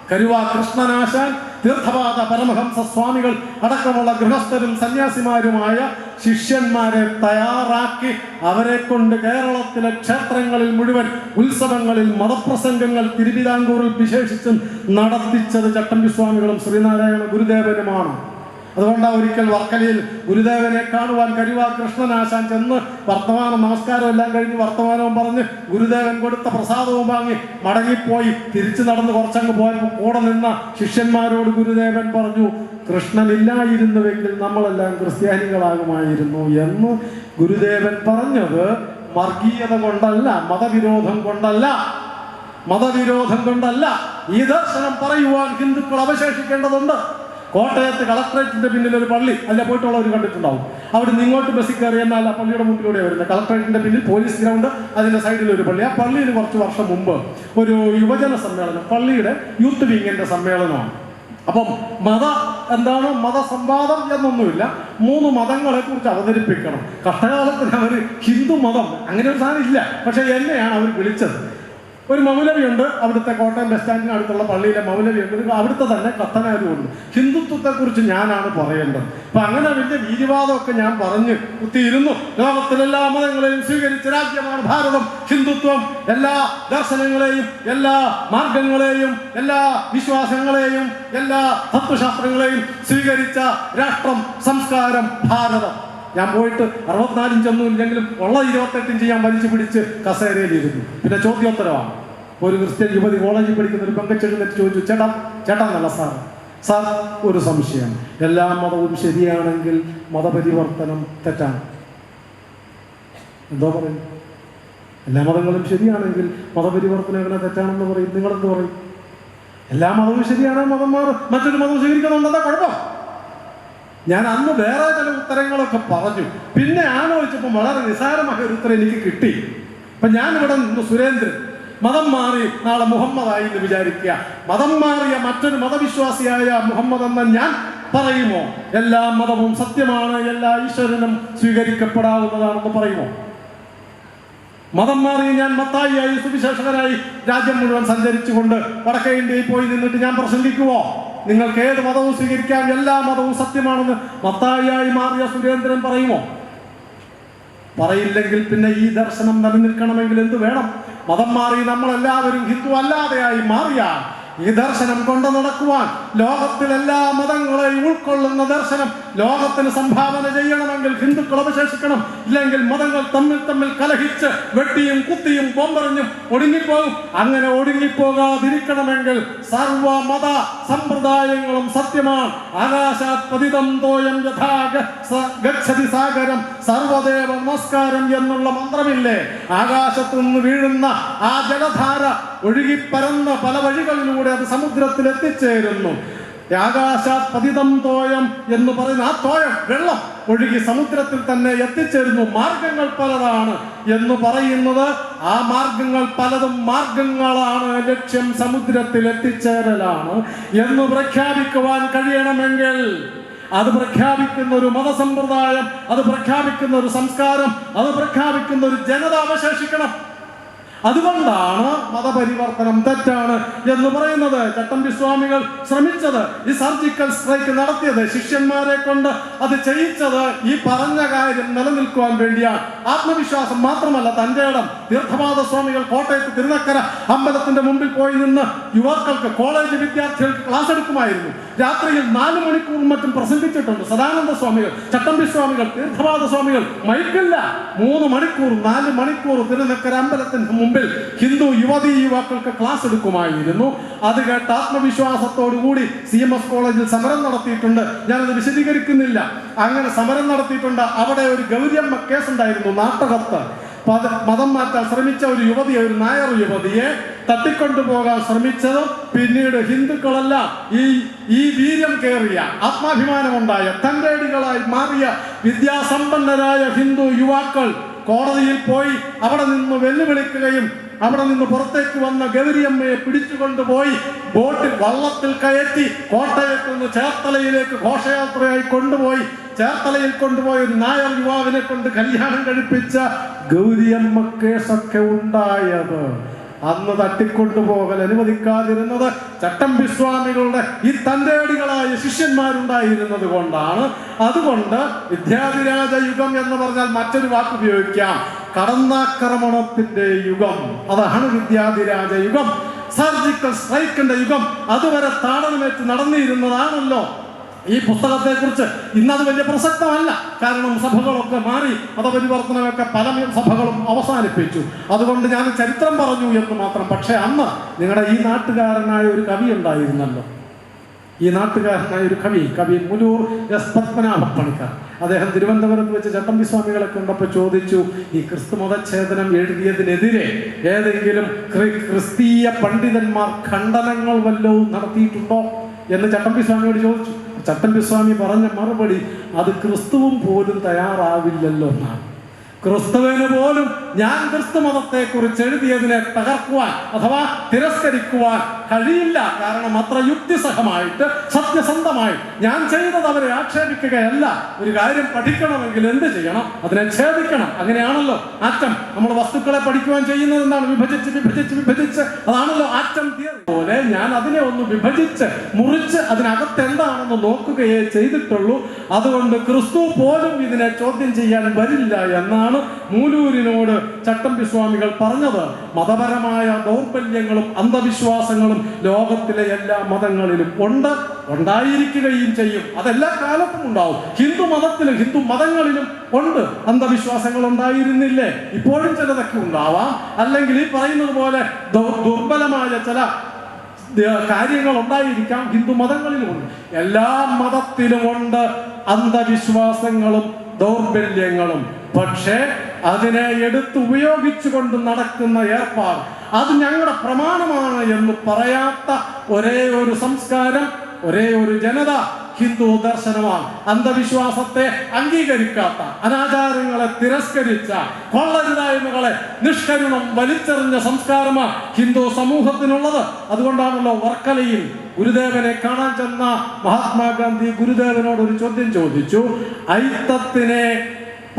കരുവാ കൃഷ്ണനാശാൻ, തീർത്ഥപാദ പരമഹംസ സ്വാമികൾ അടക്കമുള്ള ഗൃഹസ്ഥരും സന്യാസിമാരുമായ ശിഷ്യന്മാരെ തയ്യാറാക്കി അവരെ കൊണ്ട് കേരളത്തിലെ ക്ഷേത്രങ്ങളിൽ മുഴുവൻ ഉത്സവങ്ങളിൽ മതപ്രസംഗങ്ങൾ തിരുവിതാംകൂറിൽ വിശേഷിച്ചും നടത്തിച്ചത് ചട്ടമ്പി സ്വാമികളും ശ്രീനാരായണ ഗുരുദേവനുമാണ്. അതുകൊണ്ടാണ് ഒരിക്കൽ വർക്കലയിൽ ഗുരുദേവനെ കാണുവാൻ കരുവാ കൃഷ്ണനാശാൻ ചെന്ന് വർത്തമാനം നമസ്കാരം എല്ലാം കഴിഞ്ഞ് വർത്തമാനവും പറഞ്ഞ് ഗുരുദേവൻ കൊടുത്ത പ്രസാദവും വാങ്ങി മടങ്ങിപ്പോയി. തിരിച്ചു നടന്ന് കുറച്ചങ്ങ് പോയപ്പോൾ കൂടെ നിന്ന ശിഷ്യന്മാരോട് ഗുരുദേവൻ പറഞ്ഞു, കൃഷ്ണനില്ലായിരുന്നുവെങ്കിൽ നമ്മളെല്ലാം ക്രിസ്ത്യാനികളാകുമായിരുന്നു എന്ന് ഗുരുദേവൻ പറഞ്ഞത് വർഗീയത കൊണ്ടല്ല, മതവിരോധം കൊണ്ടല്ല. മതവിരോധം കൊണ്ടല്ല. ഈ ദർശനം പറയുവാൻ ഹിന്ദുക്കൾ അവശേഷിക്കേണ്ടതുണ്ട്. കോട്ടയത്ത് കളക്ടറേറ്റിന്റെ പിന്നിൽ ഒരു പള്ളി, അതിലെ പോയിട്ടുള്ളവർ കണ്ടിട്ടുണ്ടാവും. അവിടെ നിന്ന് ഇങ്ങോട്ട് ബസ്സിൽ കയറി എന്നാൽ ആ പള്ളിയുടെ മുമ്പിലൂടെ വരുന്നത്. കളക്ടറേറ്റിന്റെ പിന്നിൽ പോലീസ് ഗ്രൗണ്ട്, അതിന്റെ സൈഡിൽ ഒരു പള്ളി. ആ പള്ളിയിൽ കുറച്ച് വർഷം മുമ്പ് ഒരു യുവജന സമ്മേളനം, പള്ളിയുടെ യൂത്ത് വിങ്ങിന്റെ സമ്മേളനമാണ്. അപ്പം എന്താണ് മതസംവാദം എന്നൊന്നുമില്ല, 3 മതങ്ങളെ കുറിച്ച് അവതരിപ്പിക്കണം. കഷ്ടകാലത്തിന് അവർ ഹിന്ദു മതം അങ്ങനെ ഒരു സാധനം ഇല്ല. പക്ഷെ എന്നെയാണ് അവർ വിളിച്ചത്. ഒരു മൗലവിയുണ്ട്, അവിടുത്തെ കോട്ടയം ബസ് സ്റ്റാൻഡിന് അടുത്തുള്ള പള്ളിയിലെ മൗലവിയുണ്ട്, അവിടുത്തെ തന്നെ കത്തനാരുമുണ്ട്. ഹിന്ദുത്വത്തെ കുറിച്ച് ഞാനാണ് പറയേണ്ടത്. അപ്പൊ അങ്ങനെ വലിയ വീര്യവാദമൊക്കെ ഞാൻ പറഞ്ഞ് കുത്തിയിരുന്നു. ലോകത്തിലെല്ലാ മതങ്ങളെയും സ്വീകരിച്ച രാജ്യമാണ് ഭാരതം. ഹിന്ദുത്വം എല്ലാ ദർശനങ്ങളെയും എല്ലാ മാർഗങ്ങളെയും എല്ലാ വിശ്വാസങ്ങളെയും എല്ലാ തത്വശാസ്ത്രങ്ങളെയും സ്വീകരിച്ച രാഷ്ട്രം, സംസ്കാരം ഭാരതം. ഞാൻ പോയിട്ട് 64 ഇഞ്ചൊന്നും ഇല്ലെങ്കിലും ഉള്ള 28 ഇഞ്ച് ഞാൻ വലിച്ചു പിടിച്ച് കസേരയിലിരുന്നു. പിന്നെ ചോദ്യോത്തരമാണ്. ഒരു ക്രിസ്ത്യൻ യുവതി കോളേജിൽ പഠിക്കുന്ന ഒരു പെങ്കച്ചെഴുന്നേറ്റ് ചോദിച്ചു, ചേട്ടാ എന്നല്ല സാർ ഒരു സംശയം, എല്ലാ മതവും ശരിയാണെങ്കിൽ മതപരിവർത്തനം തെറ്റാണ്. എന്തോ പറയും? എല്ലാ മതങ്ങളും ശരിയാണെങ്കിൽ മതപരിവർത്തനം എങ്ങനെ തെറ്റാണെന്ന് പറയും? നിങ്ങളെന്ത് പറയും? എല്ലാ മതവും ശരിയാണ്, മതം മാറും, മറ്റൊരു മതം സ്വീകരിക്കുന്നുണ്ടെന്നാ കുഴപ്പം. ഞാൻ അന്ന് വേറെ ചില ഉത്തരങ്ങളൊക്കെ പറഞ്ഞു. പിന്നെ ആലോചിച്ചപ്പോൾ വളരെ നിസാരമായ ഒരു ഉത്തരം എനിക്ക് കിട്ടി. അപ്പൊ ഞാനിവിടെ നിന്ന് സുരേന്ദ്രൻ മതം മാറി നാളെ മുഹമ്മദായി എന്ന് വിചാരിക്കുക. മതം മാറിയ മറ്റൊരു മതവിശ്വാസിയായ മുഹമ്മദ് എന്ന ഞാൻ പറയുമോ എല്ലാ മതവും സത്യമാണ്, എല്ലാ ഈശ്വരനും സ്വീകരിക്കപ്പെടാവുന്നതാണെന്ന് പറയുമോ? മതം മാറി ഞാൻ മത്തായിയായി സുവിശേഷകനായി രാജ്യം മുഴുവൻ സഞ്ചരിച്ചുകൊണ്ട് വടക്കേ ഇന്ത്യയിൽ പോയി നിന്നിട്ട് ഞാൻ പ്രസംഗിക്കുവോ നിങ്ങൾക്ക് ഏത് മതവും സ്വീകരിക്കാം, എല്ലാ മതവും സത്യമാണെന്ന് മത്തായിയായി മാറിയ സുരേന്ദ്രൻ പറയുമോ? പറയില്ലെങ്കിൽ പിന്നെ ഈ ദർശനം നിലനിൽക്കണമെങ്കിൽ എന്ത് വേണം? മതം മാറി നമ്മളെല്ലാവരും ഹിന്ദു അല്ലാതെയായി മാറിയാൽ ഈ ദർശനം കൊണ്ട് നടക്കുവാൻ ലോകത്തിലെല്ലാ മതങ്ങളെയും ഉൾക്കൊള്ളുന്ന ദർശനം ലോകത്തിന് സംഭാവന ചെയ്യണമെങ്കിൽ ഹിന്ദുക്കൾ അവശേഷിക്കണം. ഇല്ലെങ്കിൽ മതങ്ങൾ തമ്മിൽ കലഹിച്ച് വെട്ടിയും കുത്തിയും ബോംബെറിഞ്ഞും ഒടുങ്ങിപ്പോകും. അങ്ങനെ ഒടുങ്ങിപ്പോകാതിരിക്കണമെങ്കിൽ സർവ മത സമ്പ്രദായങ്ങളും സത്യമാണ്. ആകാശാത് പതിതം തോയം യഥാ ഗച്ഛതി സാഗരം സർവദേവ നമസ്കാരം എന്നുള്ള മന്ത്രമില്ലേ? ആകാശത്തു നിന്ന് വീഴുന്ന ആ ജലധാര ഒഴുകിപ്പരന്ന പല വഴികളിലൂടെ അത് സമുദ്രത്തിൽ എത്തിച്ചേരുന്നു. ആകാശാത് പതിതം തോയം എന്ന് പറയുന്ന ആ തോയം വെള്ളം ഒഴുകി സമുദ്രത്തിൽ തന്നെ എത്തിച്ചേരുന്നു. മാർഗങ്ങൾ പലതാണ് എന്ന് പറയുന്നത് ആ മാർഗങ്ങൾ പലതും മാർഗങ്ങളാണ്, ലക്ഷ്യം സമുദ്രത്തിൽ എത്തിച്ചേരലാണ് എന്ന് പ്രഖ്യാപിക്കുവാൻ കഴിയണമെങ്കിൽ അത് പ്രഖ്യാപിക്കുന്ന ഒരു മതസമ്പ്രദായം, അത് പ്രഖ്യാപിക്കുന്ന ഒരു സംസ്കാരം, അത് പ്രഖ്യാപിക്കുന്ന ഒരു ജനത അവശേഷിക്കണം. അതുകൊണ്ടാണ് മതപരിവർത്തനം തെറ്റാണ് എന്ന് പറയുന്നത്. ചട്ടമ്പി സ്വാമികൾ ശ്രമിച്ചത്, ഈ സർജിക്കൽ സ്ട്രൈക്ക് നടത്തിയത്, ശിഷ്യന്മാരെ കൊണ്ട് അത് ചെയ്യിച്ചത് ഈ പറഞ്ഞ കാര്യം നിലനിൽക്കുവാൻ വേണ്ടിയാണ്. ആത്മവിശ്വാസം മാത്രമല്ല, തന്റെ ഇടം. തീർത്ഥപാദ സ്വാമികൾ കോട്ടയത്ത് തിരുനക്കര അമ്പലത്തിന്റെ മുമ്പിൽ പോയി നിന്ന് യുവാക്കൾക്ക്, കോളേജ് വിദ്യാർത്ഥികൾക്ക് ക്ലാസ് എടുക്കുമായിരുന്നു. രാത്രിയിൽ 4 മണിക്കൂർ മറ്റും പ്രസംഗിച്ചിട്ടുണ്ട്. സദാനന്ദ സ്വാമികൾ, ചട്ടമ്പി സ്വാമികൾ, തീർത്ഥപാദ സ്വാമികൾ മൈക്കില്ല, 3 മണിക്കൂർ 4 മണിക്കൂർ തിരുനക്കര അമ്പലത്തിന് മുമ്പിൽ ഹിന്ദു യുവാക്കൾക്ക് ക്ലാസ് എടുക്കുമായിരുന്നു. അത് കേട്ട് ആത്മവിശ്വാസത്തോടുകൂടി CMS കോളേജിൽ സമരം നടത്തിയിട്ടുണ്ട്. ഞാനത് വിശദീകരിക്കുന്നില്ല. അങ്ങനെ സമരം നടത്തിയിട്ടുണ്ട്. അവിടെ ഒരു ഗൗരിയമ്മ കേസുണ്ടായിരുന്നു. നാട്ടകത്ത് മതം മാറ്റാൻ ശ്രമിച്ച ഒരു യുവതിയെ, ഒരു നായർ യുവതിയെ തട്ടിക്കൊണ്ടുപോകാൻ ശ്രമിച്ചതും പിന്നീട് ഹിന്ദുക്കളെല്ലാം ഈ വീര്യം കയറിയ, ആത്മാഭിമാനമുണ്ടായ, തന്റേടികളായി മാറിയ വിദ്യാസമ്പന്നരായ ഹിന്ദു യുവാക്കൾ കോടതിയിൽ പോയി അവിടെ നിന്ന് വെല്ലുവിളിക്കുകയും അവിടെ നിന്ന് പുറത്തേക്ക് വന്ന ഗൗരിയമ്മയെ പിടിച്ചുകൊണ്ടുപോയി ബോട്ടിൽ വള്ളത്തിൽ കയറ്റി കോട്ടയത്ത് നിന്ന് ചേർത്തലയിലേക്ക് ഘോഷയാത്രയായി കൊണ്ടുപോയി ചേർത്തലയിൽ കൊണ്ടുപോയി ഒരു നായർ യുവാവിനെ കൊണ്ട് കല്യാണം കഴിപ്പിച്ച ഗൗരിയമ്മ കേസൊക്കെ ഉണ്ടായത് അന്ന് തട്ടിക്കൊണ്ടുപോകൽ അനുവദിക്കാതിരുന്നത് ചട്ടമ്പി സ്വാമികളുടെ ഈ തന്റേടികളായ ശിഷ്യന്മാരുണ്ടായിരുന്നത് കൊണ്ടാണ്. അതുകൊണ്ട് വിദ്യാധിരാജ യുഗം എന്ന് പറഞ്ഞാൽ മറ്റൊരു വാക്ക് ഉപയോഗിക്കാം, കടന്നാക്രമണത്തിന്റെ യുഗം. അതാണ് വിദ്യാധിരാജ യുഗം, സർജിക്കൽ സ്ട്രൈക്കിന്റെ യുഗം. അതുവരെ താടനമേറ്റ് നടന്നിരുന്നതാണല്ലോ. ഈ പുസ്തകത്തെ കുറിച്ച് ഇന്നത് വലിയ പ്രസക്തമല്ല. കാരണം സഭകളൊക്കെ മാറി, മതപരിവർത്തനമൊക്കെ പല സഭകളും അവസാനിപ്പിച്ചു. അതുകൊണ്ട് ഞാൻ ചരിത്രം പറഞ്ഞു എന്ന് മാത്രം. പക്ഷെ അന്ന് നിങ്ങളുടെ ഈ നാട്ടുകാരനായ ഒരു കവി ഉണ്ടായിരുന്നല്ലോ. ഈ നാട്ടുകാരനായ ഒരു കവി മുലൂർ എസ് പത്മനാഭപ്പണിക്കർ. അദ്ദേഹം തിരുവനന്തപുരത്ത് വെച്ച് ചട്ടമ്പി സ്വാമികളെ കണ്ടപ്പോൾ ചോദിച്ചു, ഈ ക്രിസ്തു മതഛേദനം എഴുതിയതിനെതിരെ ഏതെങ്കിലും ക്രിസ്തീയ പണ്ഡിതന്മാർ ഖണ്ഡനങ്ങൾ വല്ലതും നടത്തിയിട്ടുണ്ടോ എന്ന് ചട്ടമ്പി സ്വാമിയോട് ചോദിച്ചു. ചട്ടമ്പി സ്വാമി പറഞ്ഞ മറുപടി, അത് ക്രിസ്തുവും പോലും തയ്യാറാവില്ലല്ലോ എന്നാണ്. ക്രിസ്തുവിന് പോലും ഞാൻ ക്രിസ്തു മതത്തെ കുറിച്ച് എഴുതിയതിനെ തകർക്കുവാൻ അഥവാ തിരസ്കരിക്കുവാൻ കഴിയില്ല. കാരണം അത്ര യുക്തിസഹമായിട്ട് സത്യസന്ധമായി ഞാൻ ചെയ്തത് അവരെ ആക്ഷേപിക്കുകയല്ല. ഒരു കാര്യം പഠിക്കണമെങ്കിൽ എന്ത് ചെയ്യണം? അതിനെ ഛേദിക്കണം. അങ്ങനെയാണല്ലോ ആറ്റം. നമ്മൾ വസ്തുക്കളെ പഠിക്കുവാൻ ചെയ്യുന്നത് എന്താണ്? വിഭജിച്ച് അതാണല്ലോ ആറ്റം തിയറി പോലെ ഞാൻ അതിനെ ഒന്ന് വിഭജിച്ച് മുറിച്ച് അതിനകത്ത് എന്താണെന്ന് നോക്കുകയേ ചെയ്തിട്ടുള്ളൂ. അതുകൊണ്ട് ക്രിസ്തു പോലും ഇതിനെ ചോദ്യം ചെയ്യാൻ വരില്ല എന്നാണ് മൂലൂരിനോട് ചട്ടമ്പി സ്വാമികൾ പറഞ്ഞത്. മതപരമായ ദൗർബല്യങ്ങളും അന്ധവിശ്വാസങ്ങളും ലോകത്തിലെ എല്ലാ മതങ്ങളിലും ഉണ്ടായിരിക്കുകയും ചെയ്യും. അതെല്ലാ കാലത്തും ഉണ്ടാവും. ഹിന്ദു മതത്തിലും ഹിന്ദു മതങ്ങളിലും ഉണ്ട്. അന്ധവിശ്വാസങ്ങൾ ഉണ്ടായിരുന്നില്ലേ? ഇപ്പോഴും ചിലതൊക്കെ ഉണ്ടാവാം. അല്ലെങ്കിൽ ഈ പറയുന്നത് പോലെ ദുർബലമായ ചില കാര്യങ്ങൾ ഉണ്ടായിരിക്കാം. ഹിന്ദു മതങ്ങളിലുമുണ്ട്. എല്ലാ മതത്തിലുമുണ്ട് അന്ധവിശ്വാസങ്ങളും ദൗർബല്യങ്ങളും. പക്ഷേ അതിനെ എടുത്ത് ഉപയോഗിച്ചുകൊണ്ട് നടക്കുന്ന ഏർപ്പാട്, അത് ഞങ്ങളുടെ പ്രമാണമാണ് എന്ന് പറയാത്ത ഒരേ ഒരു സംസ്കാരം, ഒരേ ഒരു ജനത ഹിന്ദു ദർശനമാണ്. അന്ധവിശ്വാസത്തെ അംഗീകരിക്കാത്ത, അനാചാരങ്ങളെ തിരസ്കരിച്ച, കൊള്ളരുതായ്മകളെ നിഷ്കരുണം വലിച്ചെറിഞ്ഞ സംസ്കാരമാണ് ഹിന്ദു സമൂഹത്തിനുള്ളത്. അതുകൊണ്ടാണല്ലോ വർക്കലയിൽ ഗുരുദേവനെ കാണാൻ ചെന്ന മഹാത്മാഗാന്ധി ഗുരുദേവനോട് ഒരു ചോദ്യം ചോദിച്ചു. ഐത്തത്തിനെ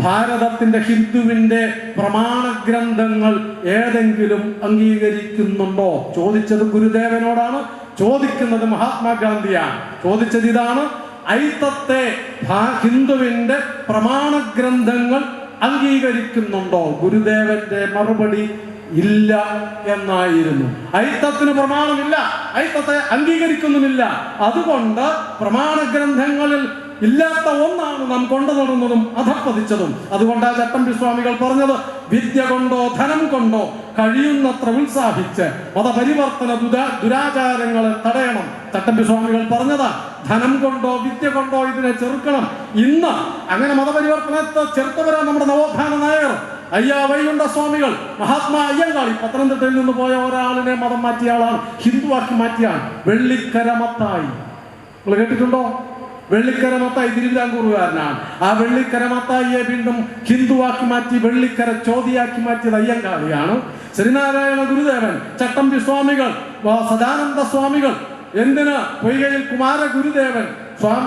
ഭാരതത്തിന്റെ ഹിന്ദുവിന്റെ പ്രമാണ ഗ്രന്ഥങ്ങൾ ഏതെങ്കിലും അംഗീകരിക്കുന്നുണ്ടോ? ചോദിച്ചത് ഗുരുദേവനോടാണ്, ചോദിക്കുന്നത് മഹാത്മാഗാന്ധിയാണ്. ചോദിച്ചത് ഇതാണ്, ഐത്തത്തെ ഹിന്ദുവിന്റെ പ്രമാണ ഗ്രന്ഥങ്ങൾ അംഗീകരിക്കുന്നുണ്ടോ? ഗുരുദേവന്റെ മറുപടി ഇല്ല എന്നായിരുന്നു. അയിത്തത്തിന് പ്രമാണമില്ല, അയിത്തത്തെ അംഗീകരിക്കുന്നുമില്ല. അതുകൊണ്ട് പ്രമാണ ഗ്രന്ഥങ്ങളിൽ ഇല്ലാത്ത ഒന്നാണ് നാം കൊണ്ടു നടന്നതും അധപ്പതിച്ചതും. അതുകൊണ്ട് ആ ചട്ടമ്പി സ്വാമികൾ പറഞ്ഞത്, വിദ്യ കൊണ്ടോ ധനം കൊണ്ടോ കഴിയുന്നത്ര ഉത്സാഹിച്ച് മതപരിവർത്തന ദുരാചാരങ്ങളെ തടയണം. ചട്ടമ്പി സ്വാമികൾ പറഞ്ഞതാ, ധനം കൊണ്ടോ വിദ്യ കൊണ്ടോ ഇതിനെ ചെറുക്കണം. ഇന്ന് അങ്ങനെ മതപരിവർത്തനത്തെ ചെറുത്തവരാ നമ്മുടെ നവോത്ഥാന നായകർ. വൈകുണ്ഠ സ്വാമികൾ, മഹാത്മാ അയ്യങ്കാളി, പത്തനംതിട്ടയിൽ നിന്ന് പോയ ഒരാളിനെ മതം മാറ്റിയ ആളാണ്, ഹിന്ദുവാക്കി മാറ്റിയാണ്. വെള്ളിക്കര മത്തായി, നിങ്ങൾ കേട്ടിട്ടുണ്ടോ? വെള്ളിക്കര മത്തായി തിരുവിതാംകൂറുകാരനാണ്. ആ വെള്ളിക്കര മത്തായിയെ വീണ്ടും ഹിന്ദുവാക്കി മാറ്റി വെള്ളിക്കര ചോതിയാക്കി മാറ്റിയത് അയ്യങ്കാളിയാണ്. ശ്രീനാരായണ ഗുരുദേവൻ, ചട്ടമ്പി സ്വാമികൾ, സദാനന്ദ സ്വാമികൾ, എന്തിന് പൊയ്കയിൽ കുമാര ഗുരുദേവൻ,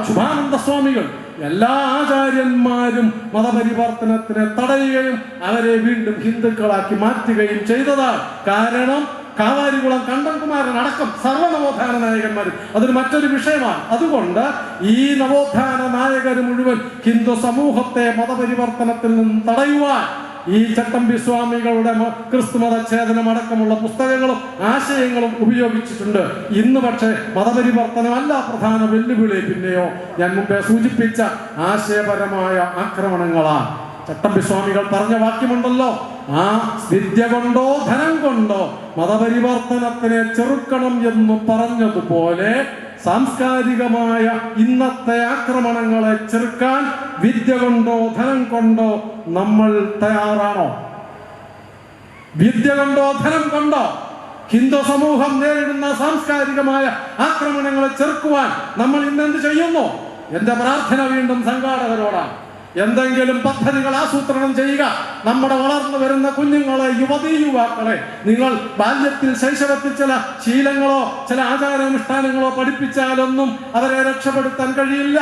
ശുഭാനന്ദ സ്വാമികൾ, എല്ലാ ആചാര്യന്മാരും മതപരിവർത്തനത്തിനെ തടയുകയും അവരെ വീണ്ടും ഹിന്ദുക്കളാക്കി മാറ്റുകയും ചെയ്തതാണ്. കാരണം കാവാരികുളം കണ്ടൻകുമാരൻ അടക്കം സർവ്വ നവോത്ഥാന നായകന്മാരും അതൊരു മറ്റൊരു വിഷയമാണ്. അതുകൊണ്ട് ഈ നവോത്ഥാന നായകർ മുഴുവൻ ഹിന്ദു സമൂഹത്തെ മതപരിവർത്തനത്തിൽ നിന്നും തടയുവാൻ ഈ ചട്ടമ്പി സ്വാമികളുടെ ക്രിസ്തുമതഛേദനം അടക്കമുള്ള പുസ്തകങ്ങളും ആശയങ്ങളും ഉപയോഗിച്ചിട്ടുണ്ട്. ഇന്ന് പക്ഷേ മതപരിവർത്തനമല്ല പ്രധാന വെല്ലുവിളി, പിന്നെയോ ഞാൻ മുമ്പേ സൂചിപ്പിച്ച ആശയപരമായ ആക്രമണങ്ങളാണ്. ചട്ടമ്പി സ്വാമികൾ പറഞ്ഞ വാക്യമുണ്ടല്ലോ, ആ വിദ്യ കൊണ്ടോ ധനം കൊണ്ടോ മതപരിവർത്തനത്തിനെ ചെറുക്കണം എന്ന് പറഞ്ഞതുപോലെ സാംസ്കാരികമായ ഇന്നത്തെ ആക്രമണങ്ങളെ ചെറുക്കാൻ വിദ്യ കൊണ്ടോ ധനം കൊണ്ടോ നമ്മൾ തയ്യാറാണോ? വിദ്യ കൊണ്ടോ ധനം കൊണ്ടോ ഹിന്ദു സമൂഹം നേരിടുന്ന സാംസ്കാരികമായ ആക്രമണങ്ങളെ ചെറുക്കുവാൻ നമ്മൾ ഇന്നെന്ത് ചെയ്യുന്നു? എന്റെ പ്രാർത്ഥന വീണ്ടും സംഘാടകരോടാണ്. എന്തെങ്കിലും പദ്ധതികൾ ആസൂത്രണം ചെയ്യുക. നമ്മുടെ വളർന്നു വരുന്ന കുഞ്ഞുങ്ങളെ, യുവതീ യുവാക്കളെ നിങ്ങൾ ബാല്യത്തിൽ, ശൈശവത്തിൽ ചില ശീലങ്ങളോ ചില ആചാരാനുഷ്ഠാനങ്ങളോ പഠിപ്പിച്ചാലൊന്നും അവരെ രക്ഷപ്പെടുത്താൻ കഴിയില്ല.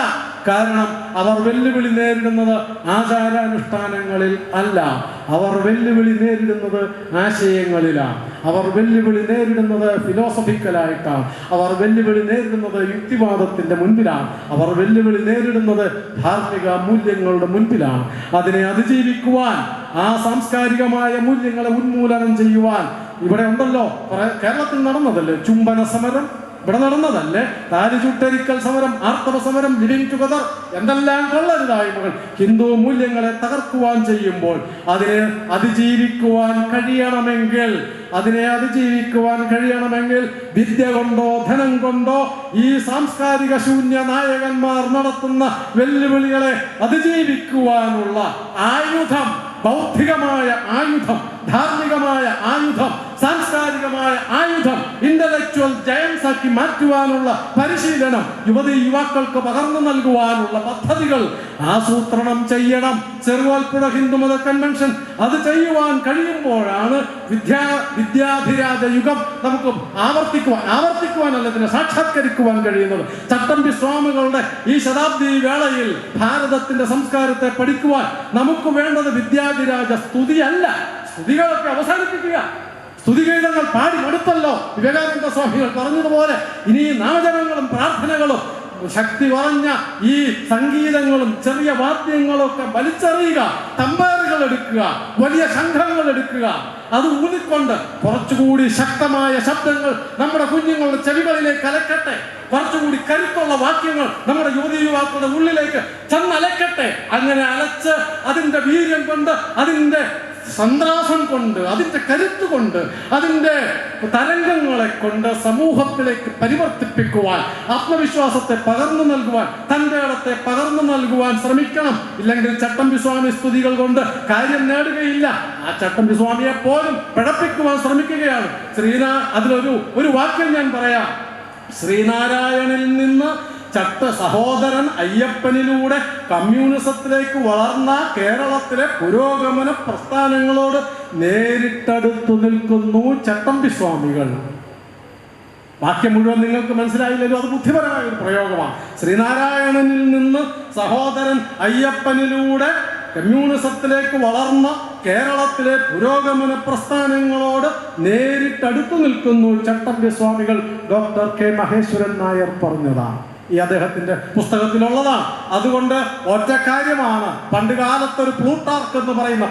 കാരണം അവർ വെല്ലുവിളി നേരിടുന്നത് ആചാരാനുഷ്ഠാനങ്ങളിൽ അല്ല, അവർ വെല്ലുവിളി നേരിടുന്നത് ആശയങ്ങളിലാണ്, അവർ വെല്ലുവിളി നേരിടുന്നത് ഫിലോസഫിക്കലായിട്ടാണ്, അവർ വെല്ലുവിളി നേരിടുന്നത് യുക്തിവാദത്തിന്റെ മുൻപിലാണ്, അവർ വെല്ലുവിളി നേരിടുന്നത് ധാർമ്മിക മൂല്യങ്ങളുടെ മുൻപിലാണ്. അതിനെ അതിജീവിക്കുവാൻ, ആ സാംസ്കാരികമായ മൂല്യങ്ങളെ ഉന്മൂലനം ചെയ്യുവാൻ ഇവിടെ ഉണ്ടല്ലോ, കേരളത്തിൽ നടന്നതല്ലേ ചുംബന സമരം, ഇവിടെ നടന്നതല്ലേ താലി ചുട്ടരിക്കൽ സമരം, ആർത്തവ സമരം, ലിവിങ് ടുഗദർ, എന്തെല്ലാം കൊള്ളരുതായ്മകൾ ഹിന്ദു മൂല്യങ്ങളെ തകർക്കുവാൻ ചെയ്യുമ്പോൾ അതിനെ അതിജീവിക്കുവാൻ കഴിയണമെങ്കിൽ വിദ്യ കൊണ്ടോ ധനം കൊണ്ടോ ഈ സാംസ്കാരിക ശൂന്യ നായകന്മാർ നടത്തുന്ന വെല്ലുവിളികളെ അതിജീവിക്കുവാനുള്ള ആയുധം, ബൗദ്ധികമായ ആയുധം, ധാർമ്മികമായ ആയുധം, സാംസ്കാരികമായ ആയുധം, ഇന്റലക്ച്വൽ ജയൻസ് ആക്കി മാറ്റുവാനുള്ള പരിശീലനം യുവതീ യുവാക്കൾക്ക് പകർന്നു നൽകുവാനുള്ള പദ്ധതികൾ ആസൂത്രണം ചെയ്യണം. ചെറുവാൽപ്പുഴ ഹിന്ദുമത കൺവെൻഷൻ അത് ചെയ്യുവാൻ കഴിയുമ്പോഴാണ് വിദ്യാധിരാജ യുഗം നമുക്ക് ആവർത്തിക്കുവാനല്ല, ഇതിനെ സാക്ഷാത്കരിക്കുവാൻ കഴിയുന്നത്. ചട്ടമ്പി സ്വാമികളുടെ ഈ ശതാബ്ദി വേളയിൽ ഭാരതത്തിന്റെ സംസ്കാരത്തെ പഠിക്കുവാൻ നമുക്ക് വേണ്ടത് വിദ്യാധിരാജ സ്തുതിയല്ല, സ്തുതികളൊക്കെ അവസാനിപ്പിക്കുക. സ്തുതിഗീതങ്ങൾ പാടി മടുത്തല്ലോ. വിവേകാനന്ദ സ്വാമികൾ പറഞ്ഞതുപോലെ ഇനി നാമജപങ്ങളും പ്രാർത്ഥനകളും ശക്തി കുറഞ്ഞ ഈ സംഗീതങ്ങളും ചെറിയ വാദ്യങ്ങളൊക്കെ വലിച്ചെറിയുക, തമ്പേറുകൾ എടുക്കുക, വലിയ ശംഖങ്ങൾ എടുക്കുക, അത് ഊന്നിക്കൊണ്ട് കുറച്ചുകൂടി ശക്തമായ ശബ്ദങ്ങൾ നമ്മുടെ കുഞ്ഞുങ്ങളുടെ ചെവികളിലേക്ക് അലക്കട്ടെ, കുറച്ചുകൂടി കരുത്തുള്ള വാക്യങ്ങൾ നമ്മുടെ യുവതീ യുവാക്കളുടെ ഉള്ളിലേക്ക് ചെന്നലക്കട്ടെ. അങ്ങനെ അലച്ച് അതിന്റെ വീര്യം കൊണ്ട്, അതിന്റെ സന്ത്രാസം കൊണ്ട്, അതിന്റെ കരുത്ത് കൊണ്ട്, അതിന്റെ തരംഗങ്ങളെ കൊണ്ട് സമൂഹത്തിലേക്ക് പരിവർത്തിപ്പിക്കുവാൻ, ആത്മവിശ്വാസത്തെ പകർന്നു നൽകുവാൻ, തന്റെ ഇടത്തെ പകർന്നു നൽകുവാൻ ശ്രമിക്കണം. ഇല്ലെങ്കിൽ ചട്ടമ്പി സ്വാമി സ്തുതികൾ കൊണ്ട് കാര്യം നേടുകയില്ല. ആ ചട്ടമ്പി സ്വാമിയെ പോലും പിഴപ്പിക്കുവാൻ ശ്രമിക്കുകയാണ്. അതിലൊരു വാക്യം ഞാൻ പറയാം. ശ്രീനാരായണിൽ നിന്ന് സഹോദരൻ അയ്യപ്പനിലൂടെ കമ്മ്യൂണിസത്തിലേക്ക് വളർന്ന കേരളത്തിലെ പുരോഗമന പ്രസ്ഥാനങ്ങളോട് നേരിട്ടടുത്തു നിൽക്കുന്നു ചട്ടമ്പി സ്വാമികൾ. വാക്യം മുഴുവൻ നിങ്ങൾക്ക് മനസ്സിലായില്ലല്ലോ, അത് ബുദ്ധിപരമായ ഒരു പ്രയോഗമാണ്. ശ്രീനാരായണനിൽ നിന്ന് സഹോദരൻ അയ്യപ്പനിലൂടെ കമ്മ്യൂണിസത്തിലേക്ക് വളർന്ന കേരളത്തിലെ പുരോഗമന പ്രസ്ഥാനങ്ങളോട് നേരിട്ടടുത്തു നിൽക്കുന്നു ചട്ടമ്പി സ്വാമികൾ. ഡോക്ടർ കെ മഹേശ്വരൻ നായർ പറഞ്ഞതാണ്, ഈ അദ്ദേഹത്തിന്റെ പുസ്തകത്തിലുള്ളതാണ്. അതുകൊണ്ട് ഒറ്റ കാര്യമാണ്, പണ്ട് കാലത്തൊരു പ്ലൂട്ടാർക്ക് എന്ന് പറയുന്ന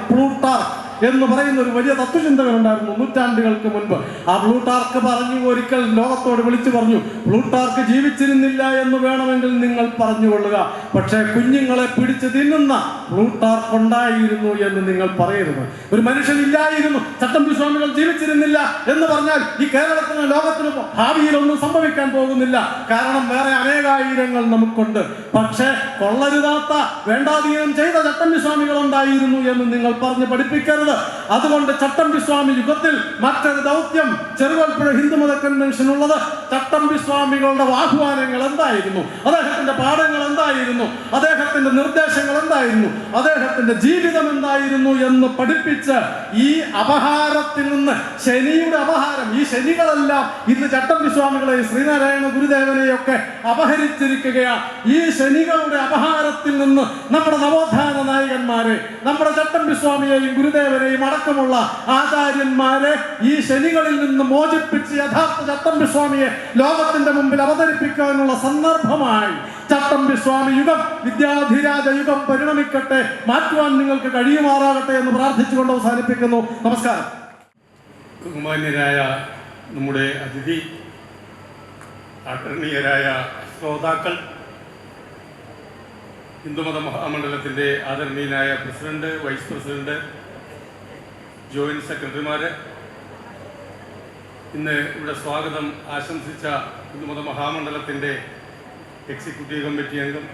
എന്ന് പറയുന്ന ഒരു വലിയ തത്വചിന്തകനുണ്ടായിരുന്നു നൂറ്റാണ്ടുകൾക്ക് മുൻപ്. ആ പ്ലൂട്ടാർക്ക് പറഞ്ഞു, ഒരിക്കൽ ലോകത്തോട് വിളിച്ചു പറഞ്ഞു, പ്ലൂട്ടാർക്ക് ജീവിച്ചിരുന്നില്ല എന്ന് വേണമെങ്കിൽ നിങ്ങൾ പറഞ്ഞുകൊള്ളുക, പക്ഷേ കുഞ്ഞുങ്ങളെ പിടിച്ച് തിന്നുന്ന പ്ലൂട്ടാർക്ക് ഉണ്ടായിരുന്നു എന്ന് നിങ്ങൾ പറയരുത്. ഒരു മനുഷ്യനില്ലായിരുന്നു, ചട്ടമ്പിസ്വാമികൾ ജീവിച്ചിരുന്നില്ല എന്ന് പറഞ്ഞാൽ ഈ കേരളത്തിനും ലോകത്തിനും ഭാവിയിലൊന്നും സംഭവിക്കാൻ പോകുന്നില്ല. കാരണം വേറെ അനേകായിരങ്ങൾ നമുക്കുണ്ട്. പക്ഷേ കൊള്ളരുതാത്ത, വേണ്ടാധീനം ചെയ്ത ചട്ടമ്പിസ്വാമികൾ ഉണ്ടായിരുന്നു എന്ന് നിങ്ങൾ പറഞ്ഞ് പഠിപ്പിക്കരുത്. അതുകൊണ്ട് ചട്ടമ്പിസ്വാമി യുഗത്തിൽ മറ്റൊരു ദൗത്യം ചെറുകോൽപ്പുഴ ഹിന്ദുമത കൺവെൻഷൻ ഉള്ളത്. ചട്ടമ്പിസ്വാമികളുടെ ആഹ്വാനങ്ങൾ എന്തായിരുന്നു, അദ്ദേഹത്തിന്റെ പാഠങ്ങൾ എന്തായിരുന്നു, അദ്ദേഹത്തിന്റെ നിർദ്ദേശങ്ങൾ എന്തായിരുന്നു, അദ്ദേഹത്തിന്റെ ജീവിതം എന്തായിരുന്നു എന്ന് പഠിപ്പിച്ച് ഈ അപഹാരത്തിൽ നിന്ന്, ശനിയുടെ അപഹാരം, ഈ ശനികളെല്ലാം ഇന്ന് ചട്ടമ്പിസ്വാമികളെ, ശ്രീനാരായണ ഗുരുദേവനെയൊക്കെ അപഹരിച്ചിരിക്കുകയാണ്. ഈ ശനികളുടെ അപഹാരത്തിൽ നിന്ന് നമ്മുടെ നവോത്ഥാന നായകന്മാരെ, നമ്മുടെ ചട്ടമ്പിസ്വാമിയെയും ഗുരുദേവനെയും അടക്കമുള്ള ആചാര്യന്മാരെ ഈ ശനികളിൽ നിന്ന് മോചിപ്പിച്ച് യഥാർത്ഥ ചട്ടമ്പിസ്വാമിയെ ലോകത്തിന്റെ മുമ്പിൽ അവതരിപ്പിക്കാനുള്ള സന്ദർഭമായി ചട്ടമ്പിസ്വാമി യുഗം, വിദ്യാധിരാജ യുഗം പരിണമിക്കട്ടെ, മാറ്റുവാൻ നിങ്ങൾക്ക് കഴിയുമാറാകട്ടെ എന്ന് പ്രാർത്ഥിച്ചുകൊണ്ട് അവസാനിപ്പിക്കുന്നു. നമസ്കാരം. ബഹുമാന്യരായ നമ്മുടെ അതിഥി, ആദരണീയരായ ശ്രോതാക്കൾ, ഹിന്ദുമത മഹാമണ്ഡലത്തിൻ്റെ ആദരണീയനായ പ്രസിഡന്റ്, വൈസ് പ്രസിഡന്റ്, ജോയിന്റ് സെക്രട്ടറിമാര്, ഇന്ന് ഇവിടെ സ്വാഗതം ആശംസിച്ച ഹിന്ദുമത മഹാമണ്ഡലത്തിൻ്റെ എക്സിക്യൂട്ടീവ് കമ്മിറ്റി അംഗം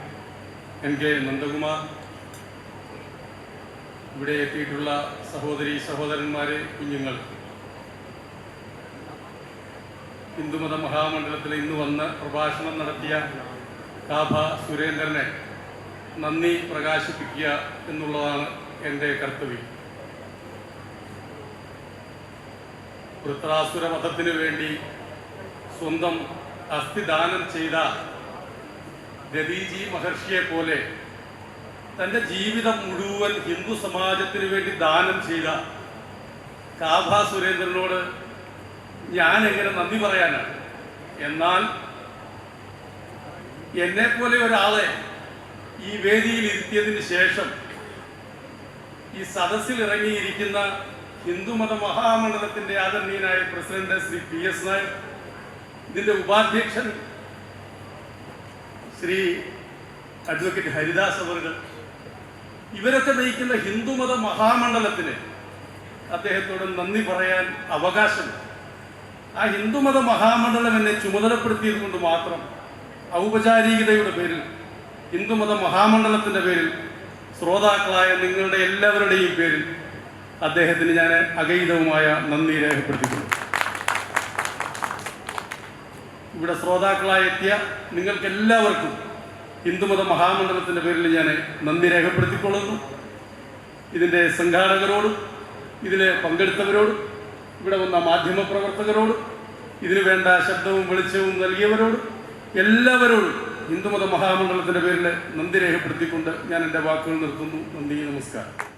NK നന്ദകുമാർ, ഇവിടെ എത്തിയിട്ടുള്ള സഹോദരി സഹോദരന്മാരെ, കുഞ്ഞുങ്ങൾ, ഹിന്ദുമത മഹാമണ്ഡലത്തിൽ ഇന്ന് വന്ന് പ്രഭാഷണം നടത്തിയ കാഭ സുരേന്ദ്രനെ നന്ദി പ്രകാശിപ്പിക്കുക എന്നുള്ളതാണ് എൻ്റെ കർത്തവ്യം. വൃത്രാസുര വധത്തിനു വേണ്ടി സ്വന്തം അസ്ഥിദാനം ചെയ്ത ദദീജി മഹർഷിയെ പോലെ തൻ്റെ ജീവിതം മുഴുവൻ ഹിന്ദു സമാജത്തിന് വേണ്ടി ദാനം ചെയ്ത കാഭ സുരേന്ദ്രനോട് ഞാൻ എങ്ങനെ നന്ദി പറയാനാണ്? എന്നാൽ എന്നെ പോലെ ഒരാളെ ഈ വേദിയിൽ ഇരുത്തിയതിന് ശേഷം ഈ സദസ്സിൽ ഇറങ്ങിയിരിക്കുന്ന ഹിന്ദുമത മഹാമണ്ഡലത്തിൻ്റെ ആദരണീയനായ പ്രസിഡന്റ് ശ്രീ PS നായർ, ഇതിൻ്റെ ഉപാധ്യക്ഷൻ ശ്രീ അഡ്വക്കേറ്റ് ഹരിദാസ് അവറുകൾ, ഇവരൊക്കെ നയിക്കുന്ന ഹിന്ദുമത മഹാമണ്ഡലത്തിന് അദ്ദേഹത്തോട് നന്ദി പറയാൻ അവകാശമുണ്ട്. ആ ഹിന്ദുമത മഹാമണ്ഡലം എന്നെ ചുമതലപ്പെടുത്തിയത് കൊണ്ട് മാത്രം ഔപചാരികതയുടെ പേരിൽ, ഹിന്ദുമത മഹാമണ്ഡലത്തിൻ്റെ പേരിൽ, ശ്രോതാക്കളായ നിങ്ങളുടെ എല്ലാവരുടെയും പേരിൽ അദ്ദേഹത്തിന് ഞാൻ അഗൈതവുമായ നന്ദി രേഖപ്പെടുത്തിക്കുന്നു. ഇവിടെ ശ്രോതാക്കളായി എത്തിയ നിങ്ങൾക്ക് എല്ലാവർക്കും ഹിന്ദുമത മഹാമണ്ഡലത്തിൻ്റെ പേരിൽ ഞാൻ നന്ദി രേഖപ്പെടുത്തിക്കൊള്ളുന്നു. ഇതിൻ്റെ സംഘാടകരോടും ഇതിൽ പങ്കെടുത്തവരോടും ഇവിടെ വന്ന മാധ്യമപ്രവർത്തകരോടും ഇതിനു വേണ്ട ശബ്ദവും വെളിച്ചവും നൽകിയവരോടും എല്ലാവരോടും ഹിന്ദുമത മഹാമണ്ഡലത്തിൻ്റെ പേരിൽ നന്ദി രേഖപ്പെടുത്തിക്കൊണ്ട് ഞാൻ എൻ്റെ വാക്കുകൾ നിർത്തുന്നു. നന്ദി, നമസ്കാരം.